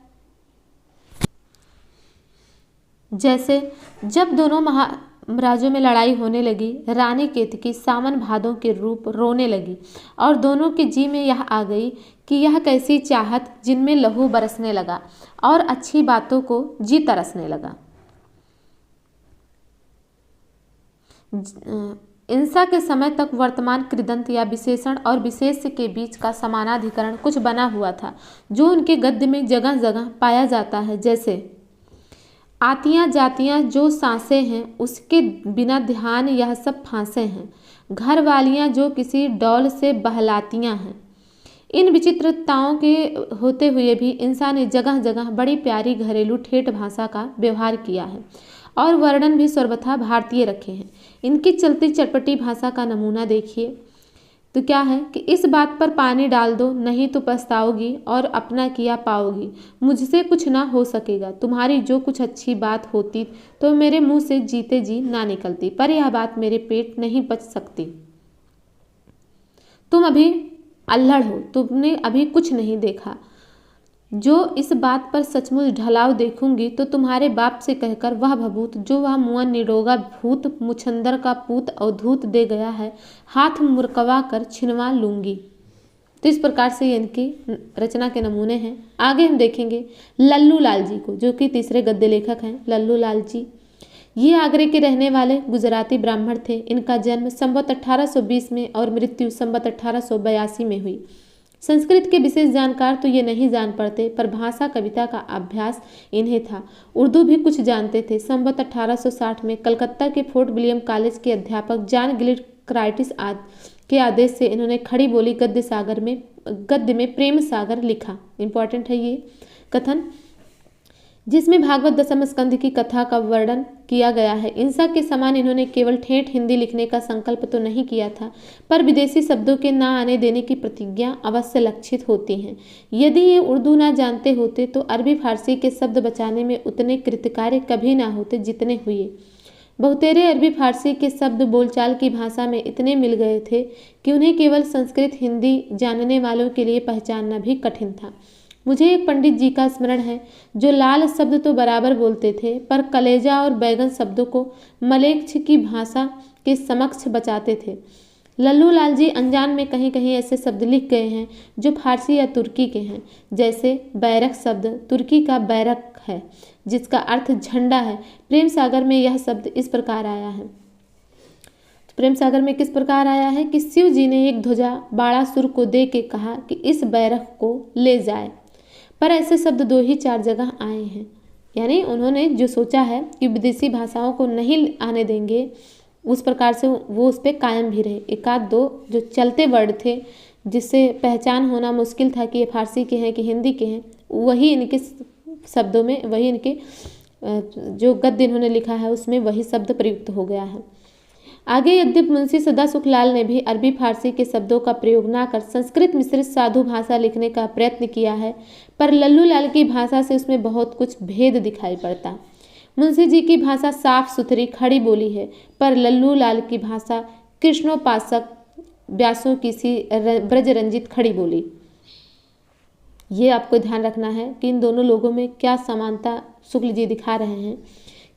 जैसे जब दोनों महाराजों में लड़ाई होने लगी, रानी केतकी सावन भादों के रूप रोने लगी और दोनों के जी में यह आ गई कि यह कैसी चाहत जिनमें लहू बरसने लगा और अच्छी बातों को जी तरसने लगा। इंसा के समय तक वर्तमान कृदंत या विशेषण और विशेष्य के बीच का समानाधिकरण कुछ बना हुआ था, जो उनके गद्य में जगह जगह पाया जाता है। जैसे आतियाँ जातियाँ जो सांसें हैं, उसके बिना ध्यान यह सब फांसे हैं। घर वालियाँ जो किसी डौल से बहलातियाँ हैं। इन विचित्रताओं के होते हुए भी इंसान ने जगह जगह बड़ी प्यारी घरेलू ठेठ भाषा का व्यवहार किया है और वर्णन भी सर्वथा भारतीय रखे हैं। इनकी चलती चटपटी भाषा का नमूना देखिए तो क्या है कि इस बात पर पानी डाल दो, नहीं तो पछताओगी और अपना किया पाओगी। मुझसे कुछ ना हो सकेगा। तुम्हारी जो कुछ अच्छी बात होती तो मेरे मुंह से जीते जी ना निकलती, पर यह बात मेरे पेट नहीं पच सकती। तुम अभी अल्हड़ हो, तुमने अभी कुछ नहीं देखा। जो इस बात पर सचमुच ढलाव देखूंगी तो तुम्हारे बाप से कहकर वह भभूत जो वह मुआ निडोगा भूत मुछंदर का पूत अवधूत दे गया है, हाथ मुरकवा कर छिनवा लूंगी। तो इस प्रकार से इनकी रचना के नमूने हैं। आगे हम देखेंगे लल्लू लाल जी को, जो कि तीसरे गद्य लेखक हैं। लल्लू लाल जी ये आगरे के रहने वाले गुजराती ब्राह्मण थे। इनका जन्म संवत 1820 में और मृत्यु संवत 1882 में हुई। संस्कृत के विशेष जानकार तो ये नहीं जान पड़ते, पर भाषा कविता का अभ्यास इन्हें था। उर्दू भी कुछ जानते थे। संवत 1860 में कलकत्ता के फोर्ट विलियम कॉलेज के अध्यापक जॉन गिलिड क्राइटिस के आदेश से इन्होंने खड़ी बोली गद्य में प्रेम सागर लिखा। इंपॉर्टेंट है ये कथन, जिसमें भागवत दशम स्कंध की कथा का वर्णन किया गया है। इंसा के समान इन्होंने केवल ठेठ हिंदी लिखने का संकल्प तो नहीं किया था, पर विदेशी शब्दों के ना आने देने की प्रतिज्ञा अवश्य लक्षित होती हैं। यदि ये उर्दू ना जानते होते तो अरबी फारसी के शब्द बचाने में उतने कृतकार्य कभी ना होते जितने हुए। बहुतेरे अरबी फारसी के शब्द बोलचाल की भाषा में इतने मिल गए थे कि उन्हें केवल संस्कृत हिंदी जानने वालों के लिए पहचानना भी कठिन था। मुझे एक पंडित जी का स्मरण है, जो लाल शब्द तो बराबर बोलते थे, पर कलेजा और बैगन शब्दों को मलेच्छ की भाषा के समक्ष बचाते थे। लल्लू लाल जी अनजान में कहीं कहीं ऐसे शब्द लिख गए हैं जो फारसी या तुर्की के हैं। जैसे बैरक शब्द तुर्की का बैरक है, जिसका अर्थ झंडा है। प्रेम सागर में यह शब्द इस प्रकार आया है। प्रेम सागर में किस प्रकार आया है कि शिव जी ने एक ध्वजा बाणासुर को दे के कहा कि इस बैरक को ले जाए, पर ऐसे शब्द 2 ही 4 जगह आए हैं। यानी उन्होंने जो सोचा है कि विदेशी भाषाओं को नहीं आने देंगे, उस प्रकार से वो उस पर कायम भी रहे। 1-2 जो चलते वर्ड थे, जिससे पहचान होना मुश्किल था कि ये फारसी के हैं कि हिंदी के हैं, वही इनके शब्दों में, वही इनके जो गद्य इन्होंने लिखा है उसमें वही शब्द प्रयुक्त हो गया है। आगे यद्यप मुंशी सदा सुखलाल ने भी अरबी फारसी के शब्दों का प्रयोग न कर संस्कृत मिश्रित साधु भाषा लिखने का प्रयत्न किया है, पर लल्लू लाल की भाषा से उसमें बहुत कुछ भेद दिखाई पड़ता। मुंशी जी की भाषा साफ सुथरी खड़ी बोली है, पर लल्लू लाल की भाषा कृष्णोपासक व्यासों की सी ब्रजरंजित खड़ी बोली। ये आपको ध्यान रखना है कि इन दोनों लोगों में क्या समानता शुक्ल जी दिखा रहे हैं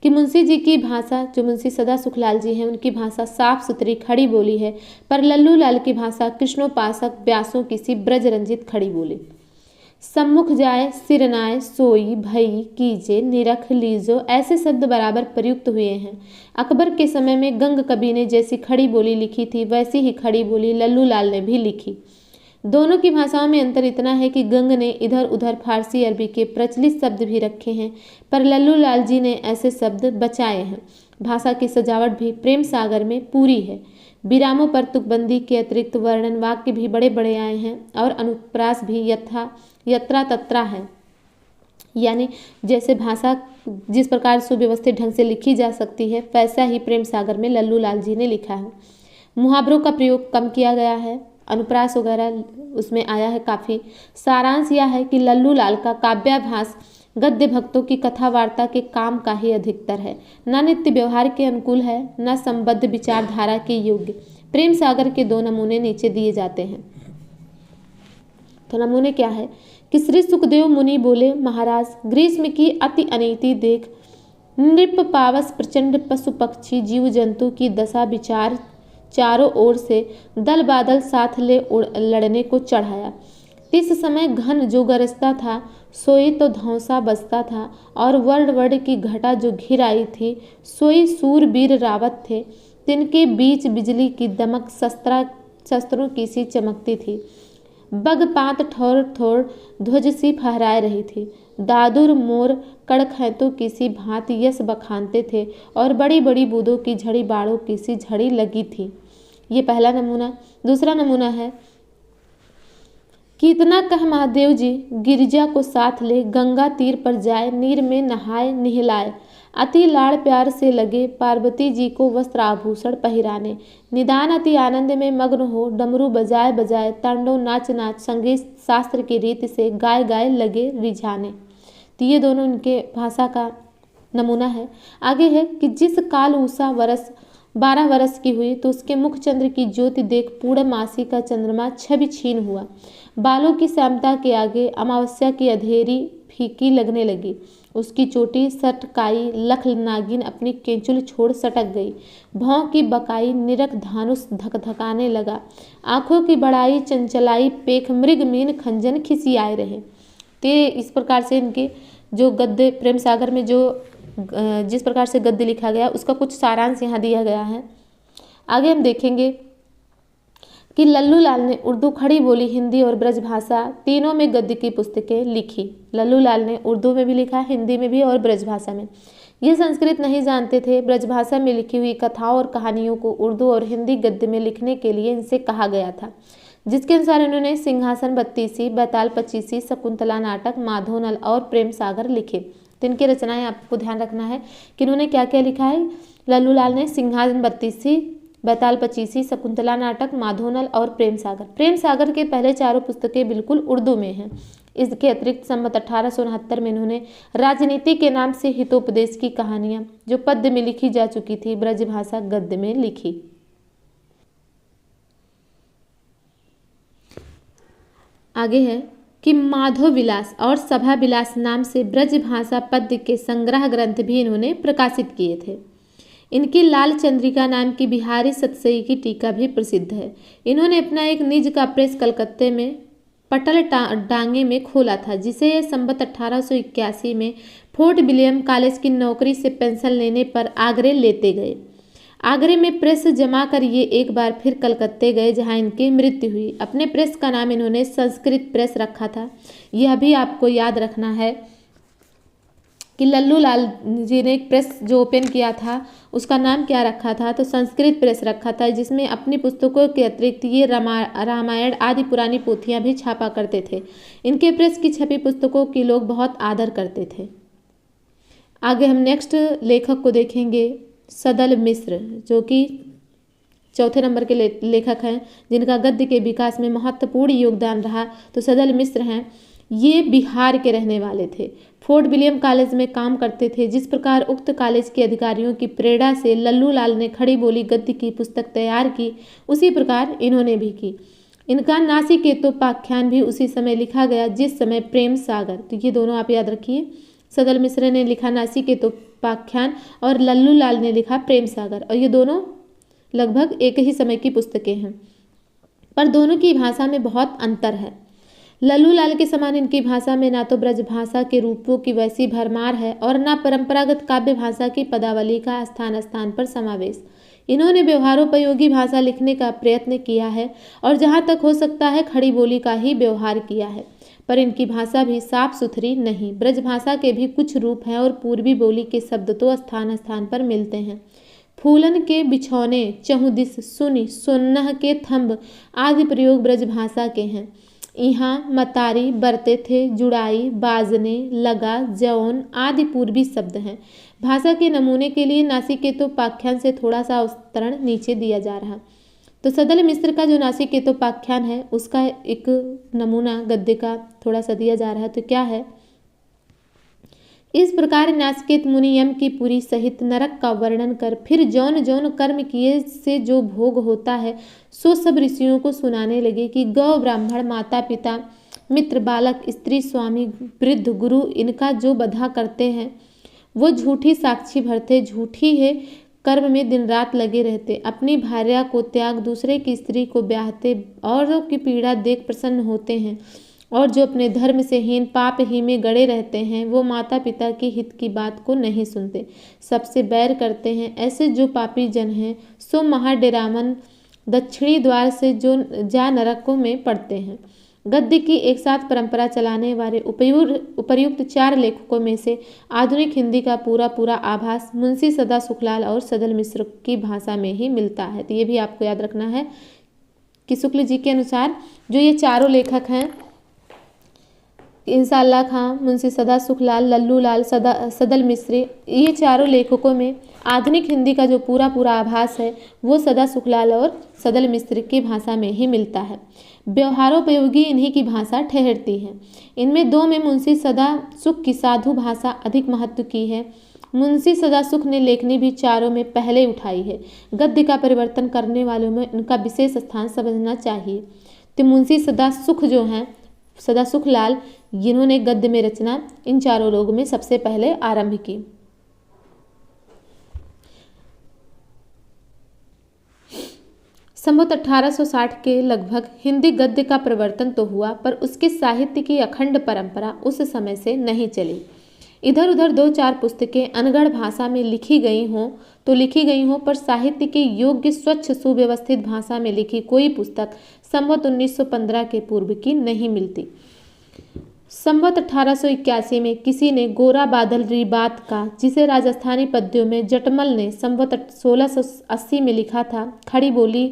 कि मुंशी जी की भाषा, जो मुंशी सदा सुखलाल जी हैं, उनकी भाषा साफ सुथरी खड़ी बोली है, पर लल्लू लाल की भाषा कृष्णोपासक व्यासों की सी ब्रज रंजित खड़ी बोली। सम्मुख जाए, सिर नाय, सोई, भई, कीजे, निरख, लीजो ऐसे शब्द बराबर प्रयुक्त हुए हैं। अकबर के समय में गंग कवि ने जैसी खड़ी बोली लिखी थी, वैसी ही खड़ी बोली लल्लू लाल ने भी लिखी। दोनों की भाषाओं में अंतर इतना है कि गंग ने इधर उधर फारसी अरबी के प्रचलित शब्द भी रखे हैं, पर लल्लू लाल जी ने ऐसे शब्द बचाए हैं। भाषा की सजावट भी प्रेम सागर में पूरी है। विरामों पर तुकबंदी के अतिरिक्त वर्णन वाक्य भी बड़े बड़े आए हैं और अनुप्रास भी यत्रा तत्रा है। यानी जैसे भाषा जिस प्रकार सुव्यवस्थित ढंग से लिखी जा सकती है, वैसा ही प्रेम सागर में लल्लू लाल जी ने लिखा है। मुहावरों का प्रयोग कम किया गया है, अनुप्रास वगैरह उसमें आया है काफ़ी। सारांश यह है कि लल्लू लाल का काव्याभास गद्य भक्तों की कथा वार्ता के काम का ही अधिकतर है, न नित्य व्यवहार के अनुकूल है, न संबद्ध विचारधारा के योग्य। प्रेम सागर के 2 नमूने नीचे दिए जाते हैं। तो नमूने क्या है कि श्री सुखदेव मुनि बोले, महाराज ग्रीष्म की अति अनीति देख नृप पावस प्रचंड पशु पक्षी जीव जंतु की दशा विचार चारों ओर से दल बादल साथ ले लड़ने को चढ़ाया। इस समय घन जो गरजता था, सोई तो धौंसा बजता था, और वर्ण वर्ण की घटा जो घिर आई थी, सोई सूरबीर रावत थे। तिनके बीच बिजली की दमक शस्त्रों की सी चमकती थी। बगपात ठोर ठोर ध्वज सी फहराए रही थी। दादुर मोर कड़खैतों की सी भांति यश बखानते थे, और बड़ी बड़ी बूंदों की झड़ी बाड़ों की सी झड़ी लगी थी। ये पहला नमूना। दूसरा नमूना है कि इतना कह महादेव जी गिरिजा को साथ ले गंगा तीर पर जाए, नीर में नहाए निहलाए। अति लाड़ प्यार से लगे पार्वती जी को वस्त्र आभूषण पहिराने। निदान अति आनंद में मग्न हो डमरू बजाए बजाए, तांडव नाच नाच संगीत शास्त्र की रीति से गाय गाय लगे रिझाने। तो ये दोनों इनके भाषा का नमूना है। आगे है कि जिस काल उषा 12 वर्ष की हुई, तो उसके मुख चंद्र की ज्योति देख पूर्णमासी का चंद्रमा छवि छीन हुआ। बालों की श्यामता के आगे अमावस्या की अंधेरी फीकी लगने लगी। उसकी चोटी सटकाई लख नागिन अपनी केंचुल छोड़ सटक गई। भौं की बकाई निरख धानुष धकधकाने लगा। आंखों की बड़ाई चंचलाई पेख मृग मीन खंजन खिसियाए रहे। ते इस प्रकार से इनके जो गद्य प्रेम सागर में जो जिस प्रकार से गद्य लिखा गया, उसका कुछ सारांश यहाँ दिया गया है। आगे हम देखेंगे कि लल्लू लाल ने उर्दू, खड़ी बोली, हिंदी और ब्रज भाषा तीनों में गद्य की पुस्तकें लिखी। लल्लू लाल ने उर्दू में भी लिखा, हिंदी में भी और ब्रज भाषा में। ये संस्कृत नहीं जानते थे। ब्रज भाषा में लिखी हुई कथाओं और कहानियों को उर्दू और हिंदी गद्य में लिखने के लिए इनसे कहा गया था, जिसके अनुसार इन्होंने सिंहासन बत्तीसी, बैताल पचीसी, शकुंतला नाटक, माधोनल और प्रेम सागर लिखे। तो इनकी रचनाएं आपको ध्यान रखना है कि इन्होंने क्या क्या लिखा है। लल्लू लाल ने सिंहासन बत्तीसी, बैताल पचीसी, शकुंतला नाटक, माधोनल और प्रेम सागर। प्रेम सागर के पहले 4 पुस्तकें बिल्कुल उर्दू में हैं। इसके अतिरिक्त संवत 1869 में इन्होंने राजनीति के नाम से हितोपदेश की कहानियां, जो पद्य में लिखी जा चुकी थी, ब्रज भाषा गद्य में लिखी। आगे है कि माधव विलास और सभा विलास नाम से ब्रज भाषा पद्य के संग्रह ग्रंथ भी इन्होंने प्रकाशित किए थे। इनकी लाल चंद्रिका नाम की बिहारी सतसई की टीका भी प्रसिद्ध है। इन्होंने अपना एक निज का प्रेस कलकत्ते में पटल डांगे में खोला था, जिसे ये संवत 1881 में फोर्ट विलियम कॉलेज की नौकरी से पेंशन लेने पर आगरे लेते गए। आगरे में प्रेस जमा कर ये एक बार फिर कलकत्ते गए, जहां इनकी मृत्यु हुई। अपने प्रेस का नाम इन्होंने संस्कृत प्रेस रखा था। यह भी आपको याद रखना है कि लल्लू लाल जी ने एक प्रेस जो ओपन किया था, उसका नाम क्या रखा था, तो संस्कृत प्रेस रखा था, जिसमें अपनी पुस्तकों के अतिरिक्त ये रामायण आदि पुरानी पोथियां भी छापा करते थे। इनके प्रेस की छपी पुस्तकों की लोग बहुत आदर करते थे। आगे हम नेक्स्ट लेखक को देखेंगे, सदल मिश्र, जो कि चौथे नंबर के लेखक हैं, जिनका गद्य के विकास में महत्वपूर्ण योगदान रहा। तो सदल मिश्र हैं। ये बिहार के रहने वाले थे। फोर्ट विलियम कॉलेज में काम करते थे। जिस प्रकार उक्त कॉलेज के अधिकारियों की प्रेरणा से लल्लू लाल ने खड़ी बोली गद्य की पुस्तक तैयार की, उसी प्रकार इन्होंने भी की। इनका नासिकेतोपाख्यान भी उसी समय लिखा गया जिस समय प्रेम सागर। तो ये दोनों आप याद रखिए, सदल मिश्र ने लिखा नासिकेतोपाख्यान और लल्लू लाल ने लिखा प्रेम सागर, और ये दोनों लगभग एक ही समय की पुस्तकें हैं, पर दोनों की भाषा में बहुत अंतर है। लल्लू लाल के समान इनकी भाषा में ना तो ब्रज भाषा के रूपों की वैसी भरमार है और ना परंपरागत काव्य भाषा की पदावली का स्थान स्थान पर समावेश। इन्होंने व्यवहारोपयोगी भाषा लिखने का प्रयत्न किया है और जहाँ तक हो सकता है खड़ी बोली का ही व्यवहार किया है, पर इनकी भाषा भी साफ सुथरी नहीं। ब्रज भाषा के भी कुछ रूप हैं और पूर्वी बोली के शब्द तो स्थान स्थान पर मिलते हैं। फूलन के बिछौने, चहुदिस सुनि, सोन्नह के थंब आदि प्रयोग ब्रज भाषा के हैं। यहाँ मतारी, बरते थे, जुड़ाई, बाजने, लगा, जौन आदि पूर्वी शब्द हैं। भाषा के नमूने के लिए नासिकेतोपाख्यान से थोड़ा सा अवतरण नीचे दिया जा रहा। तो सदल मिश्र का जो नासिकेतोपाख्यान है उसका एक नमूना गद्य का थोड़ा सा दिया जा रहा है। तो क्या है, इस प्रकार नासिकेत मुनि यम की पुरी सहित नरक का वर्णन कर फिर जौन जौन कर्म किए से जो भोग होता है सो सब ऋषियों को सुनाने लगे कि गौ, ब्राह्मण, माता पिता, मित्र, बालक, स्त्री, स्वामी, वृद्ध, गुरु इनका जो बधा करते हैं वो झूठी साक्षी भरते, झूठी है कर्म में दिन रात लगे रहते, अपनी भार्या को त्याग दूसरे की स्त्री को ब्याहते, औरों की पीड़ा देख प्रसन्न होते हैं, और जो अपने धर्म से हीन पाप ही में गड़े रहते हैं वो माता पिता की हित की बात को नहीं सुनते, सबसे बैर करते हैं। ऐसे जो पापी जन हैं सो महाडेरामन दक्षिणी द्वार से जो जा नरकों में पड़ते हैं। गद्य की एक साथ परंपरा चलाने वाले उपर्युक्त 4 लेखकों में से आधुनिक हिंदी का पूरा आभास मुंशी सदा सुखलाल और सदल मिश्र की भाषा में ही मिलता है। तो ये भी आपको याद रखना है कि शुक्ल जी के अनुसार जो ये चारों लेखक हैं, इंसाल्लाह खां, मुंशी सदा सुखलाल, लल्लू लाल, सदल मिश्र, ये चारों लेखकों में आधुनिक हिंदी का जो पूरा आभास है वो सदा सुखलाल और सदल मिश्र की भाषा में ही मिलता है। व्यवहारोपयोगी इन्हीं की भाषा ठहरती है। इनमें 2 में मुंशी सदा सुख की साधु भाषा अधिक महत्व की है। मुंशी सदा सुख ने लेखनी भी चारों में पहले उठाई है। गद्य का परिवर्तन करने वालों में इनका विशेष स्थान समझना चाहिए। तो मुंशी सदा सुख जो हैं, सदा सुखलाल, जिन्होंने गद्य में रचना इन चारों लोगों में सबसे पहले आरंभ की। संवत 1860 के लगभग हिंदी गद्य का प्रवर्तन तो हुआ, पर उसके साहित्य की अखंड परंपरा उस समय से नहीं चली। इधर उधर 2-4 पुस्तकें अनगढ़ भाषा में लिखी गई हों, पर साहित्य के योग्य स्वच्छ सुव्यवस्थित भाषा में लिखी कोई पुस्तक संवत 1915 के पूर्व की नहीं मिलती। संवत 1881 में किसी ने गोरा बादल री बात का, जिसे राजस्थानी पद्यों में जटमल ने संवत 1680 में लिखा था, खड़ी बोली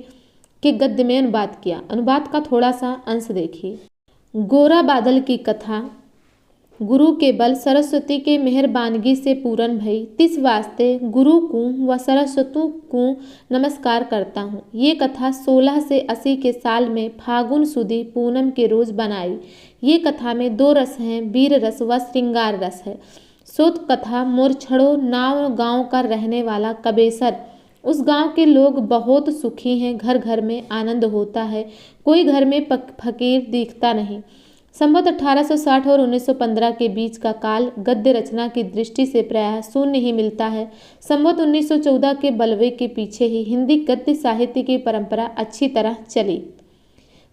के गद्य में अनुवाद किया। अनुवाद का थोड़ा सा अंश देखिए। गोरा बादल की कथा, गुरु के बल सरस्वती के मेहरबानगी से पूरन भई, तिस वास्ते गुरु को व सरस्वती को नमस्कार करता हूँ। ये कथा 16 से 80 के साल में फागुन सुदी पूनम के रोज बनाई। ये कथा में 2 रस हैं, वीर रस व श्रृंगार रस है। सोत कथा मोरछड़ो नाव गांव का रहने वाला कबेसर, उस गांव के लोग बहुत सुखी हैं, घर घर में आनंद होता है, कोई घर में फकीर दिखता नहीं। संवत 1860 और 1915 के बीच का काल गद्य रचना की दृष्टि से प्रायः शून्य ही मिलता है। संवत 1914 के बलवे के पीछे ही हिंदी गद्य साहित्य की परंपरा अच्छी तरह चली।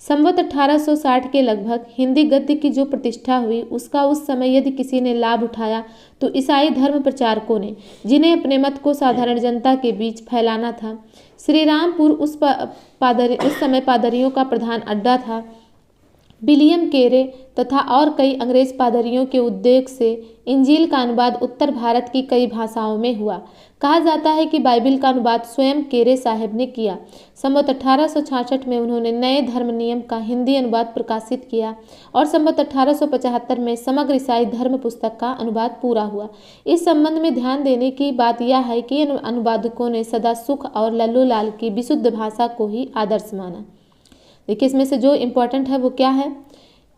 संवत 1860 के लगभग हिंदी गद्य की जो प्रतिष्ठा हुई उसका उस समय यदि किसी ने लाभ उठाया तो ईसाई धर्म प्रचारकों ने, जिन्हें अपने मत को साधारण जनता के बीच फैलाना था। श्रीरामपुर उस समय पादरियों का प्रधान अड्डा था। विलियम केरे तथा और कई अंग्रेज पादरियों के उद्योग से इंजील का अनुवाद उत्तर भारत की कई भाषाओं में हुआ। कहा जाता है कि बाइबिल का अनुवाद स्वयं केरे साहब ने किया। संवत 1866 में उन्होंने नए धर्म नियम का हिंदी अनुवाद प्रकाशित किया और संवत 1875 में समग्र ईसाई धर्म पुस्तक का अनुवाद पूरा हुआ। इस संबंध में ध्यान देने की बात यह है कि अनुवादकों ने सदा सुख और लल्लू लाल की विशुद्ध भाषा को ही आदर्श माना। देखिए, इसमें से जो इम्पोर्टेंट है वो क्या है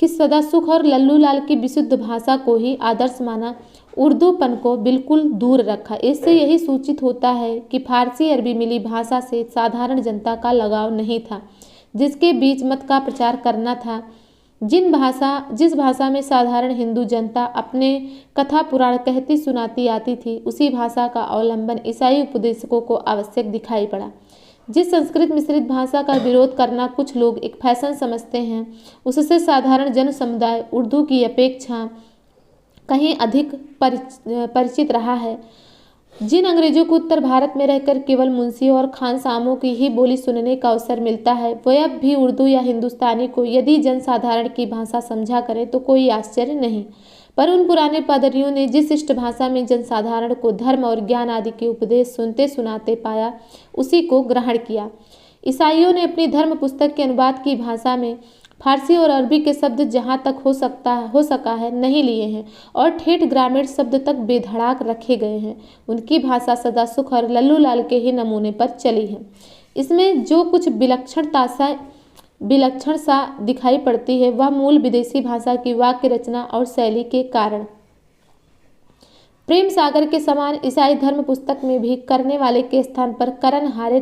कि सदा सुख और लल्लू लाल की विशुद्ध भाषा को ही आदर्श माना, उर्दूपन को बिल्कुल दूर रखा। इससे यही सूचित होता है कि फारसी अरबी मिली भाषा से साधारण जनता का लगाव नहीं था, जिसके बीच मत का प्रचार करना था। जिस भाषा में साधारण हिंदू जनता अपने कथा पुराण कहती सुनाती आती थी, उसी भाषा का अवलंबन ईसाई उपदेशकों को आवश्यक दिखाई पड़ा। जिस संस्कृत मिश्रित भाषा का विरोध करना कुछ लोग एक फैशन समझते हैं, उससे साधारण जन समुदाय उर्दू की अपेक्षा कहीं अधिक परिचित रहा है। जिन अंग्रेजों को उत्तर भारत में रहकर केवल मुंशियों और खानसामों की ही बोली सुनने का अवसर मिलता है, वह अब भी उर्दू या हिंदुस्तानी को यदि जनसाधारण की भाषा समझा करें तो कोई आश्चर्य नहीं। पर उन पुराने पादरियों ने जिस इष्ट भाषा में जनसाधारण को धर्म और ज्ञान आदि के उपदेश सुनते सुनाते पाया, उसी को ग्रहण किया। ईसाइयों ने अपनी धर्म पुस्तक के अनुवाद की भाषा में फारसी और अरबी के शब्द जहाँ तक हो सका है नहीं लिए हैं और ठेठ ग्रामीण शब्द तक बेधड़ाक रखे गए हैं। उनकी भाषा सदा सुख और लल्लू लाल के ही नमूने पर चली है। इसमें जो कुछ विलक्षण सा दिखाई पड़ती है, वह मूल विदेशी भाषा की वाक्य रचना और शैली के कारण। प्रेम सागर के समान ईसाई धर्म पुस्तक में भी करने वाले के स्थान पर करण, हारे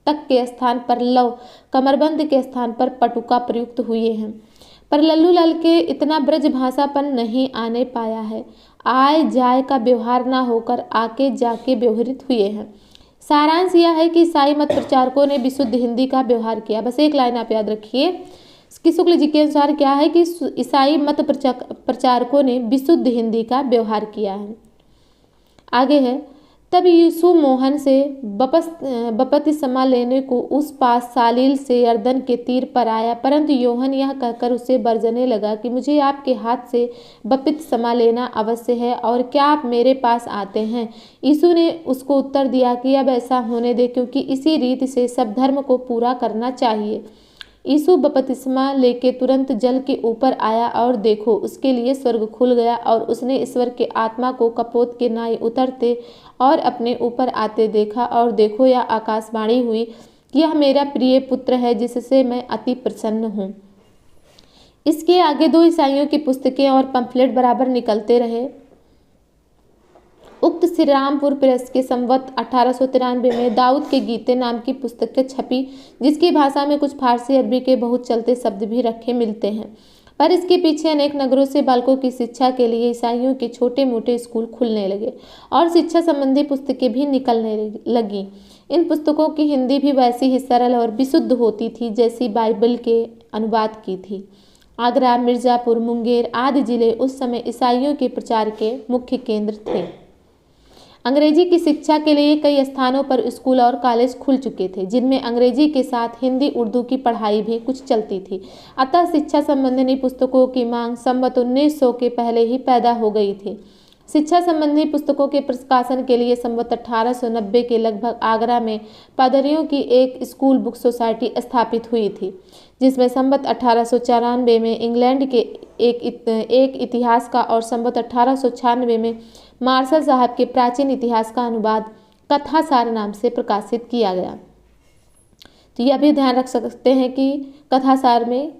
तक के स्थान पर लव, कमरबंद के स्थान पर पटुका प्रयुक्त हुए हैं। पर लल्लू लाल के इतना ब्रज भाषापन नहीं आने पाया है। आय जाय का व्यवहार न होकर आके जाके व्यवहृत हुए हैं। सारांश यह है कि ईसाई मत प्रचारकों ने विशुद्ध हिंदी का व्यवहार किया। बस एक लाइन आप याद रखिए कि शुक्ल जी के अनुसार क्या है कि ईसाई मत प्रचारकों ने विशुद्ध हिंदी का व्यवहार किया है। आगे है, तब यीशु मोहन से बपतिस्मा लेने को उस पास सालील से यरदन के तीर पर आया, परंतु योहन यह कहकर उसे बरजने लगा कि मुझे आपके हाथ से बपतिस्मा लेना अवश्य है और क्या आप मेरे पास आते हैं। यीशु ने उसको उत्तर दिया कि अब ऐसा होने दे, क्योंकि इसी रीति से सब धर्म को पूरा करना चाहिए। यीशु बपतिस्मा लेके तुरंत जल के ऊपर आया और देखो उसके लिए स्वर्ग खुल गया और उसने ईश्वर के आत्मा को कपोत के नाई उतरते और अपने ऊपर आते देखा और देखो यह आकाशवाणी हुई कि यह मेरा प्रिय पुत्र है जिससे मैं अति प्रसन्न हूँ। इसके आगे 2 ईसाइयों की पुस्तकें और पंफलेट बराबर निकलते रहे। उक्त श्रीरामपुर प्रेस के संवत 1893 में दाऊद के गीते नाम की पुस्तक छपी, जिसकी भाषा में कुछ फारसी अरबी के बहुत चलते शब्द भी रखे मिलते हैं। पर इसके पीछे अनेक नगरों से बालकों की शिक्षा के लिए ईसाइयों के छोटे मोटे स्कूल खुलने लगे और शिक्षा संबंधी पुस्तकें भी निकलने लगी। इन पुस्तकों की हिंदी भी वैसी ही सरल और विशुद्ध होती थी जैसी बाइबल के अनुवाद की थी। आगरा, मिर्जापुर, मुंगेर आदि जिले उस समय ईसाइयों के प्रचार के मुख्य केंद्र थे। अंग्रेजी की शिक्षा के लिए कई स्थानों पर स्कूल और कॉलेज खुल चुके थे, जिनमें अंग्रेजी के साथ हिंदी उर्दू की पढ़ाई भी कुछ चलती थी। अतः शिक्षा संबंधी पुस्तकों की मांग संवत 1900 के पहले ही पैदा हो गई थी। शिक्षा संबंधी पुस्तकों के प्रकाशन के लिए संवत 1890 के लगभग आगरा में पादरियों की एक स्कूल बुक सोसाइटी स्थापित हुई थी, जिसमें संवत 1894 में इंग्लैंड के एक इतिहास का और संवत 1896 में मार्शल साहब के प्राचीन इतिहास का अनुवाद कथासार नाम से प्रकाशित किया गया। तो यह भी ध्यान रख सकते हैं कि कथासार में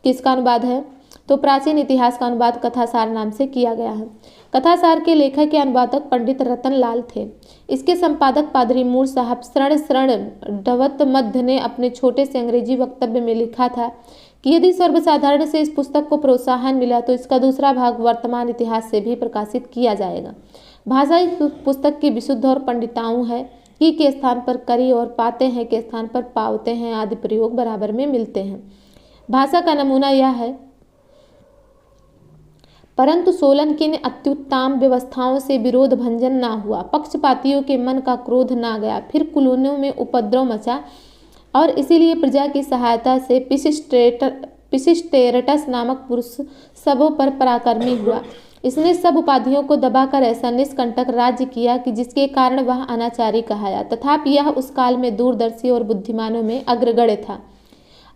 किसका अनुवाद है, तो प्राचीन इतिहास का अनुवाद कथासार नाम से किया गया है। कथासार के लेखक के अनुवादक पंडित रतन लाल थे। इसके संपादक पादरी मूर साहब शरण डवत मध्य ने अपने छोटे से अंग्रेजी वक्तव्य में लिखा था कि यदि सर्वसाधारण से इस पुस्तक को प्रोत्साहन मिला तो इसका दूसरा भाग वर्तमान इतिहास से भी प्रकाशित किया जाएगा। भाषा इस पुस्तक की विशुद्ध और पंडिताऊ है। की के स्थान पर करी और पाते हैं के स्थान पर पावते हैं आदि प्रयोग बराबर में मिलते हैं। भाषा का नमूना यह है, परंतु सोलन की अत्युत्तम व्यवस्थाओं से विरोध भंजन ना हुआ, पक्षपातियों के मन का क्रोध ना गया, फिर कुलोनियों में उपद्रव मचा और इसीलिए प्रजा की सहायता से पिसिस्टेरटस नामक पुरुष सबों पर पराक्रमी हुआ। इसने सब उपाधियों को दबाकर ऐसा निष्कंटक राज्य किया कि जिसके कारण वह अनाचारी कहाया, तथापि यह उस काल में दूरदर्शी और बुद्धिमानों में अग्रगण्य था।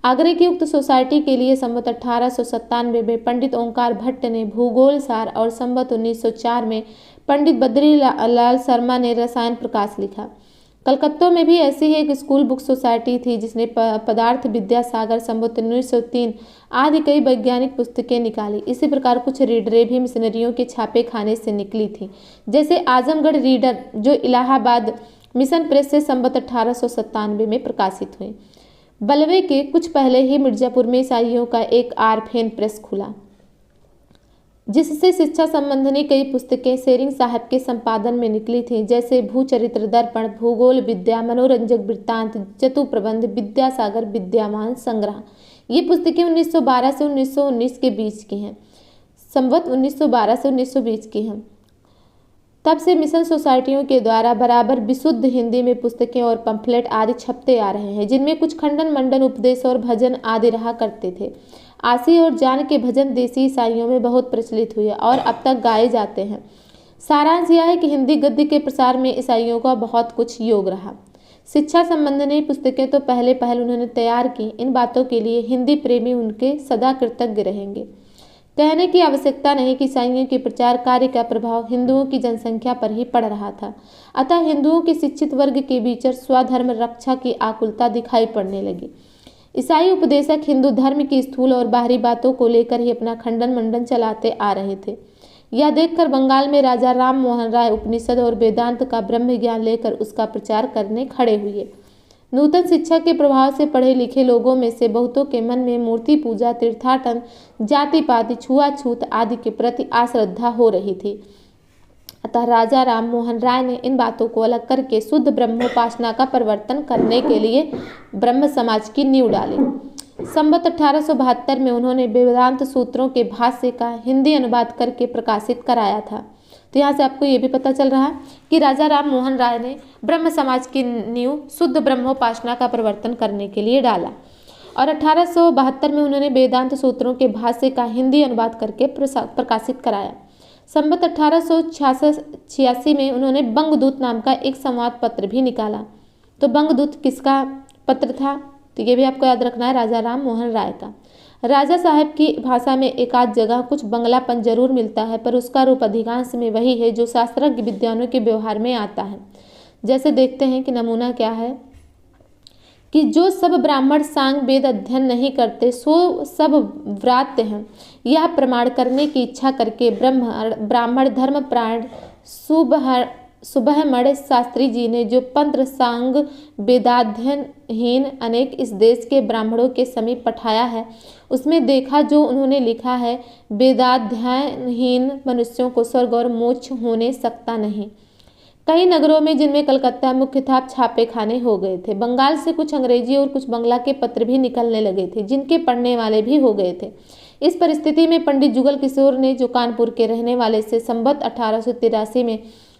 आगरे की उक्त सोसाइटी के लिए संवत 1897 में पंडित ओंकार भट्ट ने भूगोल सार और संवत 1904 में पंडित बद्री लाल शर्मा ने रसायन प्रकाश लिखा। कलकत्ता में भी ऐसी ही एक स्कूल बुक सोसाइटी थी जिसने पदार्थ विद्या सागर संवत 1903 आदि कई वैज्ञानिक पुस्तकें निकाली। इसी प्रकार कुछ रीडरें भी मिशनरियों के छापे खाने से निकली थी, जैसे आजमगढ़ रीडर जो इलाहाबाद मिशन प्रेस से संवत 1897 में प्रकाशित हुई। बलवे के कुछ पहले ही मिर्जापुर में ईसाइयों का एक आरफेन प्रेस खुला, जिससे शिक्षा संबंधी कई पुस्तकें शेरिंग साहब के संपादन में निकली थीं, जैसे भूचरित्र दर्पण, भूगोल विद्या, मनोरंजक वृत्तांत, जतु प्रबंध, विद्यासागर विद्यावान संग्रह। ये पुस्तकें 1912 से 1919 के बीच की हैं, संवत 1912 से 1920 की हैं। तब से मिशन सोसाइटियों के द्वारा बराबर विशुद्ध हिंदी में पुस्तकें और पंफलेट आदि छपते आ रहे हैं, जिनमें कुछ खंडन मंडन उपदेश और भजन आदि रहा करते थे। आसी और जान के भजन देसी ईसाइयों में बहुत प्रचलित हुए और अब तक गाए जाते हैं। सारांश यह है कि हिंदी गद्य के प्रसार में ईसाइयों का बहुत कुछ योग रहा। शिक्षा संबंधी पुस्तकें तो पहले उन्होंने तैयार की। इन बातों के लिए हिंदी प्रेमी उनके सदा कृतज्ञ रहेंगे। कहने की आवश्यकता नहीं कि ईसाइयों के प्रचार कार्य का प्रभाव हिंदुओं की जनसंख्या पर ही पड़ रहा था। अतः हिंदुओं के शिक्षित वर्ग के भीतर स्वधर्म रक्षा की आकुलता दिखाई पड़ने लगी। ईसाई उपदेशक हिंदू धर्म की स्थूल और बाहरी बातों को लेकर ही अपना खंडन मंडन चलाते आ रहे थे। यह देखकर बंगाल में राजा राम मोहन राय उपनिषद और वेदांत का ब्रह्म ज्ञान लेकर उसका प्रचार करने खड़े हुए। नूतन शिक्षा के प्रभाव से पढ़े लिखे लोगों में से बहुतों के मन में मूर्ति पूजा, तीर्थाटन, जाति पाति, छुआछूत आदि के प्रति आश्रद्धा हो रही थी। अतः राजा राम मोहन राय ने इन बातों को अलग करके शुद्ध ब्रह्मोपासना का प्रवर्तन करने के लिए ब्रह्म समाज की नींव डाली। संवत 1872 में उन्होंने वेदांत सूत्रों के भाष्य का हिंदी अनुवाद करके प्रकाशित कराया था। तो यहाँ से आपको ये भी पता चल रहा है कि राजा राम मोहन राय ने ब्रह्म समाज की नींव शुद्ध ब्रह्मोपासना का प्रवर्तन करने के लिए डाला और 1872 में उन्होंने वेदांत सूत्रों के भाष्य का हिंदी अनुवाद करके प्रकाशित कराया। संवत 1886 में उन्होंने बंगदूत नाम का एक संवाद पत्र भी निकाला। तो बंगदूत किसका पत्र था? तो ये भी आपको याद रखना है, राजा राम मोहन राय का। राजा साहब की भाषा में एक आध जगह कुछ बंगलापन जरूर मिलता है, पर उसका रूप अधिकांश में वही है जो शास्त्रज्ञ विद्वानों के व्यवहार में आता है। जैसे देखते हैं कि नमूना क्या है कि जो सब ब्राह्मण सांग वेद अध्ययन नहीं करते सो सब व्रात्य हैं, यह प्रमाण करने की इच्छा करके ब्राह्मण धर्म प्राण सुबहमणि शास्त्री जी ने जो पंत्र सांग वेदाध्ययनहीन अनेक इस देश के ब्राह्मणों के समीप पठाया है, उसमें देखा जो उन्होंने लिखा है, वेदाध्ययनहीन मनुष्यों को स्वर्ग और मोक्ष होने सकता नहीं। कई नगरों में, जिनमें कलकत्ता मुख्य था, छापे खाने हो गए थे। बंगाल से कुछ अंग्रेजी और कुछ बंगला के पत्र भी निकलने लगे थे, जिनके पढ़ने वाले भी हो गए थे। इस परिस्थिति में पंडित जुगल किशोर ने, जो कानपुर के रहने वाले से, संवत 1883 में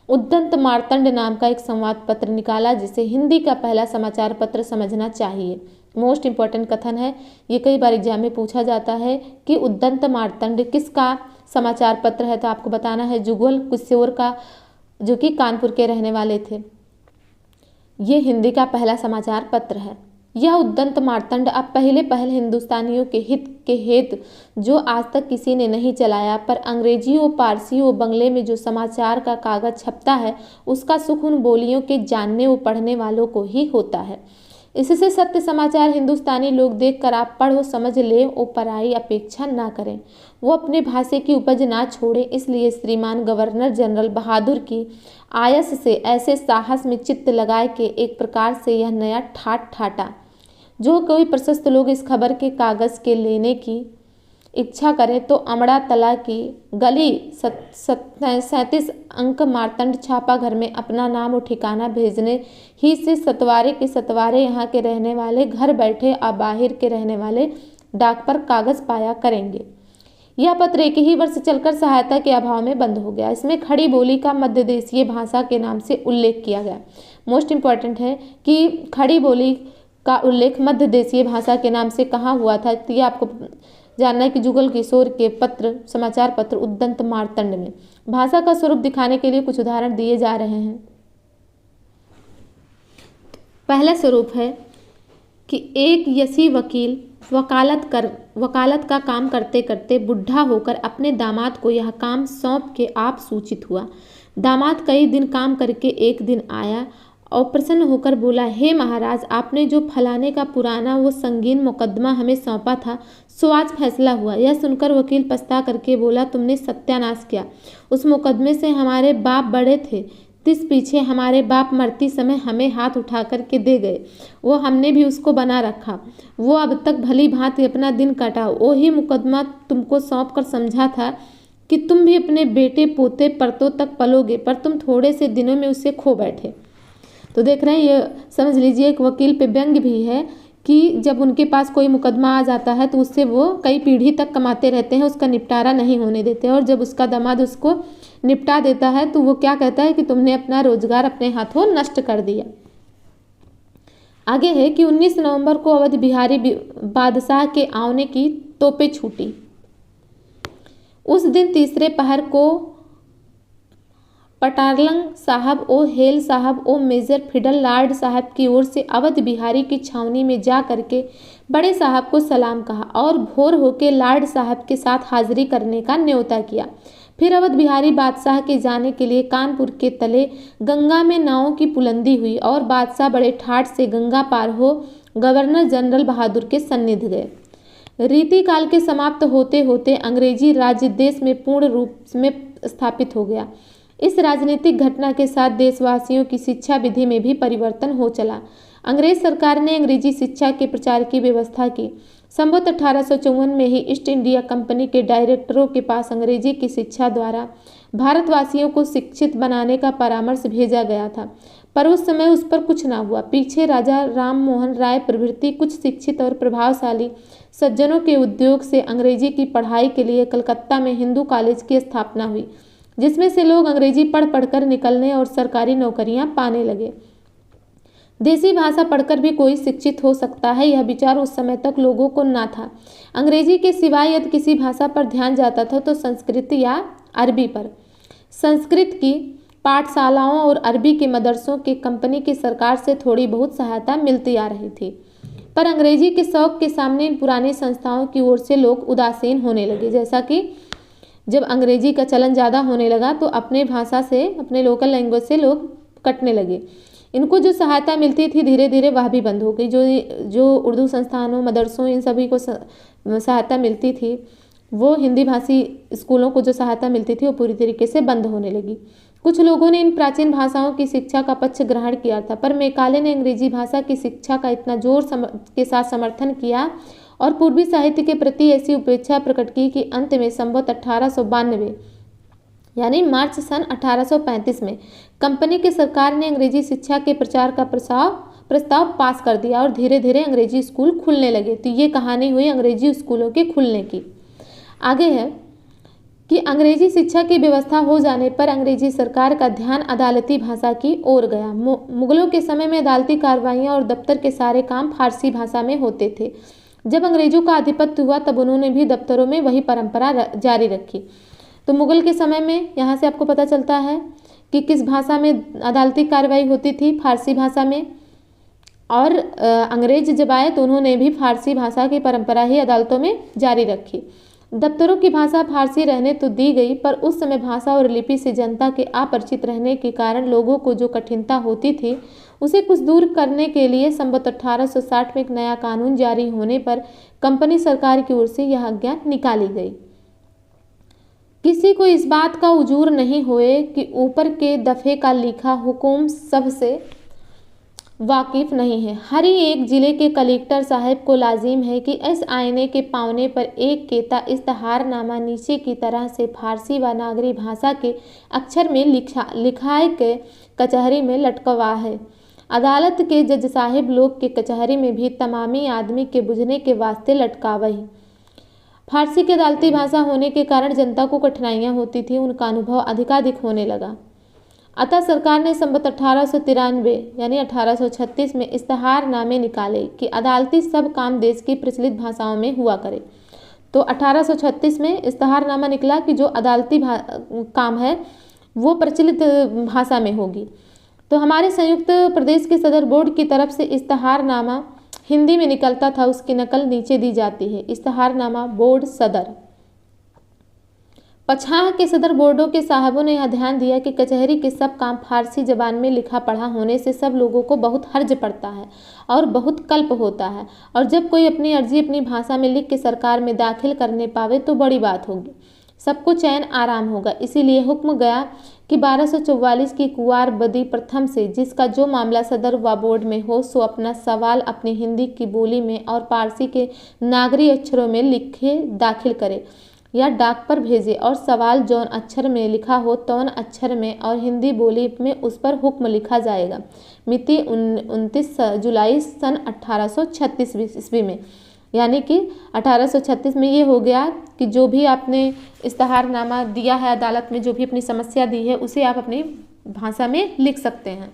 उद्दंत मार्तंड नाम का एक संवाद पत्र निकाला, जिसे हिंदी का पहला समाचार पत्र समझना चाहिए। मोस्ट इंपॉर्टेंट कथन है, ये कई बार एग्जाम में पूछा जाता है कि उद्दंत मार्तंड किसका समाचार पत्र है, तो आपको बताना है जुगल किशोर का, जो कि कानपुर के रहने वाले थे। ये हिंदी का पहला समाचार पत्र है। यह उद्दंत मार्तंड अब पहले हिंदुस्तानियों के हित के हेतु जो आज तक किसी ने नहीं चलाया, पर अंग्रेजी व पारसी व बंगले में जो समाचार का कागज छपता है, उसका सुख उन बोलियों के जानने व पढ़ने वालों को ही होता है। इससे सत्य समाचार हिंदुस्तानी लोग देखकर आप पढ़ो समझ ले और पराई अपेक्षा ना करें, वो अपने भाषा की उपज ना छोड़े। इसलिए श्रीमान गवर्नर जनरल बहादुर की आयस से ऐसे साहस में चित्त लगाए कि एक प्रकार से यह नया ठाट ठाटा, जो कोई प्रशस्त लोग इस खबर के कागज के लेने की इच्छा करें तो अमड़ा तला की गली 37 अंक मार्तंड छापा घर में अपना नाम और ठिकाना भेजने ही से सतवारे के सतवारे यहाँ के रहने वाले घर बैठे और बाहर के रहने वाले डाक पर कागज पाया करेंगे। यह पत्र एक ही वर्ष चलकर सहायता के अभाव में बंद हो गया। इसमें खड़ी बोली का मध्य देशीय भाषा के नाम से उल्लेख किया गया। मोस्ट इम्पॉर्टेंट है कि खड़ी बोली का उल्लेख मध्य देशीय भाषा के नाम से कहाँ हुआ था, तो ये आपको जानना है कि जुगल किशोर के पत्र समाचार पत्र उद्दंत मार्तंड में। भाषा का स्वरूप दिखाने के लिए कुछ उदाहरण दिए जा रहे हैं। पहला स्वरूप है कि एक यसी वकील वकालत का काम करते करते बुढ़ा होकर अपने दामाद को यह काम सौंप के आप सूचित हुआ। दामाद कई दिन काम करके एक दिन आया और प्रसन्न होकर बोला, हे महाराज, आपने जो फलाने का पुराना वो संगीन मुकदमा हमें सौंपा था, सो आज फैसला हुआ। यह सुनकर वकील पछता करके बोला, तुमने सत्यानाश किया। उस मुकदमे से हमारे बाप बड़े थे, तिस पीछे हमारे बाप मरती समय हमें हाथ उठा कर के दे गए, वो हमने भी उसको बना रखा। वो अब तक भली भांति अपना दिन काटा। वही मुकदमा तुमको सौंप कर समझा था कि तुम भी अपने बेटे पोते परतों तक पलोगे, पर तुम थोड़े से दिनों में उसे खो बैठे। तो देख रहे हैं, ये समझ लीजिए एक वकील पे व्यंग्य भी है कि जब उनके पास कोई मुकदमा आ जाता है तो उससे वो कई पीढ़ी तक कमाते रहते हैं, उसका निपटारा नहीं होने देते, और जब उसका दामाद उसको निपटा देता है तो वो क्या कहता है कि तुमने अपना रोजगार अपने हाथों नष्ट कर दिया। आगे है कि 19 नवंबर को अवध बिहारी बादशाह के आने की तोपें छूटी। उस दिन तीसरे पहर को पटारलंग साहब ओ हेल साहब ओ मेजर फिडल लार्ड साहब की ओर से अवध बिहारी की छावनी में जा करके बड़े साहब को सलाम कहा और भोर होके लार्ड साहब के साथ हाजिरी करने का न्योता किया। फिर अवध बिहारी बादशाह के जाने के लिए कानपुर के तले गंगा में नावों की पुलंदी हुई और बादशाह बड़े ठाठ से गंगा पार हो गवर्नर जनरल बहादुर के सन्निध गए। रीति काल के समाप्त होते होते अंग्रेजी राज्य देश में पूर्ण रूप में स्थापित हो गया। इस राजनीतिक घटना के साथ देशवासियों की शिक्षा विधि में भी परिवर्तन हो चला। अंग्रेज सरकार ने अंग्रेजी शिक्षा के प्रचार की व्यवस्था की। संवत 1854 में ही ईस्ट इंडिया कंपनी के डायरेक्टरों के पास अंग्रेजी की शिक्षा द्वारा भारतवासियों को शिक्षित बनाने का परामर्श भेजा गया था, पर उस समय उस पर कुछ ना हुआ। पीछे राजा राम मोहन राय प्रभृति कुछ शिक्षित और प्रभावशाली सज्जनों के उद्योग से अंग्रेजी की पढ़ाई के लिए कलकत्ता में हिंदू कॉलेज की स्थापना हुई, जिसमें से लोग अंग्रेजी पढ़ पढ़कर निकलने और सरकारी नौकरियां पाने लगे। देसी भाषा पढ़कर भी कोई शिक्षित हो सकता है, यह विचार उस समय तक लोगों को ना था। अंग्रेजी के सिवाय यदि किसी भाषा पर ध्यान जाता था तो संस्कृत या अरबी पर। संस्कृत की पाठशालाओं और अरबी के मदरसों के कंपनी की सरकार से थोड़ी बहुत सहायता मिलती आ रही थी, पर अंग्रेजी के शौक के सामने इन पुरानी संस्थाओं की ओर से लोग उदासीन होने लगे। जैसा कि जब अंग्रेजी का चलन ज़्यादा होने लगा तो अपने भाषा से, अपने लोकल लैंग्वेज से लोग कटने लगे। इनको जो सहायता मिलती थी धीरे धीरे वह भी बंद हो गई। जो उर्दू संस्थानों, मदरसों, इन सभी को सहायता मिलती थी, वो हिंदी भाषी स्कूलों को जो सहायता मिलती थी वो पूरी तरीके से बंद होने लगी। कुछ लोगों ने इन प्राचीन भाषाओं की शिक्षा का पक्ष ग्रहण किया था, पर मैकाले ने अंग्रेजी भाषा की शिक्षा का इतना जोर के साथ समर्थन किया और पूर्वी साहित्य के प्रति ऐसी उपेक्षा प्रकट की कि अंत में संवत 1892 यानी मार्च सन 1835 में कंपनी की सरकार ने अंग्रेजी शिक्षा के प्रचार का प्रस्ताव पास कर दिया और धीरे धीरे अंग्रेजी स्कूल खुलने लगे। तो ये कहानी हुई अंग्रेजी स्कूलों के खुलने की। आगे है कि अंग्रेजी शिक्षा की व्यवस्था हो जाने पर अंग्रेजी सरकार का ध्यान अदालती भाषा की ओर गया। मुगलों के समय में अदालती कार्रवाइयाँ और दफ्तर के सारे काम फारसी भाषा में होते थे। जब अंग्रेजों का आधिपत्य हुआ तब उन्होंने भी दफ्तरों में वही परंपरा जारी रखी। तो मुगल के समय में यहाँ से आपको पता चलता है कि किस भाषा में अदालती कार्रवाई होती थी, फारसी भाषा में। और अंग्रेज जब आए तो उन्होंने भी फारसी भाषा की परंपरा ही अदालतों में जारी रखी। दफ्तरों की भाषा फारसी रहने तो दी गई, पर उस समय भाषा और लिपि से जनता के अपरिचित रहने के कारण लोगों को जो कठिनता होती थी उसे कुछ दूर करने के लिए संवत 1860 में एक नया कानून जारी होने पर कंपनी सरकार की ओर से यह आज्ञा निकाली गई। किसी को इस बात का उजूर नहीं होए कि ऊपर के दफे का लिखा हुकुम सबसे वाकिफ नहीं है। हर एक जिले के कलेक्टर साहब को लाजिम है कि इस आईने के पावने पर एक केता इश्तहारनामा नीचे की तरह से फारसी व नागरी भाषा के अक्षर में लिखाए के कचहरी में लटकवा है। अदालत के जज साहिब लोग के कचहरी में भी तमामी आदमी के बुझने के वास्ते लटकावही। फारसी की अदालती भाषा होने के कारण जनता को कठिनाइयाँ होती थी, उनका अनुभव अधिकाधिक होने लगा। अतः सरकार ने संवत 1893 यानी 1836 में इश्तहारनामे निकाले कि अदालती सब काम देश की प्रचलित भाषाओं में हुआ करे। तो 1836 में इश्तहारनामा निकला कि जो अदालती काम है वो प्रचलित भाषा में होगी। तो हमारे संयुक्त प्रदेश के सदर बोर्ड की तरफ से इश्तहारनामा हिंदी में निकलता था, उसकी नकल नीचे दी जाती है। इश्तहारनामा बोर्ड सदर। पछाह के सदर बोर्डों के साहबों ने यह ध्यान दिया कि कचहरी के सब काम फारसी जबान में लिखा पढ़ा होने से सब लोगों को बहुत हर्ज पड़ता है और बहुत कल्प होता है, और जब कोई अपनी अर्जी अपनी भाषा में लिख के सरकार में दाखिल करने पावे तो बड़ी बात होगी। सबको चैन आराम होगा। इसीलिए हुक्म गया कि 1244 की कुंवर बदी प्रथम से जिसका जो मामला सदर व बोर्ड में हो सो अपना सवाल अपनी हिंदी की बोली में और पारसी के नागरी अक्षरों में लिखे दाखिल करे या डाक पर भेजे, और सवाल जौन अक्षर में लिखा हो तौन अक्षर में और हिंदी बोली में उस पर हुक्म लिखा जाएगा। मिति 29 जुलाई सन 1836 ईस्वी में। यानी कि 1836 में ये हो गया कि जो भी आपने इस्तेहारनामा दिया है अदालत में, जो भी अपनी समस्या दी है उसे आप अपनी भाषा में लिख सकते हैं।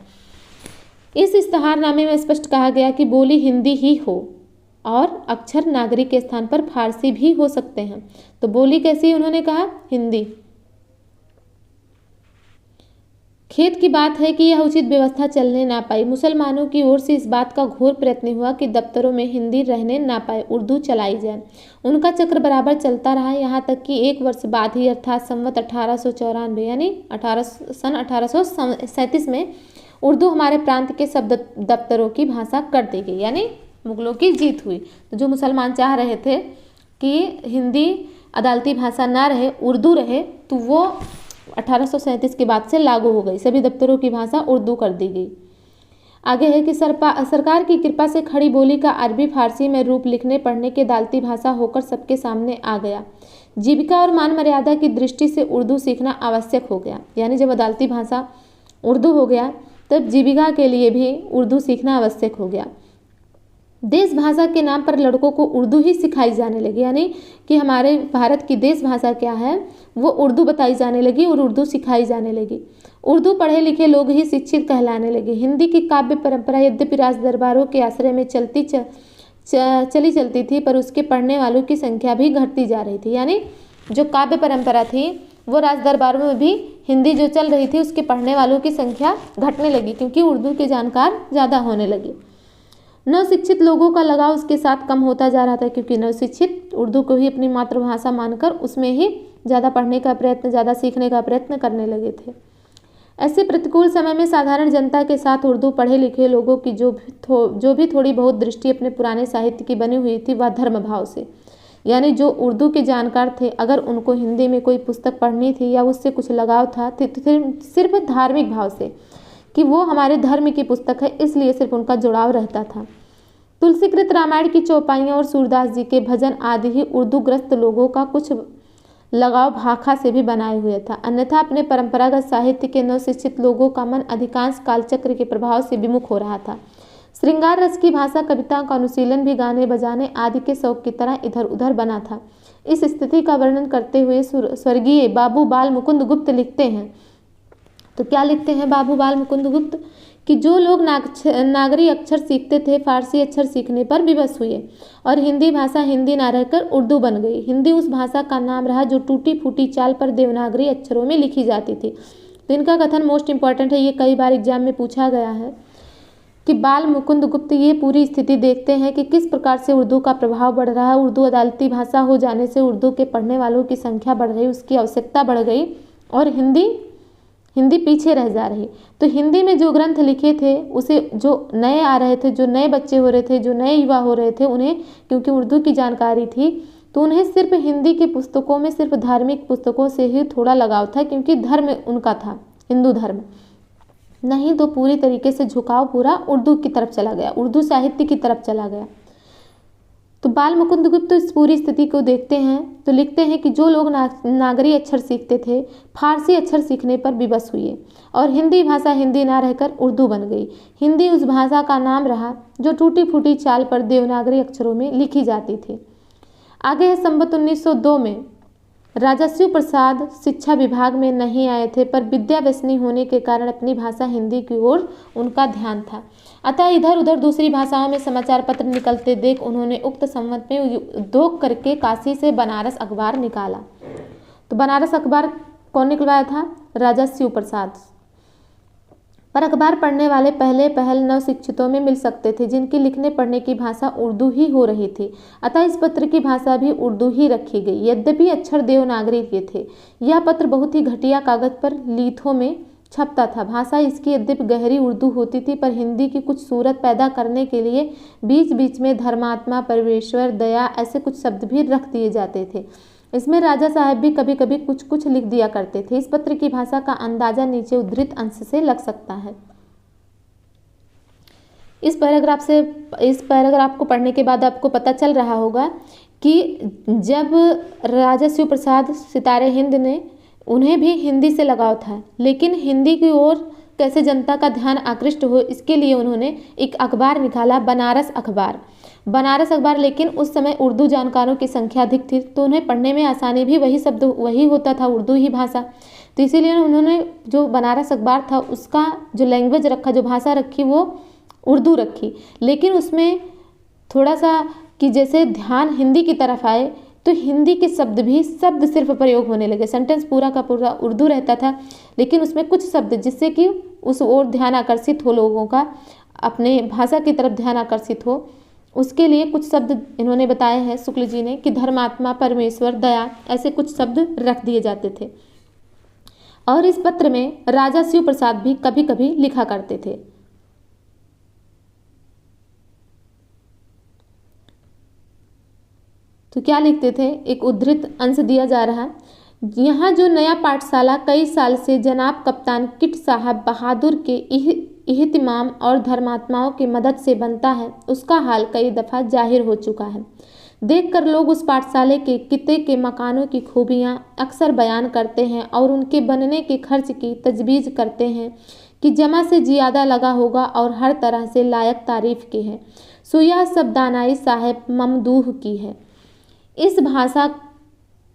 इस इस्तेहारनामे में स्पष्ट कहा गया कि बोली हिंदी ही हो और अक्षर नागरिक के स्थान पर फारसी भी हो सकते हैं। तो बोली कैसी उन्होंने कहा? हिंदी। खेद की बात है कि यह उचित व्यवस्था चलने ना पाई। मुसलमानों की ओर से इस बात का घोर प्रयत्न हुआ कि दफ्तरों में हिंदी रहने ना पाए, उर्दू चलाई जाए। उनका चक्र बराबर चलता रहा, यहाँ तक कि एक वर्ष बाद ही अर्थात संवत 1894 यानी सन 1837 में उर्दू हमारे प्रांत के सब दफ्तरों की भाषा कर दी गई, यानी मुगलों की जीत हुई। तो जो मुसलमान चाह रहे थे कि हिंदी अदालती भाषा ना रहे, उर्दू रहे, तो वो 1837 के बाद से लागू हो गई। सभी दफ्तरों की भाषा उर्दू कर दी गई। आगे है कि सरकार की कृपा से खड़ी बोली का अरबी फारसी में रूप लिखने पढ़ने की अदालती भाषा होकर सबके सामने आ गया। जीविका और मान मर्यादा की दृष्टि से उर्दू सीखना आवश्यक हो गया। यानी जब अदालती भाषा उर्दू हो गया तब जीविका के लिए भी उर्दू सीखना आवश्यक हो गया। देश भाषा के नाम पर लड़कों को उर्दू ही सिखाई जाने लगी, यानी कि हमारे भारत की देश भाषा क्या है वो उर्दू बताई जाने लगी और उर्दू सिखाई जाने लगी। उर्दू पढ़े लिखे लोग ही शिक्षित कहलाने लगे। हिंदी की काव्य परंपरा यद्यपि राज दरबारों के आश्रय में चलती थी, पर उसके पढ़ने वालों की संख्या भी घटती जा रही थी। यानी जो काव्य परंपरा थी वो राज दरबारों में भी हिंदी जो चल रही थी उसके पढ़ने वालों की संख्या घटने लगी, क्योंकि उर्दू के जानकार ज़्यादा होने लगे। नवशिक्षित लोगों का लगाव उसके साथ कम होता जा रहा था, क्योंकि नवशिक्षित उर्दू को ही अपनी मातृभाषा मानकर उसमें ही ज़्यादा पढ़ने का प्रयत्न, ज़्यादा सीखने का प्रयत्न करने लगे थे। ऐसे प्रतिकूल समय में साधारण जनता के साथ उर्दू पढ़े लिखे लोगों की जो भी थोड़ी बहुत दृष्टि अपने पुराने साहित्य की बनी हुई थी वह धर्म भाव से, यानी जो उर्दू के जानकार थे, अगर उनको हिंदी में कोई पुस्तक पढ़नी थी या उससे कुछ लगाव था तो सिर्फ धार्मिक भाव से कि वो हमारे धर्म की पुस्तक है, इसलिए सिर्फ उनका जुड़ाव रहता था। तुलसीकृत रामायण की चौपाइयाँ और सूरदास जी के भजन आदि ही उर्दू ग्रस्त लोगों का कुछ लगाव भाखा से भी बनाए हुए था। अन्यथा अपने परंपरागत साहित्य के नवशिक्षित लोगों का मन अधिकांश कालचक्र के प्रभाव से विमुख हो रहा था। श्रृंगार रस की भाषा कविताओं का अनुशीलन भी गाने बजाने आदि के शौक की तरह इधर उधर बना था। इस स्थिति का वर्णन करते हुए स्वर्गीय बाबू बाल मुकुंद गुप्त लिखते हैं। तो क्या लिखते हैं बाबू बाल मुकुंद गुप्त? कि जो लोग नागरी अक्षर सीखते थे फारसी अक्षर सीखने पर विवश हुए और हिंदी भाषा हिंदी ना रहकर उर्दू बन गई। हिंदी उस भाषा का नाम रहा जो टूटी फूटी चाल पर देवनागरी अक्षरों में लिखी जाती थी। तो इनका कथन मोस्ट इंपॉर्टेंट है, ये कई बार एग्जाम में पूछा गया है कि बाल मुकुंद गुप्त ये पूरी स्थिति देखते हैं कि किस प्रकार से उर्दू का प्रभाव बढ़ रहा है। उर्दू अदालती भाषा हो जाने से उर्दू के पढ़ने वालों की संख्या बढ़ रही, उसकी आवश्यकता बढ़ गई और हिंदी पीछे रह जा रही। तो हिंदी में जो ग्रंथ लिखे थे उसे जो नए आ रहे थे, जो नए बच्चे हो रहे थे, जो नए युवा हो रहे थे, उन्हें क्योंकि उर्दू की जानकारी थी तो उन्हें सिर्फ हिंदी की पुस्तकों में सिर्फ धार्मिक पुस्तकों से ही थोड़ा लगाव था, क्योंकि धर्म उनका था हिंदू धर्म। नहीं तो पूरी तरीके से झुकाव पूरा उर्दू की तरफ चला गया, उर्दू साहित्य की तरफ चला गया। तो बाल मुकुंद गुप्त इस पूरी स्थिति को देखते हैं तो लिखते हैं कि जो लोग नागरी अक्षर सीखते थे फारसी अक्षर सीखने पर विवश हुए और हिंदी भाषा हिंदी ना रहकर उर्दू बन गई। हिंदी उस भाषा का नाम रहा जो टूटी फूटी चाल पर देवनागरी अक्षरों में लिखी जाती थी। आगे है संवत 1902 में राजस्व प्रसाद शिक्षा विभाग में नहीं आए थे, पर विद्या व्यसनी होने के कारण अपनी भाषा हिंदी की ओर उनका ध्यान था। अतः इधर उधर दूसरी भाषाओं में समाचार पत्र निकलते देख उन्होंने उक्त संवत में उद्योग करके काशी से बनारस अखबार निकाला। तो बनारस अखबार कौन निकलवाया था? राजस्व प्रसाद। पर अखबार पढ़ने वाले पहल नवशिक्षितों में मिल सकते थे जिनकी लिखने पढ़ने की भाषा उर्दू ही हो रही थी। अतः इस पत्र की भाषा भी उर्दू ही रखी गई, यद्यपि अक्षर देवनागरी के थे। यह पत्र बहुत ही घटिया कागज पर लीथों में छपता था। भाषा इसकी यद्यपि गहरी उर्दू होती थी, पर हिंदी की कुछ सूरत पैदा करने के लिए बीच बीच में धर्मात्मा, परमेश्वर, दया ऐसे कुछ शब्द भी रख दिए जाते थे। इसमें राजा साहब भी कभी कभी कुछ कुछ लिख दिया करते थे। इस पत्र की भाषा का अंदाजा नीचे उद्धृत अंश से लग सकता है। इस पैराग्राफ को पढ़ने के बाद आपको पता चल रहा होगा कि जब राजा शिव प्रसाद सितारे हिंद ने, उन्हें भी हिंदी से लगाव था, लेकिन हिंदी की ओर कैसे जनता का ध्यान आकृष्ट हो, इसके लिए उन्होंने एक अखबार निकाला, बनारस अखबार। लेकिन उस समय उर्दू जानकारों की संख्या अधिक थी, तो उन्हें पढ़ने में आसानी भी वही शब्द वही होता था, उर्दू ही भाषा। तो इसीलिए उन्होंने जो बनारस अखबार था उसका जो लैंग्वेज रखा, जो भाषा रखी, वो उर्दू रखी। लेकिन उसमें थोड़ा सा कि जैसे ध्यान हिंदी की तरफ आए, तो हिंदी के शब्द सिर्फ प्रयोग होने लगे। सेंटेंस पूरा का पूरा उर्दू रहता था, लेकिन उसमें कुछ शब्द जिससे कि उस ओर ध्यान आकर्षित हो, लोगों का अपने भाषा की तरफ ध्यान आकर्षित हो, उसके लिए कुछ शब्द इन्होंने बताए हैं शुक्ल जी ने कि धर्मात्मा, परमेश्वर, दया, ऐसे कुछ शब्द रख दिए जाते थे। और इस पत्र में राजा शिव प्रसाद भी कभी कभी लिखा करते थे। तो क्या लिखते थे, एक उद्धृत अंश दिया जा रहा। यहाँ जो नया पाठशाला कई साल से जनाब कप्तान किट साहब बहादुर के इहतिमाम और धर्मात्माओं की मदद से बनता है, उसका हाल कई दफ़ा जाहिर हो चुका है। देखकर लोग उस पाठशाले के किते के मकानों की खूबियाँ अक्सर बयान करते हैं और उनके बनने के खर्च की तजवीज़ करते हैं कि जमा से ज़्यादा लगा होगा और हर तरह से लायक तारीफ़ की है। सो यह सब दानाई साहब ममदूह की है। इस भाषा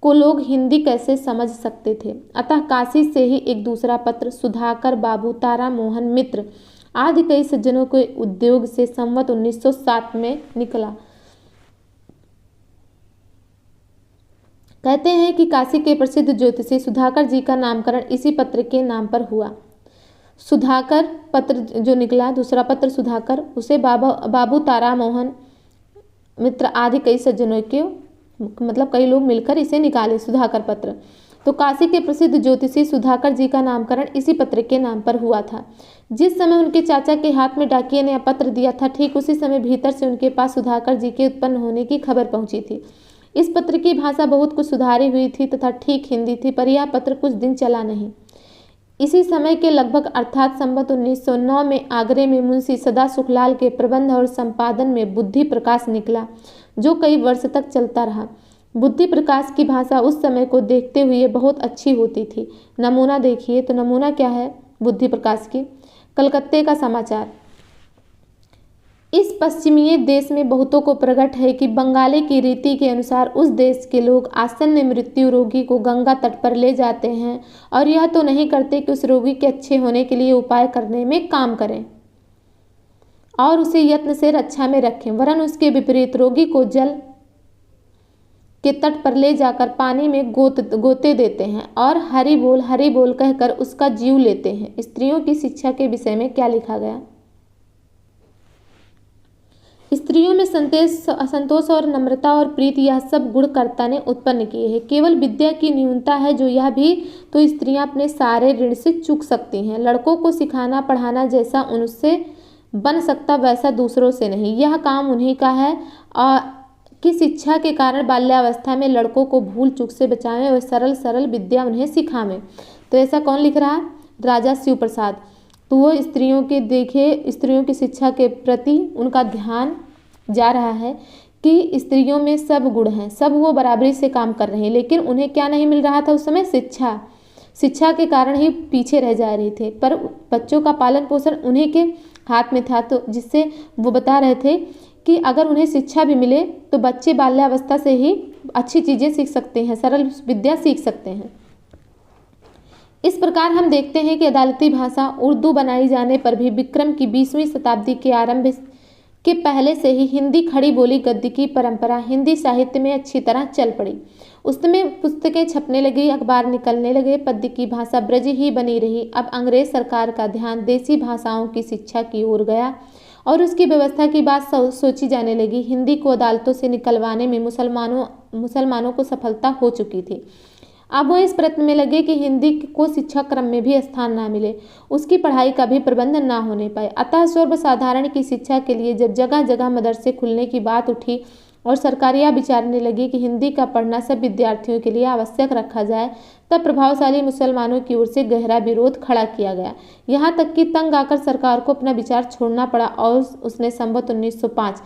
को लोग हिंदी कैसे समझ सकते थे। अतः काशी से ही एक दूसरा पत्र सुधाकर बाबू, तारा मोहन मित्र आदि कई सज्जनों के उद्योग से संवत 1907 में निकला। कहते हैं कि काशी के प्रसिद्ध ज्योतिषी सुधाकर जी का नामकरण इसी पत्र के नाम पर हुआ। सुधाकर पत्र जो निकला, दूसरा पत्र सुधाकर, उसे बाबू, तारा मोहन मित्र आदि कई सज्जनों के, मतलब कई लोग मिलकर इसे निकाले, सुधाकर पत्र। तो काशी के प्रसिद्ध ज्योतिषी सुधाकर जी का नामकरण इसी पत्र के नाम पर हुआ था। जिस समय उनके चाचा के हाथ में डाकिये ने पत्र दिया था, ठीक उसी समय भीतर से उनके पास सुधाकर जी के उत्पन्न होने की खबर पहुंची थी। इस पत्र की भाषा बहुत कुछ सुधारी हुई थी तथा ठीक हिंदी थी, पर यह पत्र कुछ दिन चला नहीं। इसी समय के लगभग अर्थात संवत 1909 में आगरे में मुंशी सदा सुखलाल के प्रबंध और संपादन में बुद्धि प्रकाश निकला, जो कई वर्ष तक चलता रहा। बुद्धि प्रकाश की भाषा उस समय को देखते हुए बहुत अच्छी होती थी। नमूना देखिए, तो नमूना क्या है बुद्धि प्रकाश की, कलकत्ते का समाचार। इस पश्चिमी देश में बहुतों को प्रकट है कि बंगाली की रीति के अनुसार उस देश के लोग आसन्न मृत्यु रोगी को गंगा तट पर ले जाते हैं और यह तो नहीं करते कि उस रोगी के अच्छे होने के लिए उपाय करने में काम करें और उसे यत्न से रक्षा में रखें, वरन उसके विपरीत रोगी को जल के तट पर ले जाकर पानी में गोते देते हैं और हरि बोल कहकर उसका जीव लेते हैं। स्त्रियों की शिक्षा के विषय में क्या लिखा गया। स्त्रियों में संतोष और नम्रता और प्रीति, यह सब गुण कर्ता ने उत्पन्न किए हैं। केवल विद्या की न्यूनता है जो यह भी तो स्त्रियां अपने सारे ऋण से चूक सकती हैं। लड़कों को सिखाना पढ़ाना जैसा उनसे बन सकता वैसा दूसरों से नहीं, यह काम उन्हीं का है और कि शिक्षा के कारण बाल्यावस्था में लड़कों को भूल चूक से बचावें और सरल विद्या उन्हें सिखावें। तो ऐसा कौन लिख रहा है, राजा शिव प्रसाद। तो वो स्त्रियों के देखे, स्त्रियों की शिक्षा के प्रति उनका ध्यान जा रहा है कि स्त्रियों में सब गुण हैं, सब वो बराबरी से काम कर रहे हैं, लेकिन उन्हें क्या नहीं मिल रहा था उस समय, शिक्षा के कारण ही पीछे रह जा रहे थे। पर बच्चों का पालन पोषण उन्हीं के हाथ में था, तो जिससे वो बता रहे थे कि अगर उन्हें शिक्षा भी मिले तो बच्चे बाल्यावस्था से ही अच्छी चीज़ें सीख सकते हैं, सरल विद्या सीख सकते हैं। इस प्रकार हम देखते हैं कि अदालती भाषा उर्दू बनाई जाने पर भी विक्रम की 20वीं शताब्दी के आरंभ के पहले से ही हिंदी खड़ी बोली गद्य की परंपरा हिंदी साहित्य में अच्छी तरह चल पड़ी। उसमें पुस्तकें छपने लगी, अखबार निकलने लगे, पद्य की भाषा ब्रज ही बनी रही। अब अंग्रेज सरकार का ध्यान देसी भाषाओं की शिक्षा की ओर गया और उसकी व्यवस्था की बात सोची जाने लगी। हिंदी को अदालतों से निकलवाने में मुसलमानों को सफलता हो चुकी थी। अब वो इस प्रयत्न में लगे कि हिंदी को शिक्षा क्रम में भी स्थान ना मिले, उसकी पढ़ाई का भी प्रबंध ना होने पाए। अतः सर्वसाधारण की शिक्षा के लिए जब जगह जगह मदरसे खुलने की बात उठी और सरकारियाँ विचारने लगी कि हिंदी का पढ़ना सब विद्यार्थियों के लिए आवश्यक रखा जाए, तब प्रभावशाली मुसलमानों की ओर से गहरा विरोध खड़ा किया गया। यहाँ तक कि तंग आकर सरकार को अपना विचार छोड़ना पड़ा और उसने संवत 1905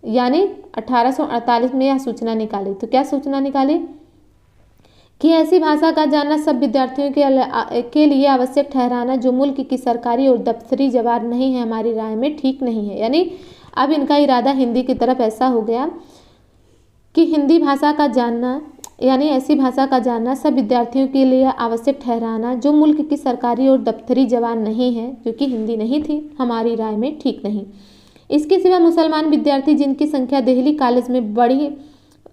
यानी 1848 में यह सूचना निकाली। तो क्या सूचना निकाली कि ऐसी भाषा का जानना सब विद्यार्थियों के लिए आवश्यक ठहराना जो मुल्क की सरकारी और दफ्तरी जबान नहीं है, हमारी राय में ठीक नहीं है। यानी अब इनका इरादा हिंदी की तरफ ऐसा हो गया कि हिंदी भाषा का जानना यानी ऐसी भाषा का जानना सब विद्यार्थियों के लिए आवश्यक ठहराना जो मुल्क की सरकारी और दफ्तरी जबान नहीं है, जो कि हिंदी नहीं थी, हमारी राय में ठीक नहीं। इसके सिवा मुसलमान विद्यार्थी जिनकी संख्या दिल्ली कॉलेज में बड़ी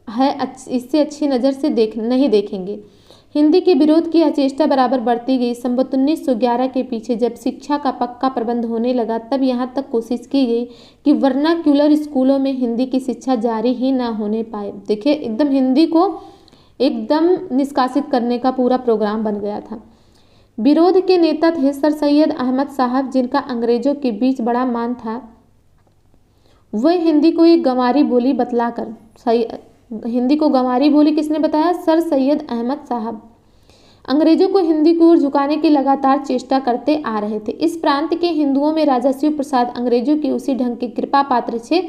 है इससे अच्छी नज़र से नहीं देखेंगे। हिंदी के विरोध की चेष्टा बराबर बढ़ती गई। संवत 1911 के पीछे जब शिक्षा का पक्का प्रबंध होने लगा तब यहाँ तक कोशिश की गई कि वर्नाक्युलर स्कूलों में हिंदी की शिक्षा जारी ही ना होने पाए। देखिए, एकदम हिंदी को एकदम निष्कासित करने का पूरा प्रोग्राम बन गया था। विरोध के नेता थे सर सैयद अहमद साहब, जिनका अंग्रेजों के बीच बड़ा मान था। वह हिंदी को एक गंवारी बोली बतलाकर हिंदी को गंवारी बोली किसने बताया? सर सैयद अहमद साहब। अंग्रेजों को हिंदी की ओर झुकाने की लगातार चेष्टा करते आ रहे थे। इस प्रांत के हिंदुओं में राजा शिव प्रसाद अंग्रेजों के उसी ढंग के कृपा पात्र थे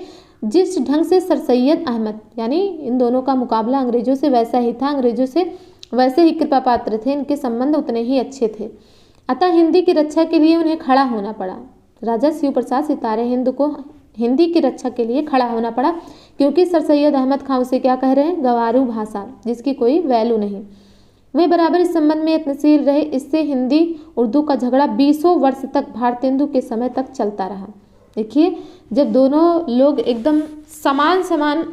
जिस ढंग से सर सैयद अहमद, यानी इन दोनों का मुकाबला अंग्रेजों से वैसा ही था, अंग्रेजों से वैसे ही कृपा पात्र थे, इनके संबंध उतने ही अच्छे थे। अतः हिंदी की रक्षा के लिए उन्हें खड़ा होना पड़ा। राजा शिव प्रसाद सितारे हिंद को हिंदी की रक्षा के लिए खड़ा होना पड़ा, क्योंकि सर सैयद अहमद खां उसे क्या कह रहे हैं? गंवारू भाषा, जिसकी कोई वैल्यू नहीं। वे बराबर इस संबंध में यत्नशील रहे। इससे हिंदी उर्दू का झगड़ा 20 वर्ष तक भारतेंदु के समय तक चलता रहा। देखिए, जब दोनों लोग एकदम समान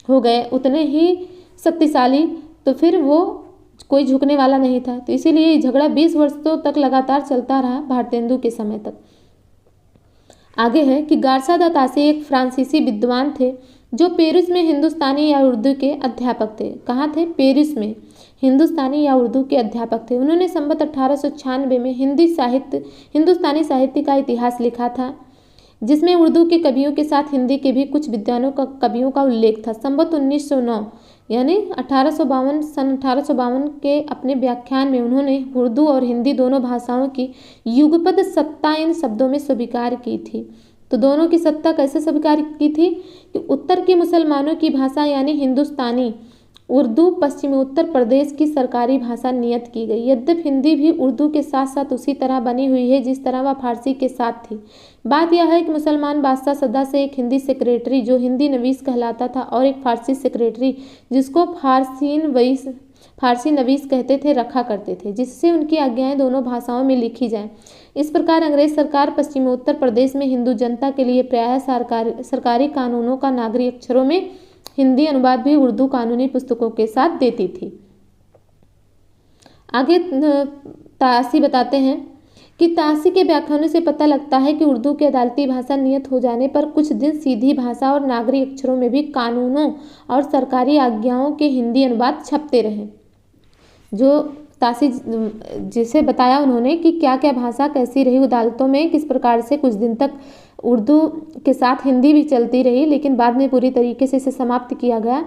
हो गए, उतने ही शक्तिशाली, तो फिर वो कोई झुकने वाला नहीं था। तो इसीलिए झगड़ा 20 वर्षों तक लगातार चलता रहा भारतेंदु के समय तक। आगे है कि गारसा दा तासी एक फ्रांसीसी विद्वान थे जो पेरिस में हिंदुस्तानी या उर्दू के अध्यापक थे। कहाँ थे? पेरिस में हिंदुस्तानी या उर्दू के अध्यापक थे। उन्होंने संवत 1896 में हिंदुस्तानी साहित्य का इतिहास लिखा था, जिसमें उर्दू के कवियों के साथ हिंदी के भी कुछ विद्वानों का कवियों का उल्लेख था। संवत 1909 यानी 1852 के अपने व्याख्यान में उन्होंने उर्दू और हिंदी दोनों भाषाओं की युगपत सत्ता इन शब्दों में स्वीकार की थी। तो दोनों की सत्ता कैसे स्वीकार की थी कि उत्तर के मुसलमानों की भाषा यानी हिंदुस्तानी उर्दू पश्चिमी उत्तर प्रदेश की सरकारी भाषा नियत की गई। यद्यपि हिंदी भी उर्दू के साथ साथ उसी तरह बनी हुई है जिस तरह वह फारसी के साथ थी। बात यह है कि मुसलमान बादशाह सदा से एक हिंदी सेक्रेटरी जो हिंदी नवीस कहलाता था और एक फारसी सेक्रेटरी जिसको फारसी नवीस कहते थे रखा करते थे, जिससे उनकी आज्ञाएं दोनों भाषाओं में लिखी जाएं। इस प्रकार अंग्रेज सरकार पश्चिमी उत्तर प्रदेश में हिंदू जनता के लिए प्रायः सरकारी कानूनों का नागरी अक्षरों में हिंदी अनुवाद भी उर्दू कानूनी पुस्तकों के साथ देती थी। आगे तासी बताते हैं कि तासी के व्याख्यानों से पता लगता है कि उर्दू की अदालती भाषा नियत हो जाने पर कुछ दिन सीधी भाषा और नागरी अक्षरों में भी कानूनों और सरकारी आज्ञाओं के हिंदी अनुवाद छपते रहे। जो तासी जिसे बताया उन्होंने कि क्या क्या भाषा कैसी रही अदालतों में, किस प्रकार से कुछ दिन तक उर्दू के साथ हिंदी भी चलती रही, लेकिन बाद में पूरी तरीके से इसे समाप्त किया गया।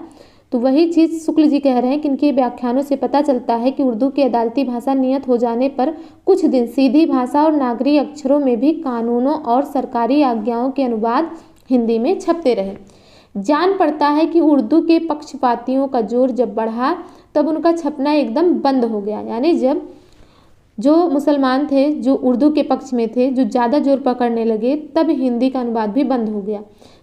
तो वही चीज़ शुक्ल जी कह रहे हैं कि इनके व्याख्यानों से पता चलता है कि उर्दू की अदालती भाषा नियत हो जाने पर कुछ दिन सीधी भाषा और नागरी अक्षरों में भी कानूनों और सरकारी आज्ञाओं के अनुवाद हिंदी में छपते रहे। जान पड़ता है कि उर्दू के पक्षपातियों का जोर जब बढ़ा तब उनका छपना एकदम बंद हो गया। यानी जब जो मुसलमान थे जो उर्दू के पक्ष में थे, जो ज़्यादा जोर पकड़ने लगे, तब हिंदी का अनुवाद भी बंद हो गया।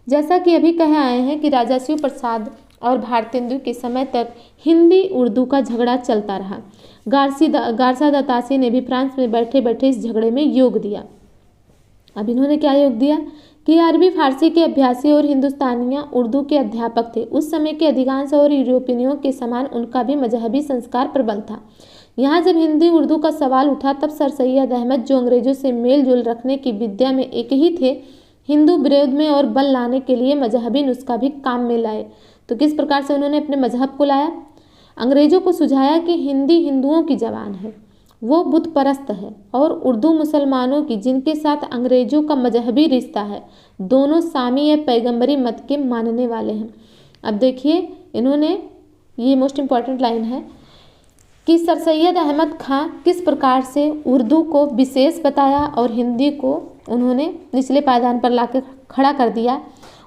जैसा कि अभी कहे आए हैं कि राजा शिव प्रसाद और भारतेंदु के समय तक हिंदी उर्दू का झगड़ा चलता रहा। गारसा दा तासी ने भी फ्रांस में बैठे बैठे इस झगड़े में योग दिया। अब इन्होंने क्या योग दिया कि अरबी फारसी के अभ्यासी और हिंदुस्तानियाँ उर्दू के अध्यापक थे। उस समय के अधिकांश और यूरोपियनों के समान उनका भी मजहबी संस्कार प्रबल था। यहाँ जब हिंदी उर्दू का सवाल उठा तब सर सैयद अहमद, जो अंग्रेजों से मेल जोल रखने की विद्या में एक ही थे, हिंदू विरोध में और बल लाने के लिए मजहबी नुस्खा भी काम में लाए। तो किस प्रकार से उन्होंने अपने मजहब को लाया? अंग्रेजों को सुझाया कि हिंदी हिंदुओं की जबान है, वो बुत परस्त है, और उर्दू मुसलमानों की, जिनके साथ अंग्रेजों का मजहबी रिश्ता है, दोनों सामी या पैगंबरी मत के मानने वाले हैं। अब देखिए इन्होंने, ये मोस्ट इम्पॉर्टेंट लाइन है कि सर सैयद अहमद खां किस प्रकार से उर्दू को विशेष बताया और हिंदी को उन्होंने निचले पायदान पर लाकर खड़ा कर दिया।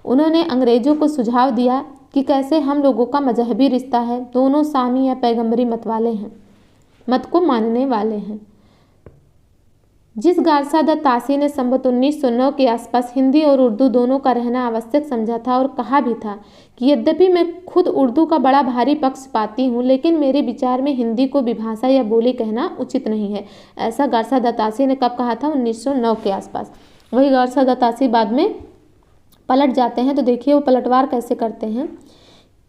उन्होंने अंग्रेज़ों को सुझाव दिया कि कैसे हम लोगों का मजहबी रिश्ता है, दोनों सामी या पैगंबरी मत वाले हैं, मत को मानने वाले हैं। जिस गारसा द तासी ने संवत 1909 के आसपास हिंदी और उर्दू दोनों का रहना आवश्यक समझा था और कहा भी था कि यद्यपि मैं खुद उर्दू का बड़ा भारी पक्ष पाती हूँ, लेकिन मेरे विचार में हिंदी को विभाषा या बोली कहना उचित नहीं है। ऐसा गारसा द तासी ने कब कहा था? 1909 के आसपास। वही गारसा द तासी बाद में पलट जाते हैं, तो देखिए वो पलटवार कैसे करते हैं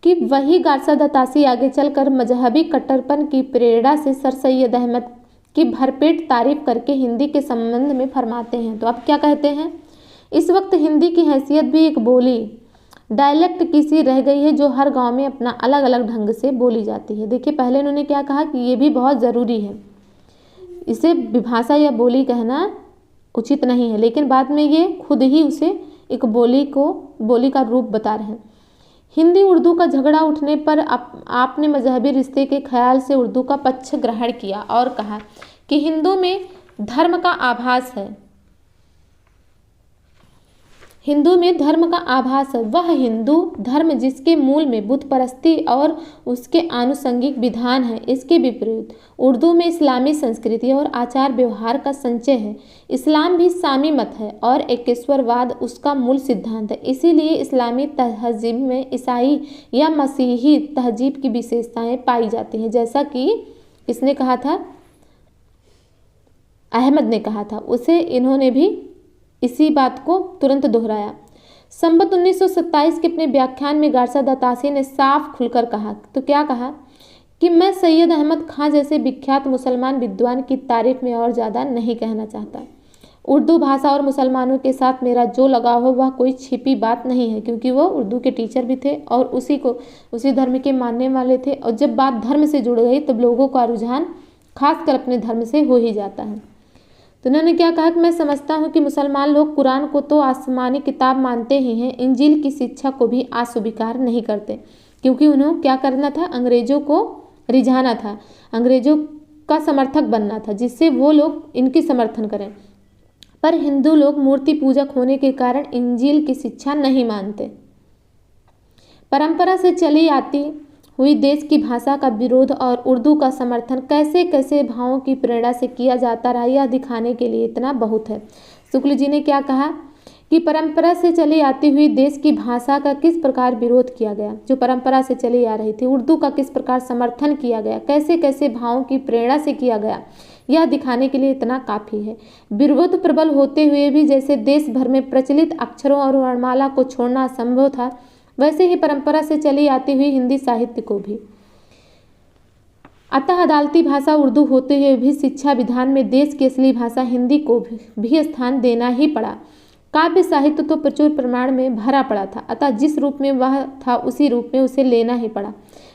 कि वही गारसा द तासी आगे चलकर मजहबी कट्टरपन की प्रेरणा से सर सैयद अहमद की भरपेट तारीफ करके हिंदी के संबंध में फरमाते हैं। तो अब क्या कहते हैं? इस वक्त हिंदी की हैसियत भी एक बोली, डायलेक्ट की सी रह गई है जो हर गांव में अपना अलग अलग ढंग से बोली जाती है। देखिए पहले इन्होंने क्या कहा कि ये भी बहुत ज़रूरी है, इसे विभाषा या बोली कहना उचित नहीं है, लेकिन बाद में ये खुद ही उसे एक बोली का रूप बता रहे हैं। हिंदी उर्दू का झगड़ा उठने पर आपने मजहबी रिश्ते के ख्याल से उर्दू का पक्ष ग्रहण किया और कहा कि हिंदू में धर्म का आभास है, हिंदू में धर्म का आभास है। वह हिंदू धर्म जिसके मूल में बुत परस्ती और उसके आनुषंगिक विधान है, इसके विपरीत उर्दू में इस्लामी संस्कृति और आचार व्यवहार का संचय है। इस्लाम भी सामी मत है और एकेश्वरवाद उसका मूल सिद्धांत है। इसीलिए इस्लामी तहजीब में ईसाई या मसीही तहजीब की विशेषताएं पाई जाती हैं, जैसा कि इसने कहा था, अहमद ने कहा था, उसे इन्होंने भी इसी बात को तुरंत दोहराया। संवत 1927 के अपने व्याख्यान में गारसा द तासी ने साफ खुलकर कहा, तो क्या कहा कि मैं सैयद अहमद खां जैसे विख्यात मुसलमान विद्वान की तारीफ में और ज़्यादा नहीं कहना चाहता। उर्दू भाषा और मुसलमानों के साथ मेरा जो लगाव हो वह कोई छिपी बात नहीं है, क्योंकि वो उर्दू के टीचर भी थे और उसी धर्म के मानने वाले थे। और जब बात धर्म से जुड़ गई तब लोगों का रुझान खासकर अपने धर्म से हो ही जाता है। तो उन्होंने क्या कहा कि मैं समझता हूँ कि मुसलमान लोग कुरान को तो आसमानी किताब मानते ही हैं, इंजील की शिक्षा को भी अस्वीकार नहीं करते, क्योंकि उन्हें क्या करना था? अंग्रेज़ों को रिझाना था, अंग्रेज़ों का समर्थक बनना था, जिससे वो लोग इनकी समर्थन करें। पर हिंदू लोग मूर्ति पूजक होने के कारण इंजील की शिक्षा नहीं मानते। परंपरा से चली आती हुई देश की भाषा का विरोध और उर्दू का समर्थन कैसे कैसे भावों की प्रेरणा से किया जाता रहा, यह दिखाने के लिए इतना बहुत है। शुक्ल जी ने क्या कहा कि परंपरा से चली आती हुई देश की भाषा का किस प्रकार विरोध किया गया, जो परंपरा से चली आ रही थी, उर्दू का किस प्रकार समर्थन किया गया, कैसे कैसे भावों की प्रेरणा से किया गया, यह दिखाने के लिए इतना काफ़ी है। विरोध प्रबल होते हुए भी जैसे देश भर में प्रचलित अक्षरों और वर्णमाला को छोड़ना असंभव था, वैसे ही परंपरा से चली आती हुई हिंदी साहित्य को भी। अतः अदालती भाषा उर्दू होते हुए भी शिक्षा विधान में देश की असली भाषा हिंदी को भी स्थान देना ही पड़ा। काव्य साहित्य तो प्रचुर प्रमाण में भरा पड़ा था, अतः जिस रूप में वह था उसी रूप में उसे लेना ही पड़ा।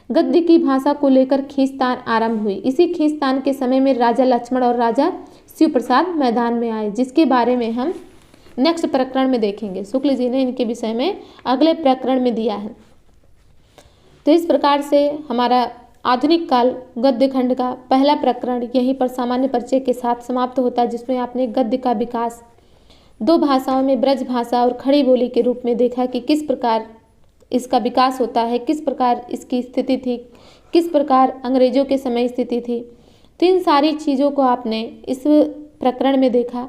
गद्य की भाषा को लेकर खींचतान आरंभ हुई। इसी खींचतान के समय में राजा लक्ष्मण और राजा शिव प्रसाद मैदान में आए, जिसके बारे में हम नेक्स्ट प्रकरण में देखेंगे। शुक्ल जी ने इनके विषय में अगले प्रकरण में दिया है। तो इस प्रकार से हमारा आधुनिक काल गद्य खंड का पहला प्रकरण यहीं पर सामान्य परिचय के साथ समाप्त होता है, जिसमें आपने गद्य का विकास दो भाषाओं में ब्रज भाषा और खड़ी बोली के रूप में देखा कि किस प्रकार इसका विकास होता है, किस प्रकार इसकी स्थिति थी, किस प्रकार अंग्रेजों के समय स्थिति थी। तो इन सारी चीज़ों को आपने इस प्रकरण में देखा।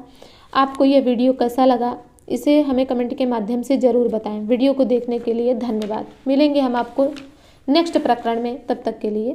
आपको यह वीडियो कैसा लगा इसे हमें कमेंट के माध्यम से ज़रूर बताएं। वीडियो को देखने के लिए धन्यवाद। मिलेंगे हम आपको नेक्स्ट प्रकरण में, तब तक के लिए